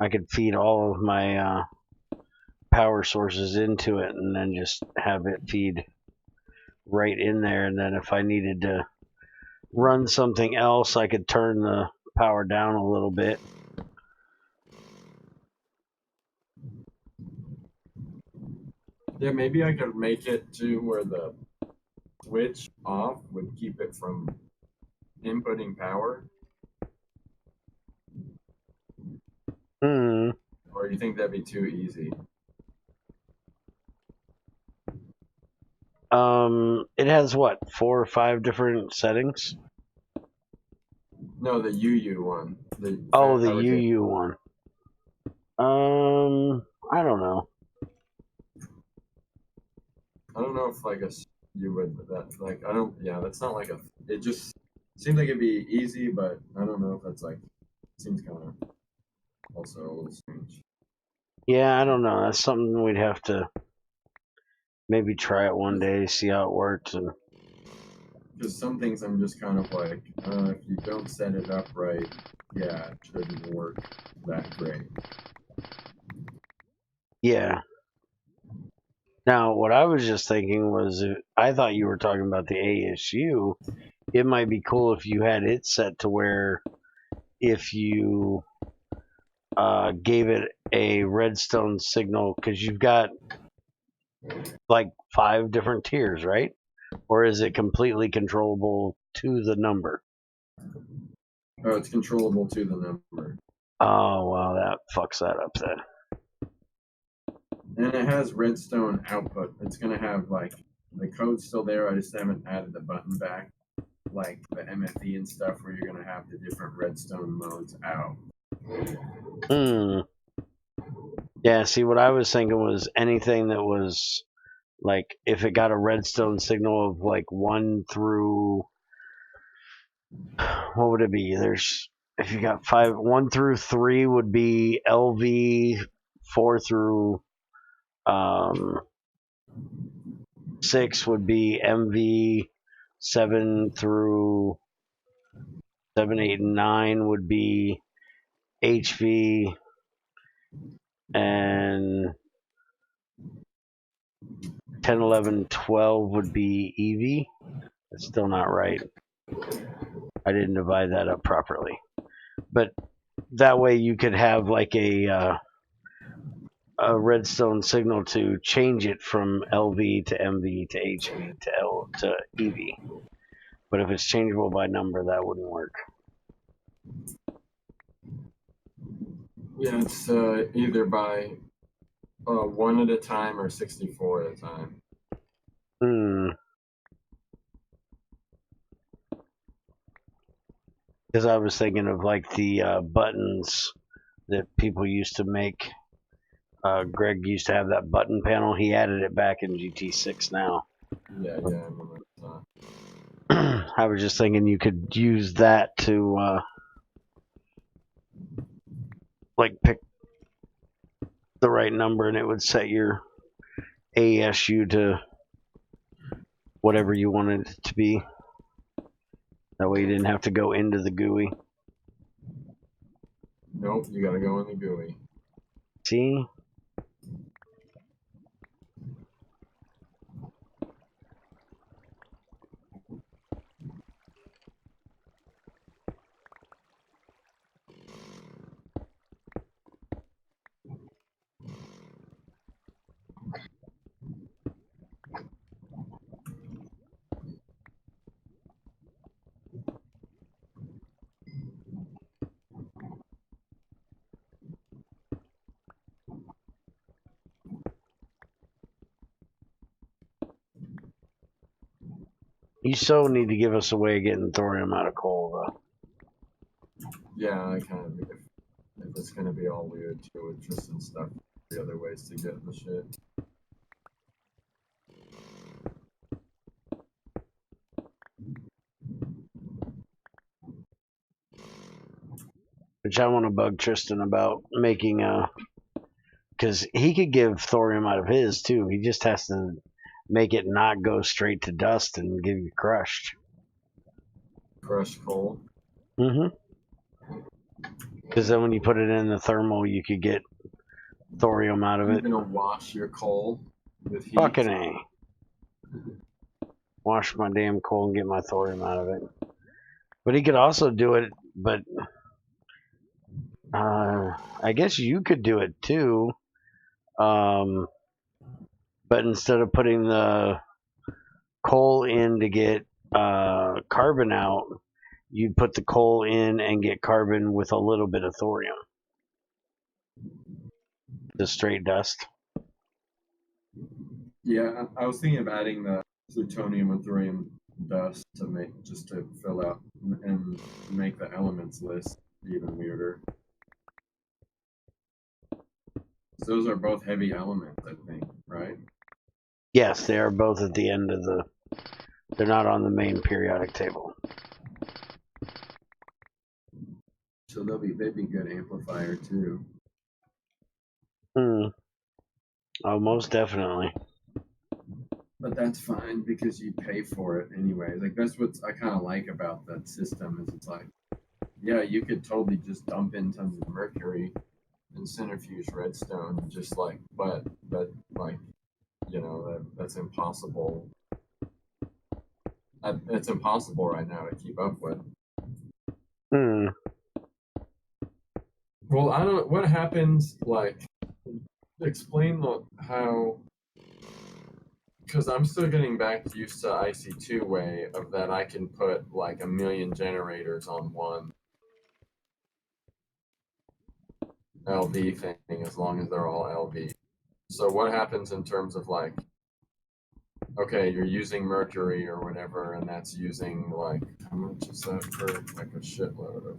A: I could feed all of my power sources into it and then just have it feed right in there, and then if I needed to run something else, I could turn the power down a little bit.
B: Yeah, maybe I could make it to where the switch off would keep it from inputting power.
A: Hmm.
B: Or do you think that'd be too easy?
A: It has what, 4 or 5 different settings?
B: No, the UU one. The
A: Oh, the
B: fabricate.
A: UU one. I don't know.
B: I don't know if like you would that like I don't yeah that's not like a it just seems like it'd be easy but I don't know if that's like seems kind of also a little strange
A: Yeah, I don't know. That's something we'd have to maybe try it one day, see how it works, and
B: because some things I'm just kind of like if you don't set it up right yeah it shouldn't work that great.
A: yeah. Now, what I was just thinking was, I thought you were talking about the ASU. It might be cool if you had it set to where if you gave it a redstone signal, because you've got like 5 different tiers, right? Or is it completely controllable to the number?
B: Oh, it's controllable to the number.
A: Oh, wow, that fucks that up then.
B: And it has redstone output. It's gonna have like the code's still there. I just haven't added the button back, like the MFE and stuff, where you're gonna have the different redstone modes out.
A: Hmm. Yeah, see, what I was thinking was anything that was like, if it got a redstone signal of like 1 through, what would it be? There's, if you got 5, 1 through 3 would be LV, 4 through um, 6 would be MV, 7 through 7, 8, and 9 would be HV, and 10, 11, 12 would be EV. That's still not right. I didn't divide that up properly. But that way you could have like a redstone signal to change it from LV to MV to HV to L to EV. But if it's changeable by number, that wouldn't work.
B: Yeah, it's either by one at a time or 64 at a time.
A: Hmm. Because I was thinking of like the buttons that people used to make. Greg used to have that button panel. He added it back in GT6 now.
B: Yeah, yeah, I remember that.
A: I was just thinking you could use that to like pick the right number, and it would set your ASU to whatever you wanted it to be. That way you didn't have to go into the GUI.
B: Nope, you gotta go in the GUI.
A: See? You so need to give us a way of getting thorium out of coal, though.
B: Yeah, I kind of if it's gonna be all weird too with Tristan stuff, the other ways to get the shit.
A: Which I want to bug Tristan about making a, because he could give thorium out of his too. He just has to make it not go straight to dust and give you crushed.
B: Crushed coal.
A: Mm-hmm. Because then when you put it in the thermal, you could get thorium out of
B: You're
A: it.
B: gonna wash your coal with heat.
A: Fucking A. Wash my damn coal and get my thorium out of it. But he could also do it, but I guess you could do it too. Um, but instead of putting the coal in to get carbon out, you'd put the coal in and get carbon with a little bit of thorium. The straight dust.
B: Yeah, I was thinking of adding the plutonium and thorium dust to fill out and make the elements list even weirder. Those are both heavy elements, I think, right?
A: Yes, they are both at the end of the... They're not on the main periodic table.
B: So they'd be good amplifier too.
A: Oh, most definitely.
B: But that's fine because you pay for it anyway. Like that's what I kind of like about that system is it's like, yeah, you could totally just dump in tons of mercury and centrifuge redstone, just like, but like, you know, that's impossible. It's impossible right now to keep up with. Well, I don't. What happens? Like, explain how. Because I'm still getting back used to IC2 way of that I can put like a million generators on one LV thing as long as they're all LV. So what happens in terms of like, okay, you're using mercury or whatever, and that's using like, how much is that for like a shitload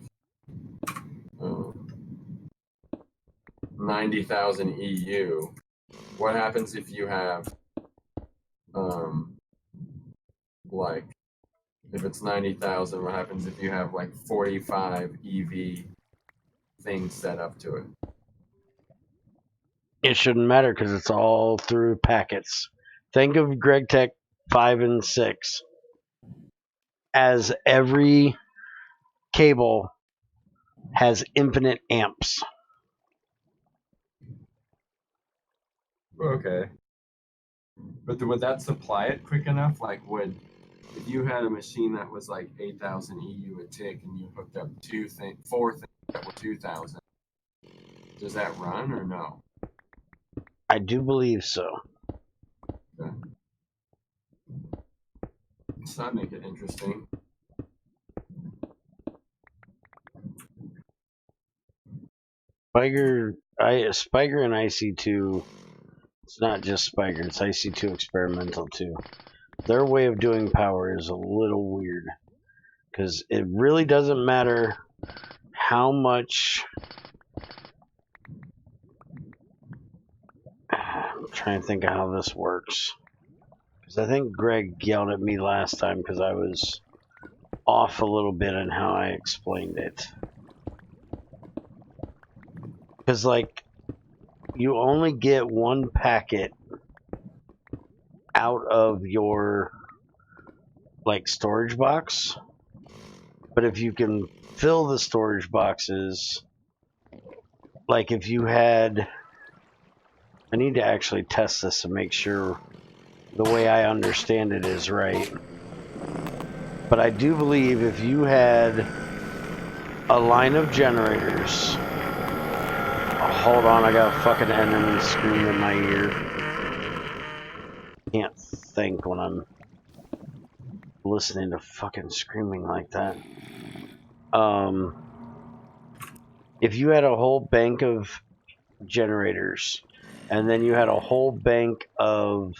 B: of 90,000 EU? What happens if you have like, if it's 90,000, what happens if you have like 45 EV things set up to it?
A: It shouldn't matter because it's all through packets. Think of GregTech 5 and 6 as every cable has infinite amps.
B: Okay. But would that supply it quick enough? Like, if you had a machine that was like 8,000 EU a tick and you hooked up four things that were 2,000, does that run or no?
A: I do believe so.
B: Okay. So that make it interesting.
A: Spiger and IC2, it's not just Spiger, it's IC2 experimental too. Their way of doing power is a little weird because it really doesn't matter how much... I'm trying to think of how this works. Because I think Greg yelled at me last time because I was off a little bit in how I explained it. Because, like, you only get one packet out of your, like, storage box. But if you can fill the storage boxes, like if you had... I need to actually test this to make sure the way I understand it is right. But I do believe if you had a line of generators... Hold on, I got a fucking enemy screaming in my ear. Can't think when I'm listening to fucking screaming like that. If you had a whole bank of generators, and then you had a whole bank of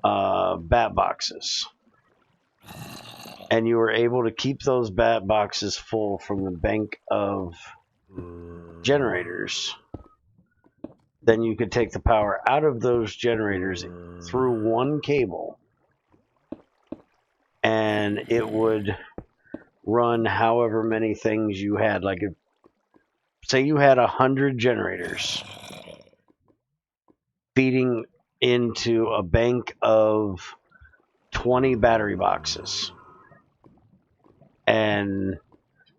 A: bat boxes, and you were able to keep those bat boxes full from the bank of generators, then you could take the power out of those generators through one cable, and it would run however many things you had. Like, if, say you had 100 generators feeding into a bank of 20 battery boxes, and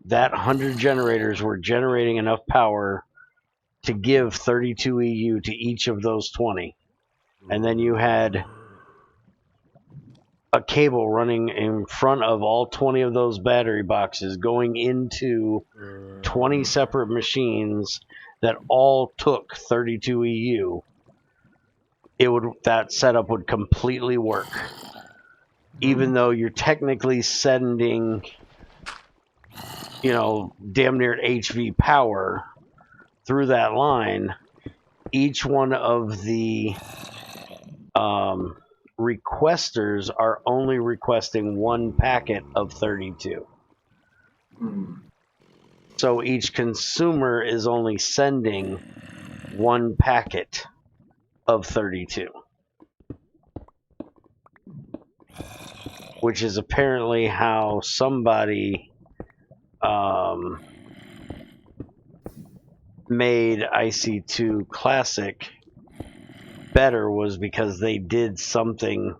A: that 100 generators were generating enough power to give 32 EU to each of those 20. And then you had a cable running in front of all 20 of those battery boxes going into 20 separate machines that all took 32 EU. That setup would completely work. Even though you're technically sending, damn near HV power through that line, each one of the requesters are only requesting one packet of 32. So each consumer is only sending one packet of 32, which is apparently how somebody made IC2 Classic better, was because they did something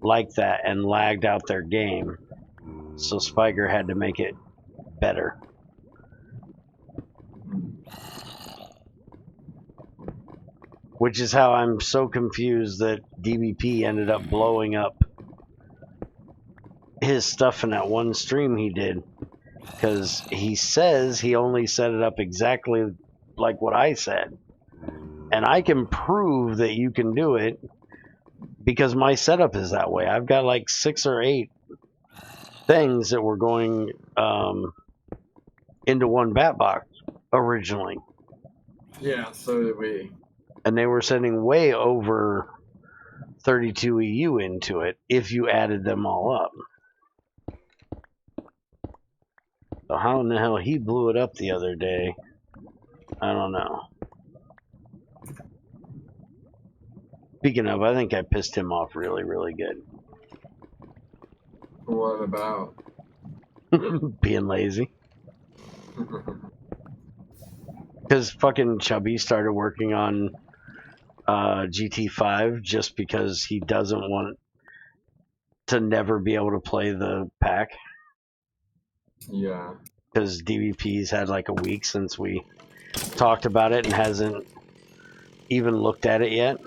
A: like that and lagged out their game. So Spiker had to make it better. Which is how I'm so confused that DBP ended up blowing up his stuff in that one stream he did. Because he says he only set it up exactly like what I said. And I can prove that you can do it because my setup is that way. I've got like 6 or 8 things that were going into one bat box originally.
B: Yeah, so did we.
A: And they were sending way over 32 EU into it if you added them all up. So how in the hell he blew it up the other day, I don't know. Speaking of, I think I pissed him off really, really good.
B: What about?
A: Being lazy. Because fucking Chubby started working on GT5 just because he doesn't want to never be able to play the pack.
B: Yeah.
A: Because DVP's had like a week since we talked about it and hasn't even looked at it yet.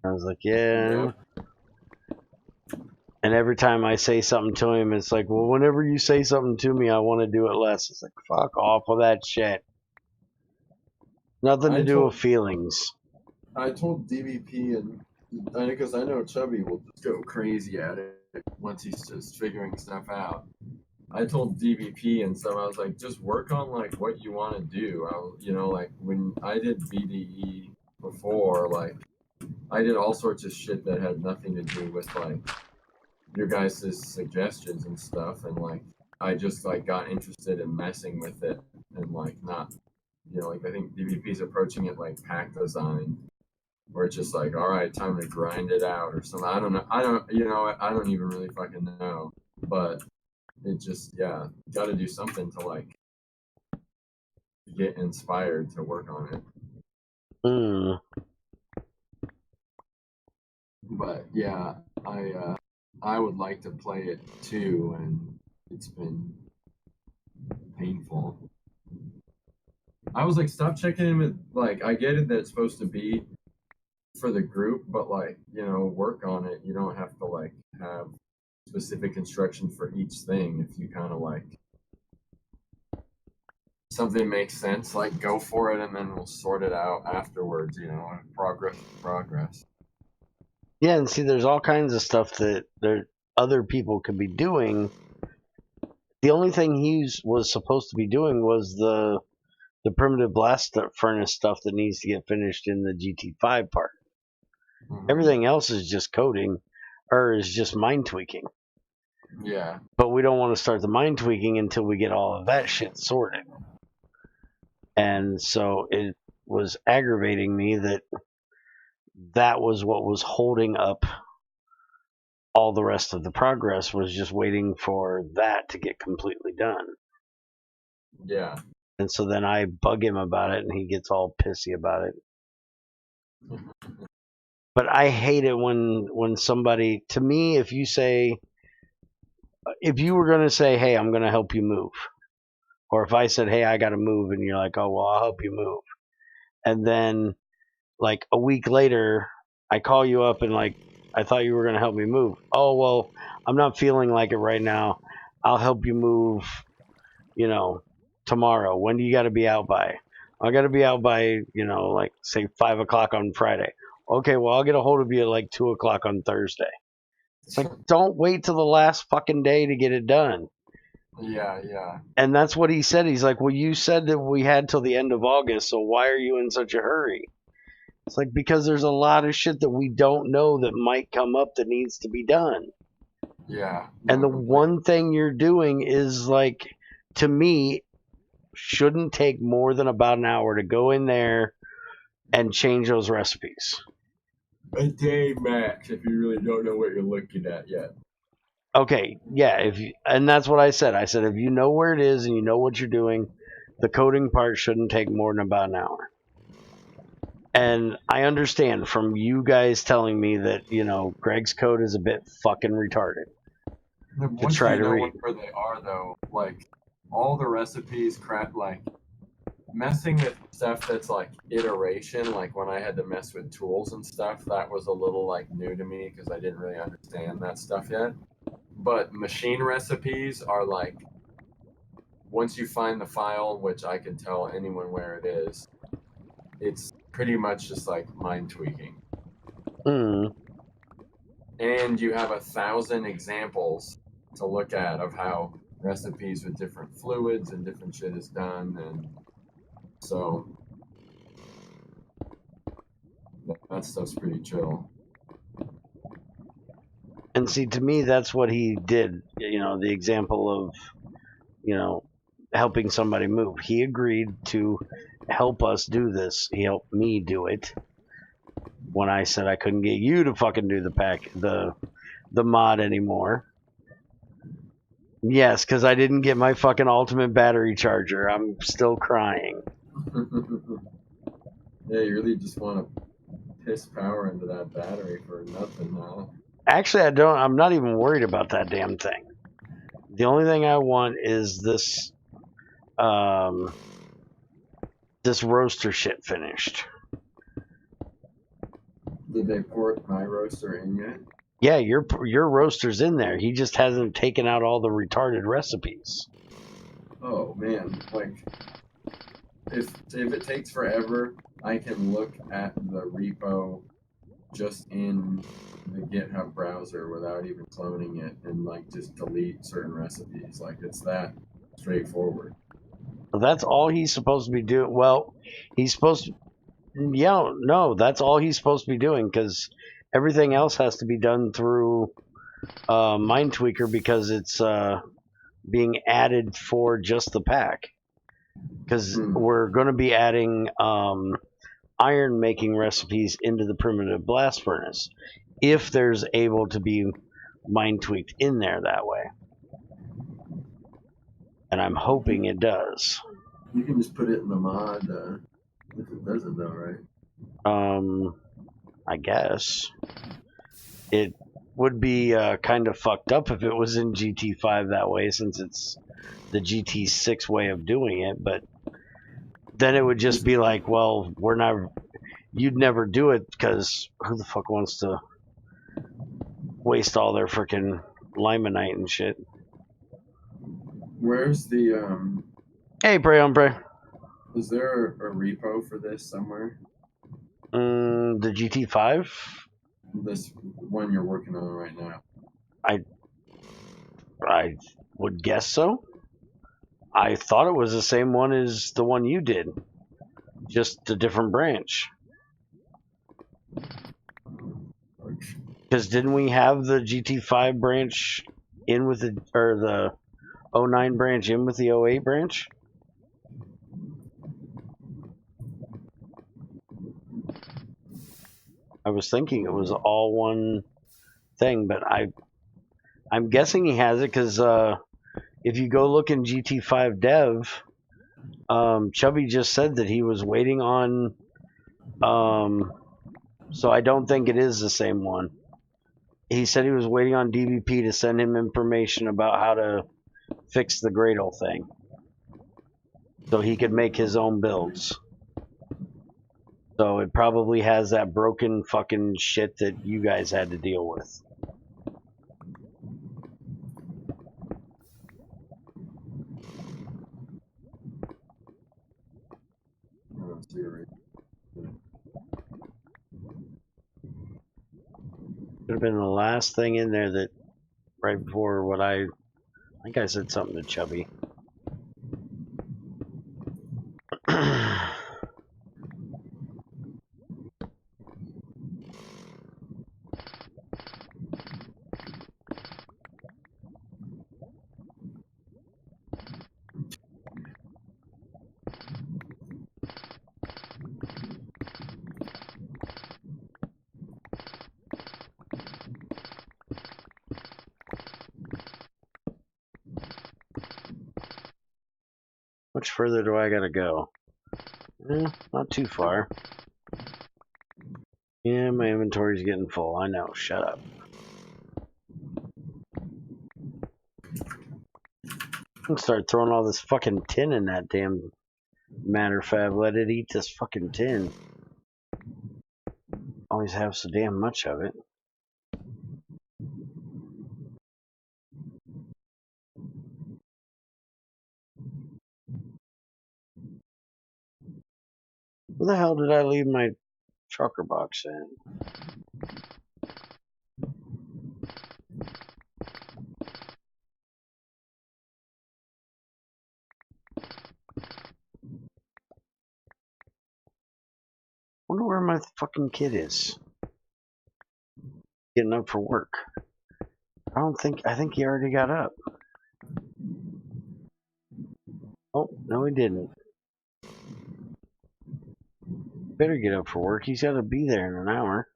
A: I was like, yeah.
B: Yep.
A: And every time I say something to him, it's like, well, whenever you say something to me, I want to do it less. It's like, fuck off with that shit. Nothing to do with feelings.
B: I told DVP, and because I know Chubby will just go crazy at it once he's just figuring stuff out. I told DVP and stuff, I was like, just work on like what you want to do. Like when I did BDE before, like I did all sorts of shit that had nothing to do with like your guys' suggestions and stuff, and like I just like got interested in messing with it and like not, like I think DVP's approaching it like pack design, where it's just like, all right, time to grind it out or something. I don't know. I don't even really fucking know, but it just, yeah, got to do something to like get inspired to work on it. But yeah, I would like to play it too, and it's been painful. I was like, stop checking in with, like, I get it that it's supposed to be for the group, but like, work on it. You don't have to like have specific instruction for each thing. If you kind of like something makes sense, like go for it, and then we'll sort it out afterwards. Progress.
A: Yeah, and see, there's all kinds of stuff that other people could be doing. The only thing he was supposed to be doing was the primitive blast furnace stuff that needs to get finished in the GT5 part. Mm-hmm. Everything else is just coding, or is just mind tweaking.
B: Yeah.
A: But we don't want to start the mind tweaking until we get all of that shit sorted. And so it was aggravating me that was what was holding up all the rest of the progress, was just waiting for that to get completely done.
B: Yeah.
A: And so then I bug him about it and he gets all pissy about it. But I hate it when somebody, to me, if you were going to say, hey, I'm going to help you move, or if I said, hey, I got to move, and you're like, oh, well, I'll help you move. And then like a week later, I call you up and like, I thought you were going to help me move. Oh, well, I'm not feeling like it right now. I'll help you move, tomorrow. When do you got to be out by? I got to be out by, like say 5 o'clock on Friday. Okay, well, I'll get a hold of you at like 2 o'clock on Thursday. It's like, don't wait till the last fucking day to get it done.
B: Yeah.
A: And that's what he said. He's like, well, you said that we had till the end of August, so why are you in such a hurry? It's like, because there's a lot of shit that we don't know that might come up that needs to be done.
B: Yeah.
A: And
B: No,
A: the
B: completely.
A: one thing you're doing is, like, to me, shouldn't take more than about an hour to go in there and change those recipes.
B: A day max if you really don't know what you're looking at yet.
A: Okay, yeah, and that's what I said. I said if you know where it is and you know what you're doing, the coding part shouldn't take more than about an hour. And I understand from you guys telling me that, Greg's code is a bit fucking retarded to
B: Once
A: try
B: you
A: to
B: know
A: read.
B: where they are, though, like all the recipes, crap, like messing with stuff that's like iteration, like when I had to mess with tools and stuff, that was a little like new to me because I didn't really understand that stuff yet. But machine recipes are like once you find the file, which I can tell anyone where it is, it's pretty much just like mind tweaking.
A: Mm.
B: And you have 1,000 examples to look at of how recipes with different fluids and different shit is done, and so that stuff's pretty chill.
A: And see, to me, that's what he did. The example of, helping somebody move. He agreed to help us do this. He helped me do it when I said I couldn't get you to fucking do the mod anymore. Yes, because I didn't get my fucking ultimate battery charger. I'm still crying.
B: Yeah, you really just want to piss power into that battery for nothing now.
A: Actually, I don't. I'm not even worried about that damn thing. The only thing I want is um, this roaster shit finished.
B: Did they port my roaster in yet?
A: Yeah, your roaster's in there. He just hasn't taken out all the retarded recipes.
B: Oh man, like if it takes forever, I can look at the repo just in the GitHub browser without even cloning it and like just delete certain recipes. Like it's that straightforward.
A: That's all he's supposed to be doing. Well, he's supposed to. Yeah, no, that's all he's supposed to be doing because everything else has to be done through MindTweaker because it's being added for just the pack. Because we're going to be adding iron making recipes into the primitive blast furnace if there's able to be mind tweaked in there that way. And I'm hoping it does.
B: You can just put it in the mod if it doesn't though, right?
A: I guess it would be kind of fucked up if it was in GT5 that way, since it's the GT6 way of doing it. But then it would just be like, well, you'd never do it because who the fuck wants to waste all their freaking limonite and shit?
B: Where's the
A: Hey, Bray on Bray.
B: is there a repo for this somewhere?
A: The GT5?
B: This one you're working on right now.
A: I would guess so. I thought it was the same one as the one you did, just a different branch. Because didn't we have the GT5 branch in with the 09 branch in with the 08 branch? I was thinking it was all one thing, but I'm guessing he has it because if you go look in GT5 dev, Chubby just said that he was waiting on. So I don't think it is the same one. He said he was waiting on DVP to send him information about how to fix the Gradle thing, so he could make his own builds. So it probably has that broken fucking shit that you guys had to deal with.
B: I don't see it right.
A: Could have been the last thing in there that right before what I I think I said something to Chubby. Much further do I gotta go? Not too far. Yeah, my inventory's getting full. I know. Shut up. I'm gonna start throwing all this fucking tin in that damn matter fab. Let it eat this fucking tin. Always have so damn much of it. Where the hell did I leave my trucker box in? Wonder where my fucking kid is. Getting up for work. I think he already got up. Oh, no he didn't. Better get up for work. He's gotta be there in an hour.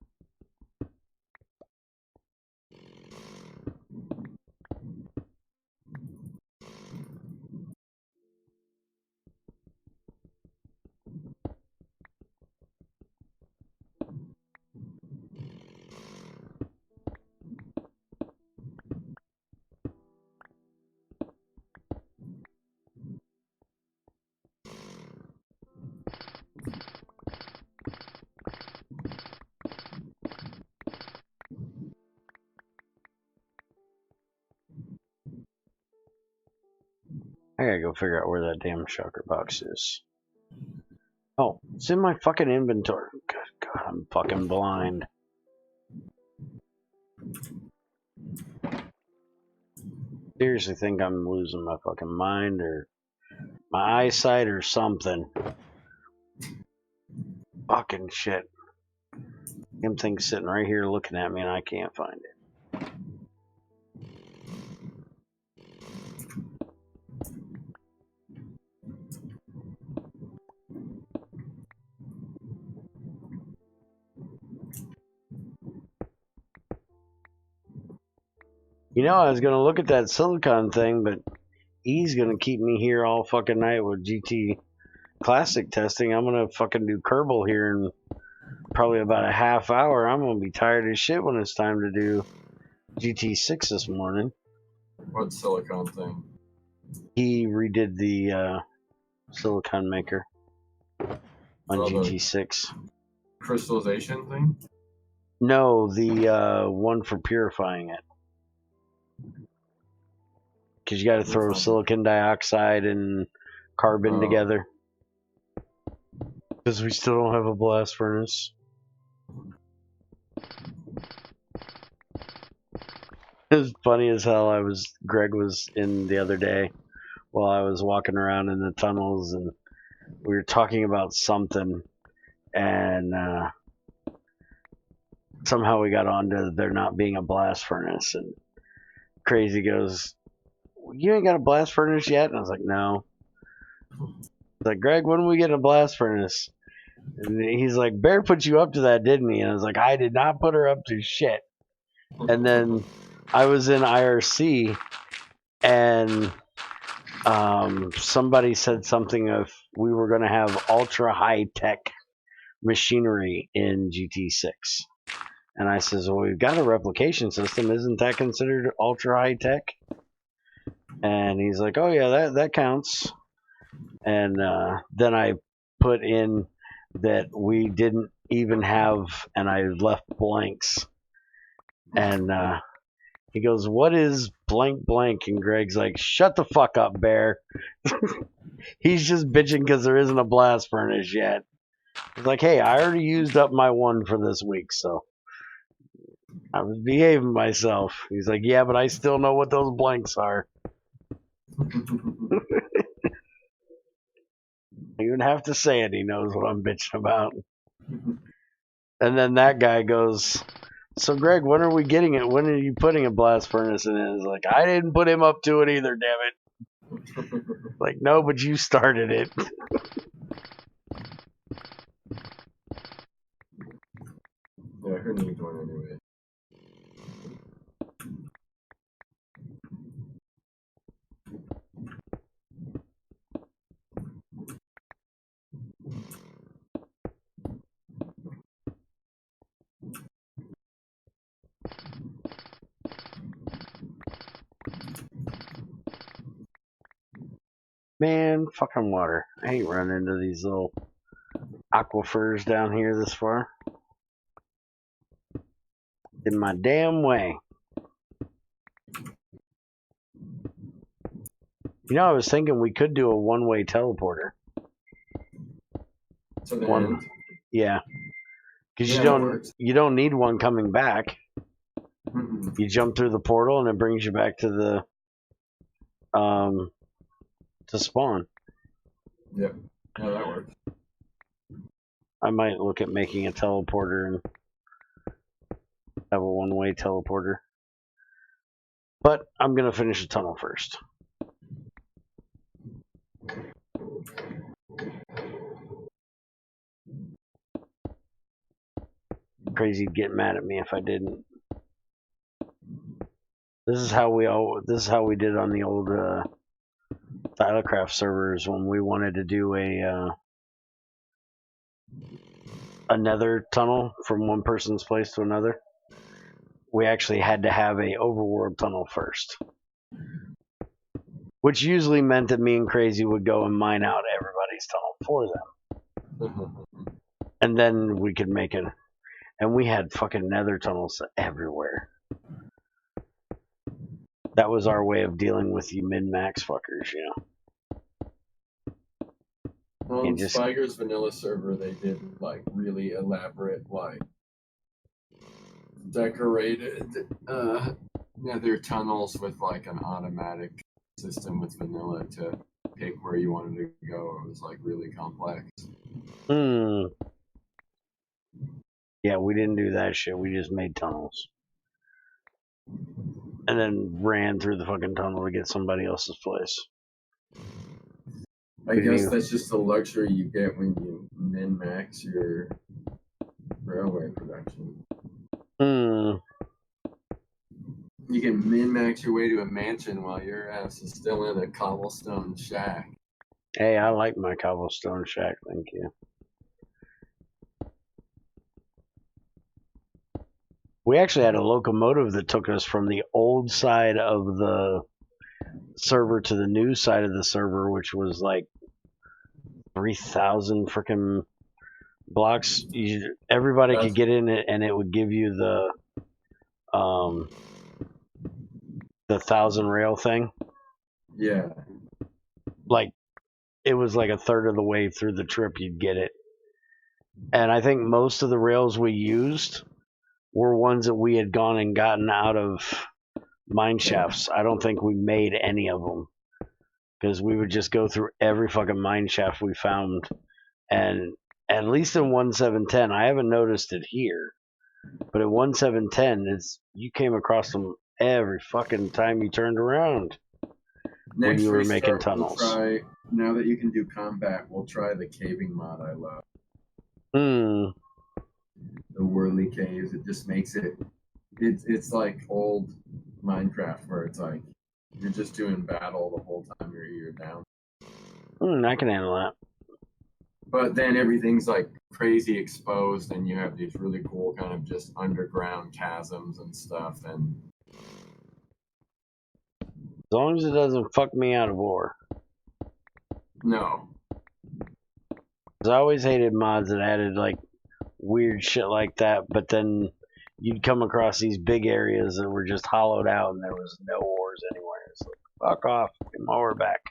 A: I gotta go figure out where that damn shocker box is. Oh, it's in my fucking inventory. Good God, I'm fucking blind. Seriously think I'm losing my fucking mind or my eyesight or something. Fucking shit. Damn thing's sitting right here looking at me and I can't find it. You know, I was gonna look at that silicon thing, but he's gonna keep me here all fucking night with GT Classic testing. I'm gonna fucking do Kerbal here in probably about a half hour. I'm gonna be tired as shit when it's time to do GT6 this morning.
B: What silicon thing?
A: He redid the silicon maker on GT6.
B: Crystallization thing?
A: No, the one for purifying it. Because you got to throw silicon dioxide and carbon together. Because we still don't have a blast furnace. It was funny as hell. Greg was in the other day while I was walking around in the tunnels, and we were talking about something, and somehow we got onto there not being a blast furnace, and Crazy goes, "You ain't got a blast furnace yet?" And I was like, "No." He's like, "Greg, when are we getting a blast furnace?" And he's like, "Bear put you up to that, didn't he?" And I was like, "I did not put her up to shit." And then I was in IRC, and somebody said something of we were going to have ultra high tech machinery in GT6. And I says, "Well, we've got a replication system. Isn't that considered ultra high tech?" And he's like, "Oh yeah, that counts." And then I put in that we didn't even have, and I left blanks. And he goes, "What is blank blank?" And Greg's like, "Shut the fuck up, Bear." He's just bitching because there isn't a blast furnace yet. He's like, "Hey, I already used up my one for this week, so I was behaving myself." He's like, "Yeah, but I still know what those blanks are." You don't have to say it. He knows what I'm bitching about. And then that guy goes, "So Greg, when are we getting it? When are you putting a blast furnace in it?" It's like, I didn't put him up to it either, damn it. Like, no, but you started it.
B: Yeah, who needs one anyway?
A: Man, fucking water. I ain't running into these little aquifers down here this far. In my damn way. You know, I was thinking we could do a one-way teleporter.
B: To the end?
A: Yeah. Because
B: Yeah,
A: you don't need one coming back.
B: Mm-mm.
A: You jump through the portal and it brings you back to the to spawn.
B: Yep. Yeah, that works.
A: I might look at making a teleporter and have a one-way teleporter. But I'm gonna finish the tunnel first. Crazy'd get mad at me if I didn't. This is how we did on the old Thylacraft servers when we wanted to do a nether tunnel from one person's place to another. We actually had to have a overworld tunnel first, which usually meant that me and Crazy would go and mine out everybody's tunnel for them, and then we could make it. And we had fucking nether tunnels everywhere. That was our way of dealing with you min-max fuckers, you know.
B: On Spiger's vanilla server, they did like really elaborate, like decorated nether tunnels with like an automatic system with vanilla to pick where you wanted to go. It was like really complex.
A: Yeah, we didn't do that shit. We just made tunnels. And then ran through the fucking tunnel to get somebody else's place.
B: I guess that's just the luxury you get when you min-max your railway production. You can min-max your way to a mansion while your ass is still in a cobblestone shack.
A: Hey, I like my cobblestone shack, thank you. We actually had a locomotive that took us from the old side of the server to the new side of the server, which was like 3,000 freaking blocks. Everybody could get in it, and it would give you the 1,000 rail thing.
B: Yeah.
A: Like, it was like a third of the way through the trip you'd get it. And I think most of the rails we used were ones that we had gone and gotten out of mine shafts. I don't think we made any of them, because we would just go through every fucking mine shaft we found. And at least in 1710, I haven't noticed it here, but at 1710, you came across them every fucking time you turned around. When you were making tunnels.
B: We'll try, now that you can do combat, we'll try the caving mod I love. The whirly caves. It just makes it's like old Minecraft where it's like you're just doing battle the whole time you're down.
A: I can handle that.
B: But then everything's like crazy exposed, and you have these really cool kind of just underground chasms and stuff. And
A: as long as it doesn't fuck me out of war.
B: No.
A: Because I always hated mods that added like weird shit like that, but then you'd come across these big areas that were just hollowed out and there was no ores anywhere. It's like, fuck off, get my ore back.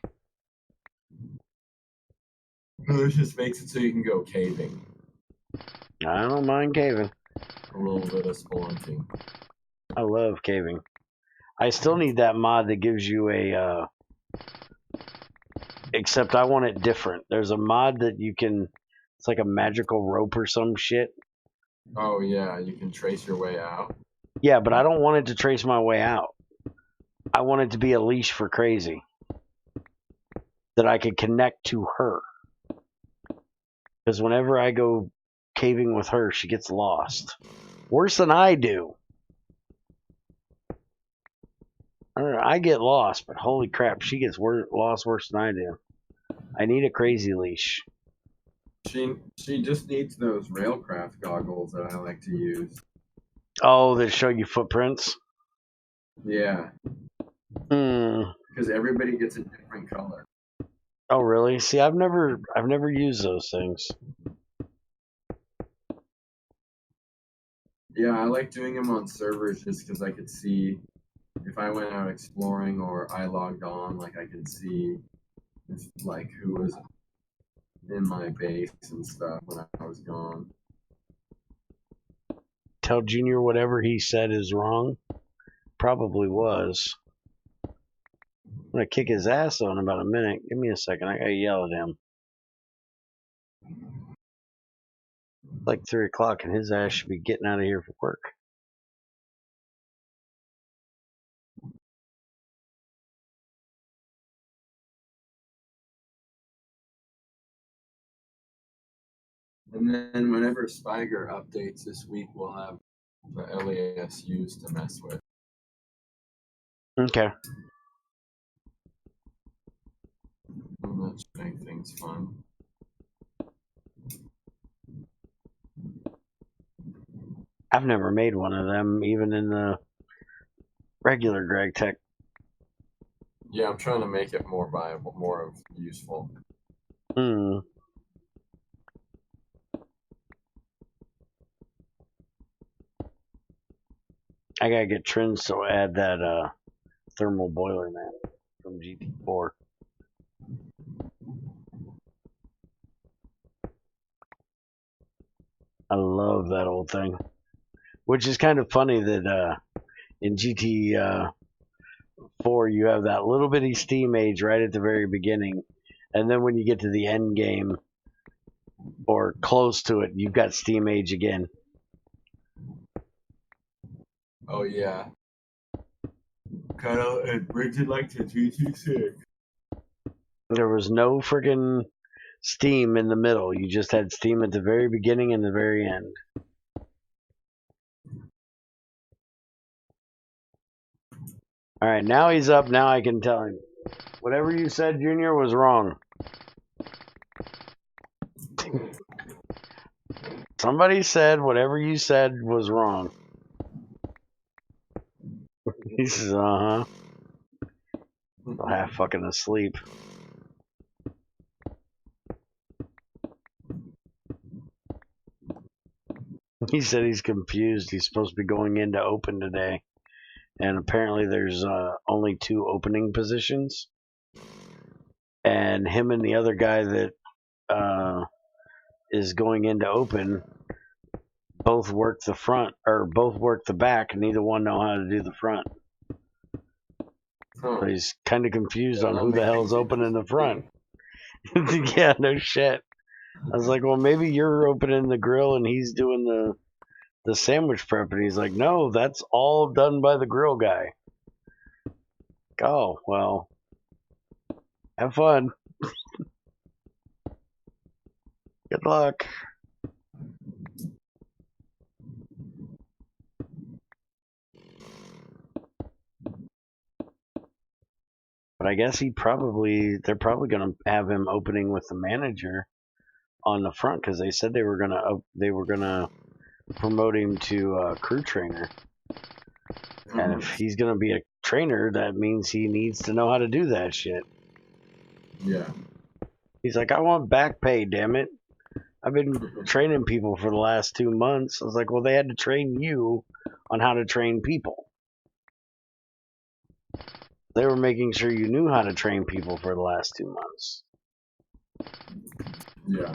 B: It just makes it so you can go caving.
A: I don't mind caving.
B: A little bit of spelunking.
A: I love caving. I still need that mod that gives you a except I want it different. There's a mod that you can, it's like a magical rope or some shit.
B: Oh yeah, you can trace your way out.
A: Yeah, but I don't want it to trace my way out. I want it to be a leash for Crazy that I could connect to her. Because whenever I go caving with her, she gets lost. Worse than I do. I don't know, I get lost, but holy crap, she gets lost worse than I do. I need a Crazy leash.
B: She just needs those railcraft goggles that I like to use.
A: Oh, that show you footprints?
B: Yeah,
A: Hmm.
B: because everybody gets a different color.
A: Oh, really? See, I've never used those things.
B: Yeah, I like doing them on servers just because I could see if I went out exploring or I logged on, like I could see if, like who was in my base and stuff when I was gone.
A: Tell Junior whatever he said is wrong. Probably was. I'm gonna kick his ass though in about a minute. Give me a second. I gotta yell at him. It's like 3 o'clock, and his ass should be getting out of here for work.
B: And then whenever Spiger updates this week, we'll have the LASUs to mess with.
A: Okay.
B: And that should make things fun.
A: I've never made one of them, even in the regular GregTech.
B: Yeah, I'm trying to make it more viable, more useful.
A: Hmm. I gotta get Trins to add that thermal boiler man from GT4. I love that old thing. Which is kind of funny that in GT4 you have that little bitty steam age right at the very beginning, and then when you get to the end game or close to it, you've got steam age again.
B: Oh yeah. Kind of, it brings it like to GT6.
A: There was no friggin' steam in the middle. You just had steam at the very beginning and the very end. All right, now he's up. Now I can tell him. Whatever you said, Junior, was wrong. Somebody said whatever you said was wrong. He says, uh-huh. Half fucking asleep. He said he's confused. He's supposed to be going into open today. And apparently there's only 2 opening positions. And him and the other guy that is going into open both work the front, or both work the back, and neither one know how to do the front.
B: Huh.
A: So he's kind of confused
B: Yeah,
A: on
B: that'll
A: who the
B: make
A: hell's
B: things
A: open in the front.
B: interesting.
A: Yeah, no shit. I was like, well, maybe you're opening the grill and he's doing the sandwich prep, and he's like, no, that's all done by the grill guy. Oh, well, have fun. Good luck. But I guess they're probably going to have him opening with the manager on the front, because they said they were gonna promote him to crew trainer. And if he's gonna be a trainer, that means he needs to know how to do that shit.
B: Yeah.
A: He's like, I want back pay, damn it. I've been training people for the last 2 months. I was like, well, they had to train you on how to train people. They were making sure you knew how to train people for the last 2 months.
B: Yeah.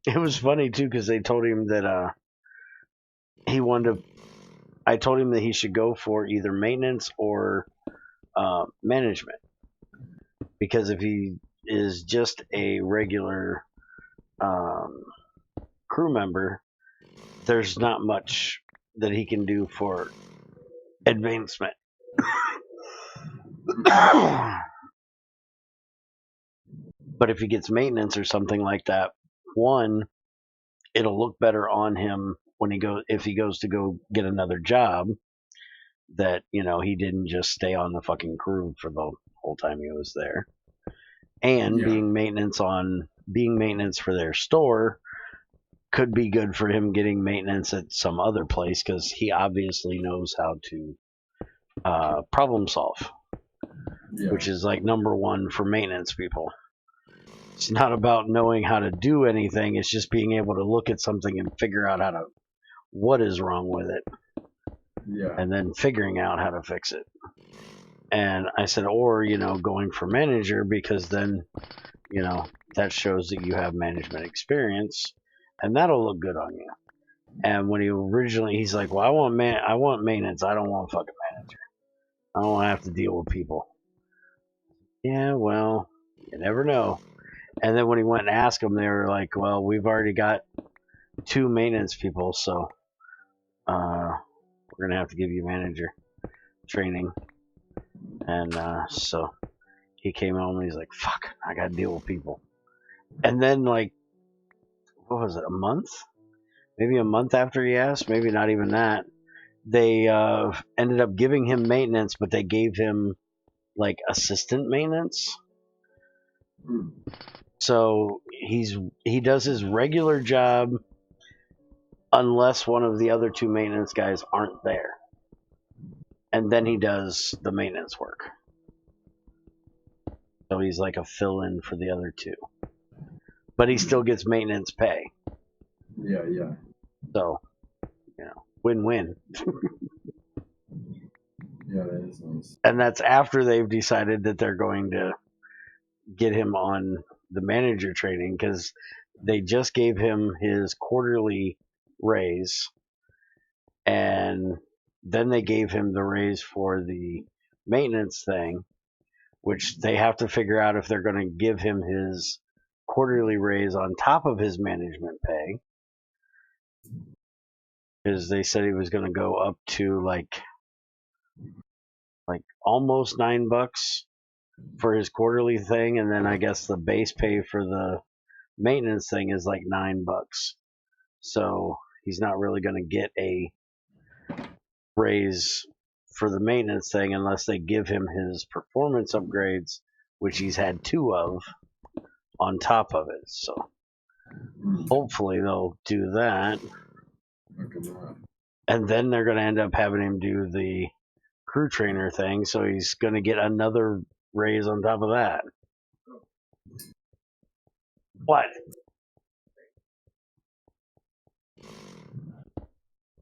A: It was funny too, because they told him that he wanted to. I told him that he should go for either maintenance or management. because if he is just a regular crew member, there's not much that he can do for advancement. But if he gets maintenance or something like that, one, it'll look better on him when if he goes to go get another job, that he didn't just stay on the fucking crew for the whole time he was there. And being maintenance for their store could be good for him getting maintenance at some other place, because he obviously knows how to problem solve, which is like number one for maintenance people. It's not about knowing how to do anything, it's just being able to look at something and figure out what is wrong with it, and then figuring out how to fix it. And I said, or going for manager, because then that shows that you have management experience, and that'll look good on you. And when he's like, well, I want maintenance, I don't want fucking manager, I don't want to have to deal with people. Yeah, well, you never know. And then when he went and asked them, they were like, well, we've already got 2 maintenance people, so we're gonna have to give you manager training. And so he came home and he's like, fuck, I gotta deal with people. And then, like, what was it, maybe a month after he asked, maybe not even that, they ended up giving him maintenance, but they gave him like assistant maintenance. So he does his regular job unless one of the other 2 maintenance guys aren't there, and then he does the maintenance work. So he's like a fill-in for the other 2, but he still gets maintenance pay.
B: Yeah.
A: So win-win.
B: Yeah, that is nice.
A: And that's after they've decided that they're going to get him on the manager training, because they just gave him his quarterly raise, and then they gave him the raise for the maintenance thing, which they have to figure out if they're going to give him his quarterly raise on top of his management pay, because they said he was going to go up to like almost $9 for his quarterly thing, and then I guess the base pay for the maintenance thing is like $9. So he's not really going to get a raise for the maintenance thing unless they give him his performance upgrades, which he's had 2 of on top of it. So hopefully they'll do that. And then they're going to end up having him do the crew trainer thing, so he's going to get another raise on top of that. What?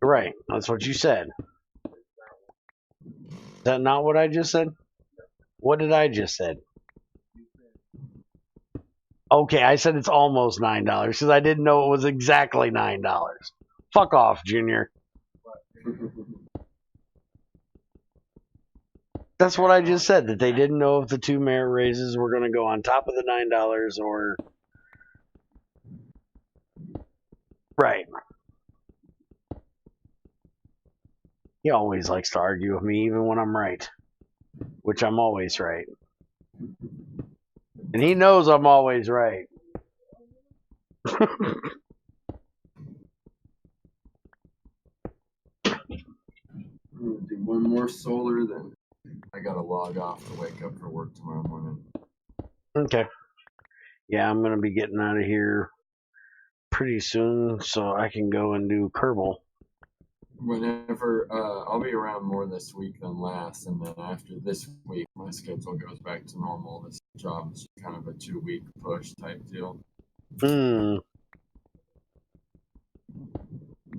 A: Right, that's what you said. Is that not what I just said? What did I just said? Okay, I said it's almost $9 because I didn't know it was exactly $9. Fuck off, Junior. That's what I just said, that they didn't know if the 2 merit raises were going to go on top of the $9 or... Right. He always likes to argue with me even when I'm right, which I'm always right. And he knows I'm always right.
B: I'm gonna do one more solar, then I gotta log off to wake up for work tomorrow morning.
A: Okay. Yeah, I'm gonna be getting out of here pretty soon so I can go and do Kerbal.
B: Whenever I'll be around more this week than last, and then after this week my schedule goes back to normal. This job is kind of a 2-week push type deal.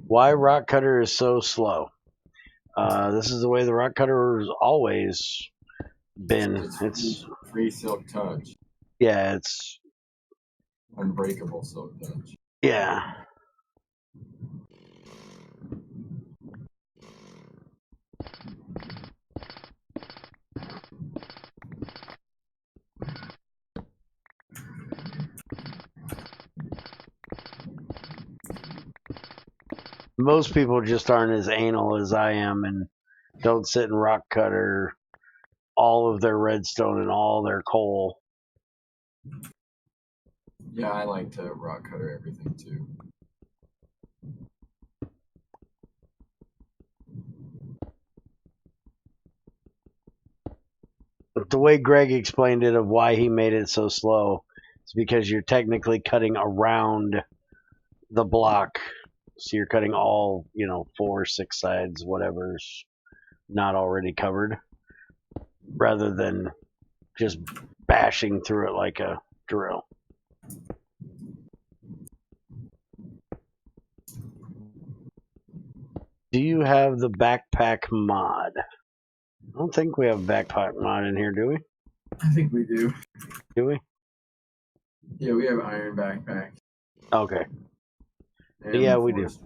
A: Why Rock Cutter is so slow? This is the way the Rock Cutter has always been.
B: It's free silk touch.
A: Yeah, it's
B: unbreakable silk touch.
A: Yeah. Most people just aren't as anal as I am and don't sit and rock cutter all of their redstone and all their coal.
B: Yeah, I like to rock cutter everything too.
A: But the way Greg explained it of why he made it so slow is because you're technically cutting around the block. So you're cutting all, 4 or 6 sides, whatever's not already covered, rather than just bashing through it like a drill. Do you have the backpack mod? I don't think we have a backpack mod in here, do we?
B: I think we do.
A: Do we?
B: Yeah, we have iron backpack.
A: Okay.
B: And
A: Yeah,
B: the
A: we do.
B: forest.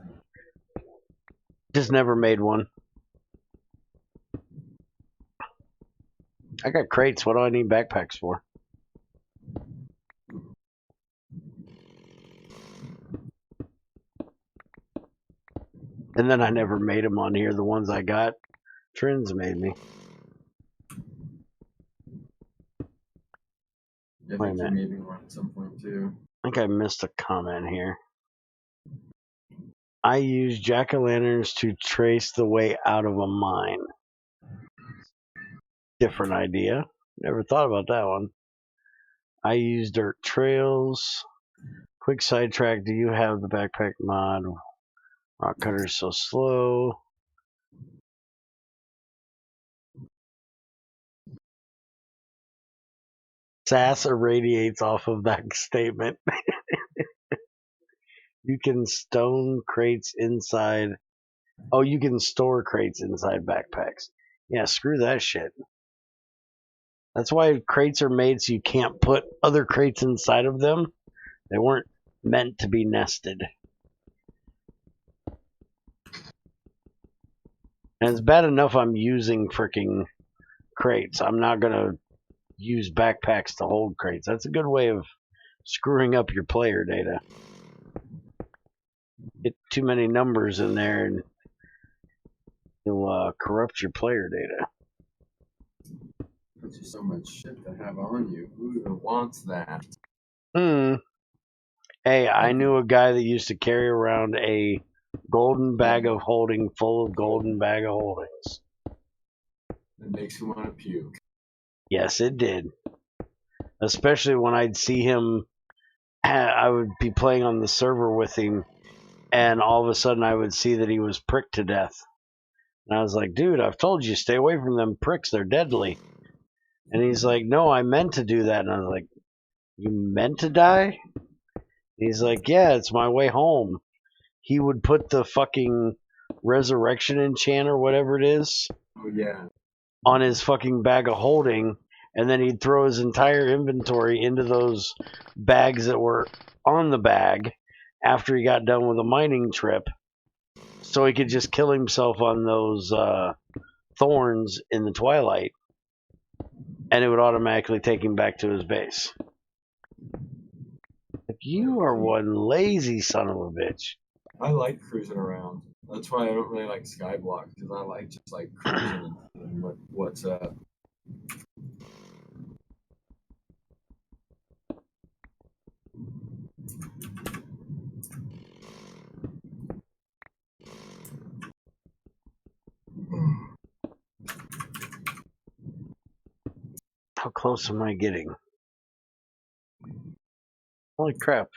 A: Just never made one. I got crates. What do I need backpacks for? And then I never made them on here. The ones I got, Trins made me.
B: I think you made me one at some point too.
A: I think I missed a comment here. I use jack-o'-lanterns to trace the way out of a mine. Different idea. Never thought about that one. I use dirt trails. Quick sidetrack. Do you have the backpack mod? Rock cutter's so slow. Sass irradiates off of that statement. You can stone crates inside. Oh, you can store crates inside backpacks. Yeah, screw that shit. That's why crates are made so you can't put other crates inside of them. They weren't meant to be nested. And it's bad enough I'm using freaking crates. I'm not going to use backpacks to hold crates. That's a good way of screwing up your player data. Get too many numbers in there and you'll corrupt your player data.
B: There's just so much shit to have on you. Who even wants that?
A: Hey, I knew a guy that used to carry around a golden bag of holding full of golden bag of holdings.
B: It makes you want to puke.
A: Yes, it did. Especially when I'd see him, I would be playing on the server with him, and all of a sudden I would see that he was pricked to death. And I was like, dude, I've told you, stay away from them pricks. They're deadly. And he's like, no, I meant to do that. And I was like, you meant to die? He's like, yeah, it's my way home. He would put the fucking resurrection enchant or whatever it is
B: Oh yeah.
A: on his fucking bag of holding, and then he'd throw his entire inventory into those bags that were on the bag after he got done with a mining trip, so he could just kill himself on those thorns in the twilight, and it would automatically take him back to his base. Like, you are one lazy son of a bitch.
B: I like cruising around. That's why I don't really like Skyblock, because I like just like cruising and what's up.
A: How close am I getting? Holy crap.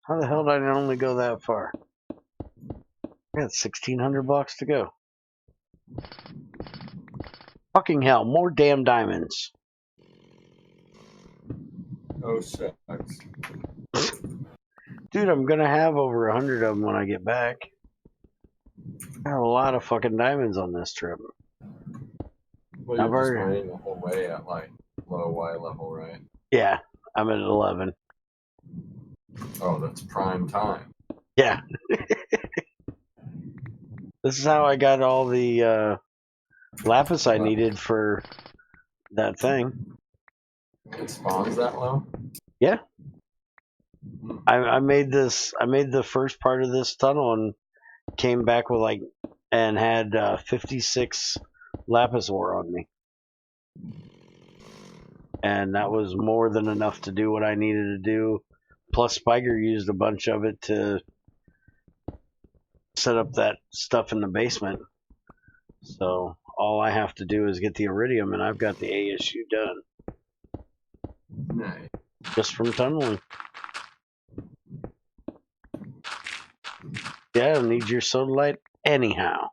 A: How the hell did I only go that far? I got 1,600 blocks to go. Fucking hell, more damn diamonds.
B: Oh shucks.
A: Dude, I'm gonna have over 100 of them when I get back. I have a lot of fucking diamonds on this trip.
B: Well, you're just mining the whole way at like low Y level, right?
A: Yeah, I'm at 11.
B: Oh, that's prime time.
A: Yeah. This is how I got all the lapis I needed for that thing.
B: It spawns that low?
A: Yeah. I made the first part of this tunnel, and came back with like and had 56 lapis ore on me, and that was more than enough to do what I needed to do. Plus, Spiker used a bunch of it to set up that stuff in the basement. So all I have to do is get the iridium, and I've got the ASU done.
B: Nice.
A: Just from tunneling. Yeah, I need your soda light anyhow.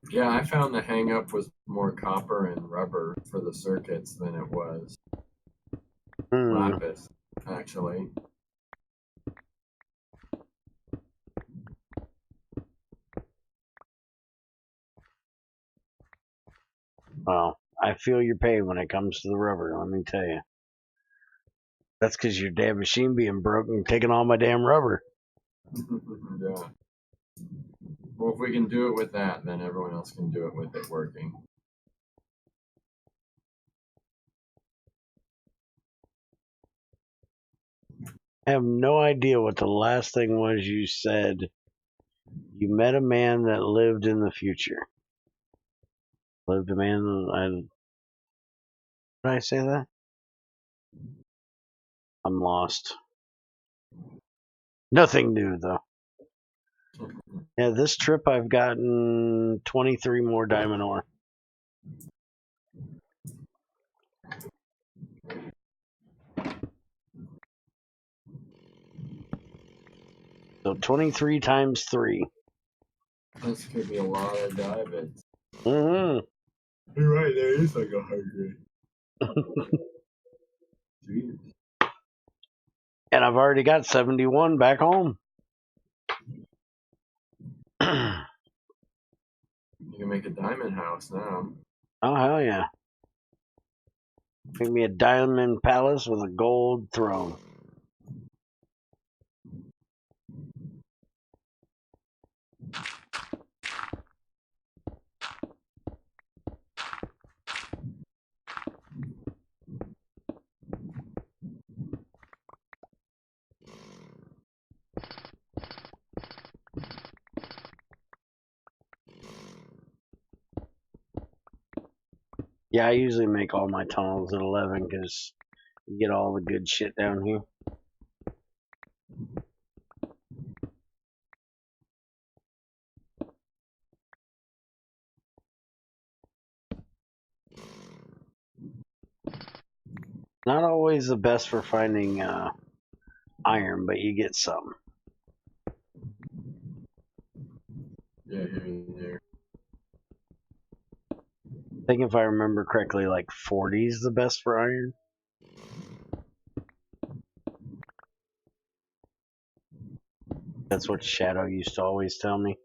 B: Yeah, I found the hang up was more copper and rubber for the circuits than it was lapis, actually.
A: Well, I feel your pain when it comes to the rubber, let me tell you. That's because your damn machine being broken and taking all my damn rubber.
B: Yeah. Well, if we can do it with that, then everyone else can do it with it working.
A: I have no idea what the last thing was you said. You met a man that lived in the future. Lived a man. Did I say that? I'm lost. Nothing new though. Yeah, this trip I've gotten 23 more diamond ore. So 23 times 3.
B: This could be a lot of diamonds.
A: Mm-hmm.
B: You're right, there is like 100. Jeez.
A: And I've already got 71 back home.
B: You can make a diamond house now.
A: Oh, hell yeah. Make me a diamond palace with a gold throne. Yeah, I usually make all my tunnels at 11 because you get all the good shit down here. Not always the best for finding iron, but you get some.
B: Yeah, here and there.
A: I think if I remember correctly, like 40 is the best for iron. That's what Shadow used to always tell me.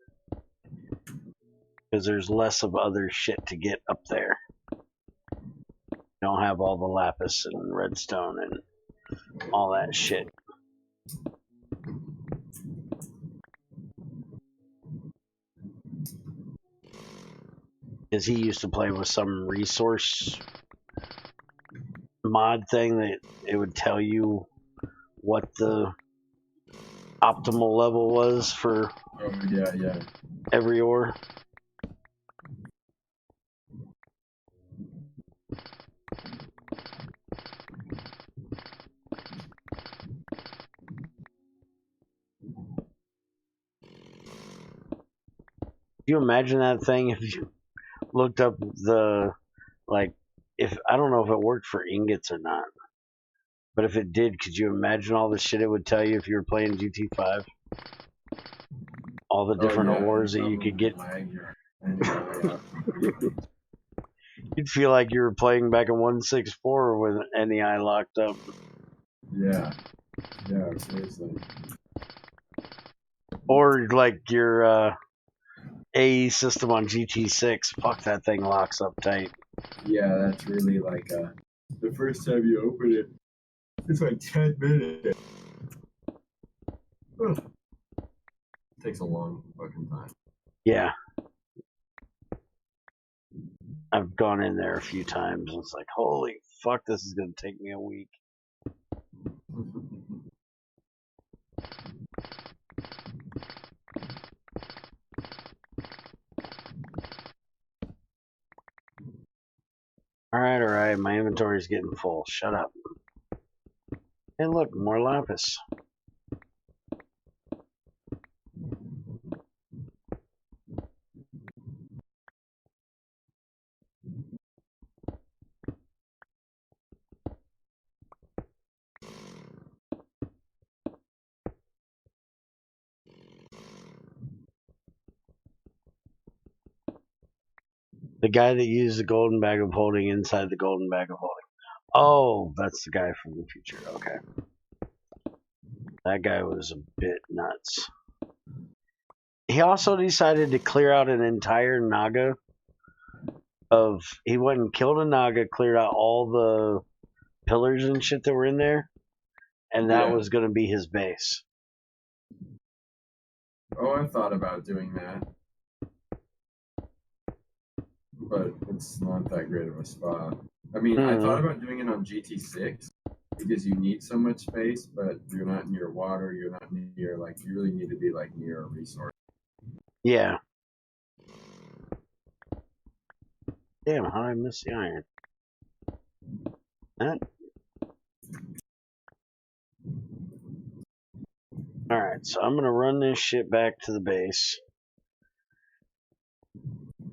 A: Because there's less of other shit to get up there. You don't have all the lapis and redstone and all that shit. Because he used to play with some resource mod thing that it would tell you what the optimal level was for
B: Yeah.
A: every ore. Can you imagine that thing if you looked up the, like, if, I don't know if it worked for ingots or not, but if it did, could you imagine all the shit it would tell you if you were playing GT5? All the different ores that you could get. You'd feel like you were playing back in 1.6.4 with NEI locked up.
B: Yeah, seriously.
A: Or like your AE system on GT6. Fuck, that thing locks up tight.
B: Yeah, that's really like the first time you open it, it's like 10 minutes. Ugh. Takes a long fucking time.
A: Yeah. I've gone in there a few times and it's like, holy fuck, this is going to take me a week. Alright, my inventory is getting full. Shut up. And look, more lapis. The guy that used the golden bag of holding inside the golden bag of holding. Oh, that's the guy from the future. Okay. That guy was a bit nuts. He also decided to clear out an entire Naga he went and killed a Naga, cleared out all the pillars and shit that were in there, and that was going to be his base.
B: Oh, I've thought about doing that. But it's not that great of a spot. I mean, I thought about doing it on GT6 because you need so much space, but you're not near water, you're not near, like, you really need to be, like, near a resource.
A: Yeah. Damn, how did I miss the iron? That? Alright, so I'm going to run this shit back to the base.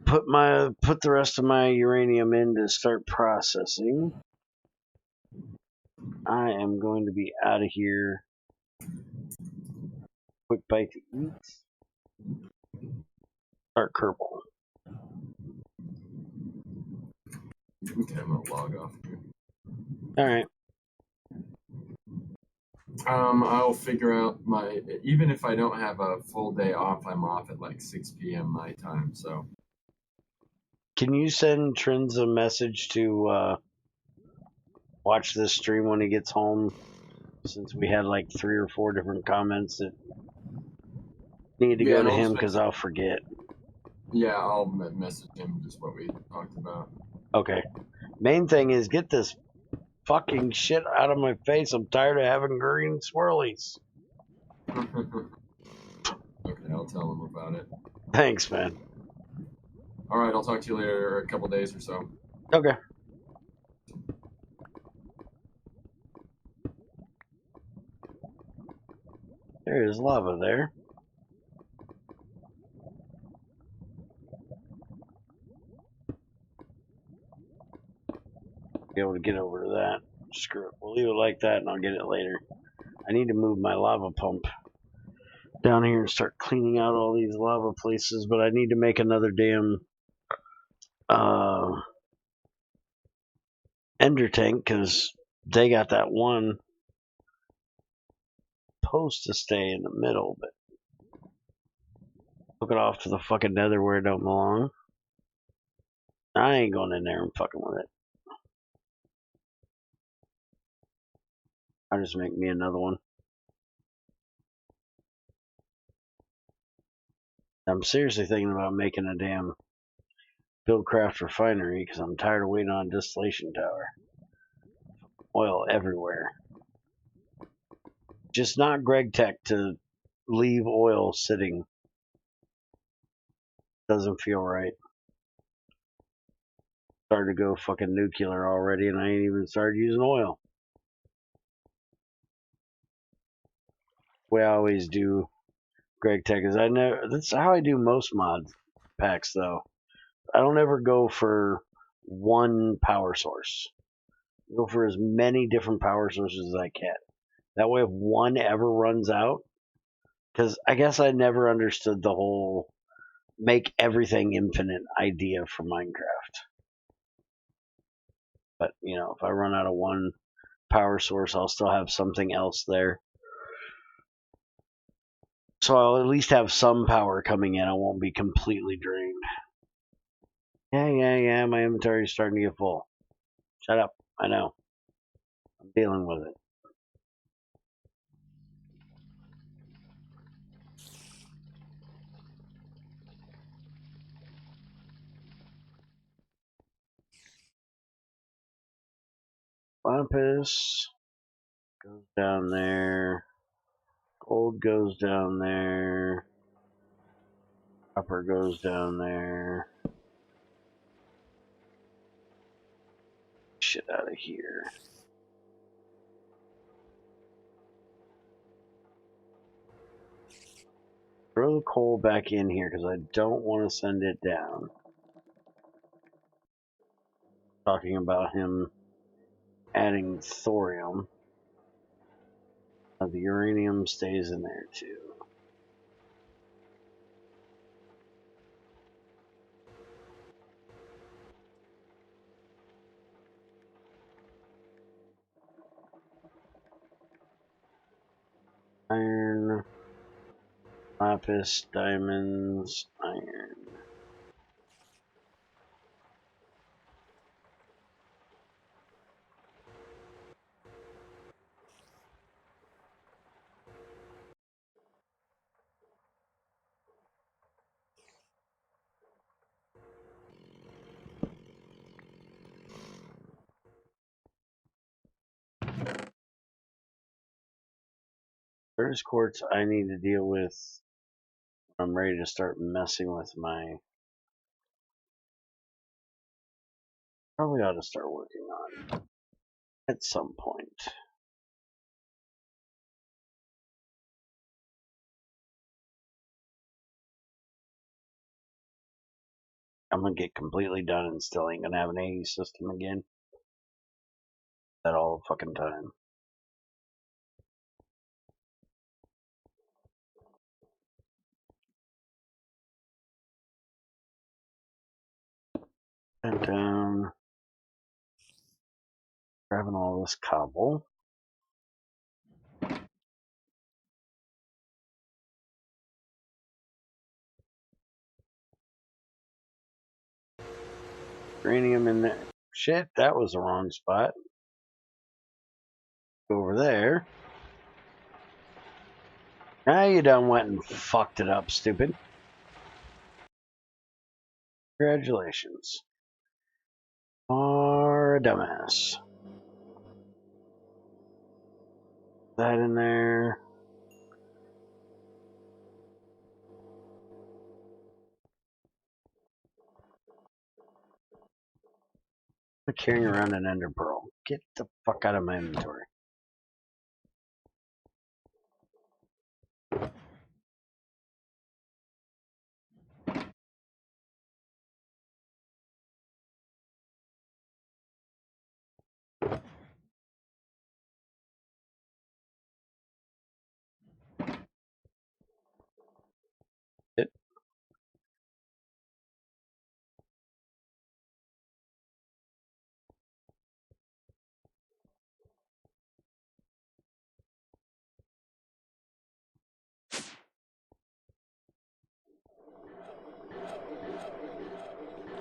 A: Put the rest of my uranium in to start processing. I am going to be out of here. Quick bite to eat. Start Kerbal.
B: Okay, I'm gonna log off here.
A: Alright.
B: I'll figure out even if I don't have a full day off, I'm off at like 6 p.m. my time, so.
A: Can you send Trins a message to watch this stream when he gets home? Since we had like 3 or 4 different comments that need to go to him because I'll forget.
B: Yeah, I'll message him just what we talked about.
A: Okay. Main thing is get this fucking shit out of my face. I'm tired of having green swirlies.
B: Okay, I'll tell him about it.
A: Thanks, man.
B: Alright, I'll talk to you later, a couple days or so.
A: Okay. There is lava there. Be able to get over to that. Screw it. We'll leave it like that and I'll get it later. I need to move my lava pump down here and start cleaning out all these lava places, but I need to make another damn ender tank because they got that one supposed to stay in the middle, but hook it off to the fucking nether where it don't belong. I ain't going in there and fucking with it. I'll just make me another one. I'm seriously thinking about making a damn Buildcraft refinery because I'm tired of waiting on a distillation tower. Oil everywhere. Just not GregTech to leave oil sitting. Doesn't feel right. Started to go fucking nuclear already and I ain't even started using oil. The way I always do GregTech is that's how I do most mod packs though. I don't ever go for one power source. I go for as many different power sources as I can. That way if one ever runs out, because I guess I never understood the whole make everything infinite idea for Minecraft. But, you know, if I run out of one power source, I'll still have something else there. So I'll at least have some power coming in. I won't be completely drained. Yeah, my inventory is starting to get full. Shut up. I know. I'm dealing with it. Lapis goes down there. Gold goes down there. Copper goes down there. shit out of here. Throw the coal back in here because I don't want to send it down. Talking about him adding thorium. The uranium stays in there too. Iron, lapis, diamonds, iron. There's quartz I need to deal with. I'm ready to start messing with my... Probably ought to start working on at some point. I'm gonna get completely done and still ain't gonna have an AE system again. That all the fucking time. And down. Grabbing all this cobble. Uranium in there. Shit, that was the wrong spot. Over there. Now you done went and fucked it up, stupid. Congratulations. Are a dumbass. That in there. I'm carrying around an ender pearl. Get the fuck out of my inventory. It.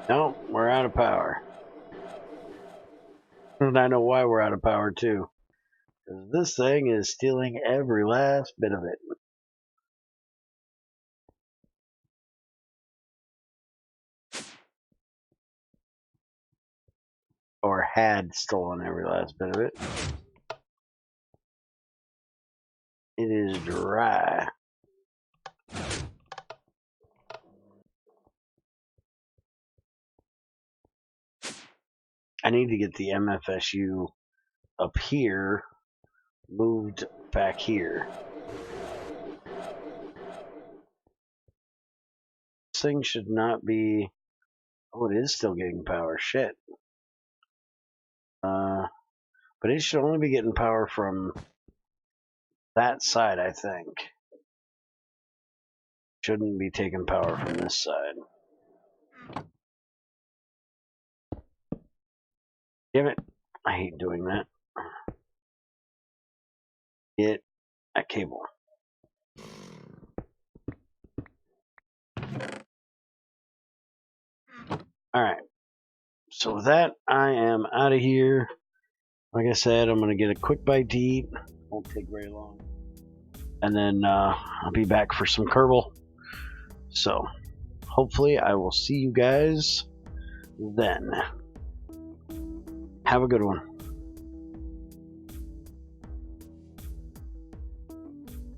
A: No, we're out of power. And I know why we're out of power too. Because this thing is stealing every last bit of it. Or had stolen every last bit of it. It is dry. I need to get the MFSU up here moved back here. This thing should not be... Oh, it is still getting power. Shit. But it should only be getting power from that side, I think. Shouldn't be taking power from this side. Damn it. I hate doing that. Get a cable. Alright. So with that, I am out of here. Like I said, I'm going to get a quick bite to eat. Won't take very long. And then I'll be back for some Kerbal. So, hopefully I will see you guys then. Have a good one.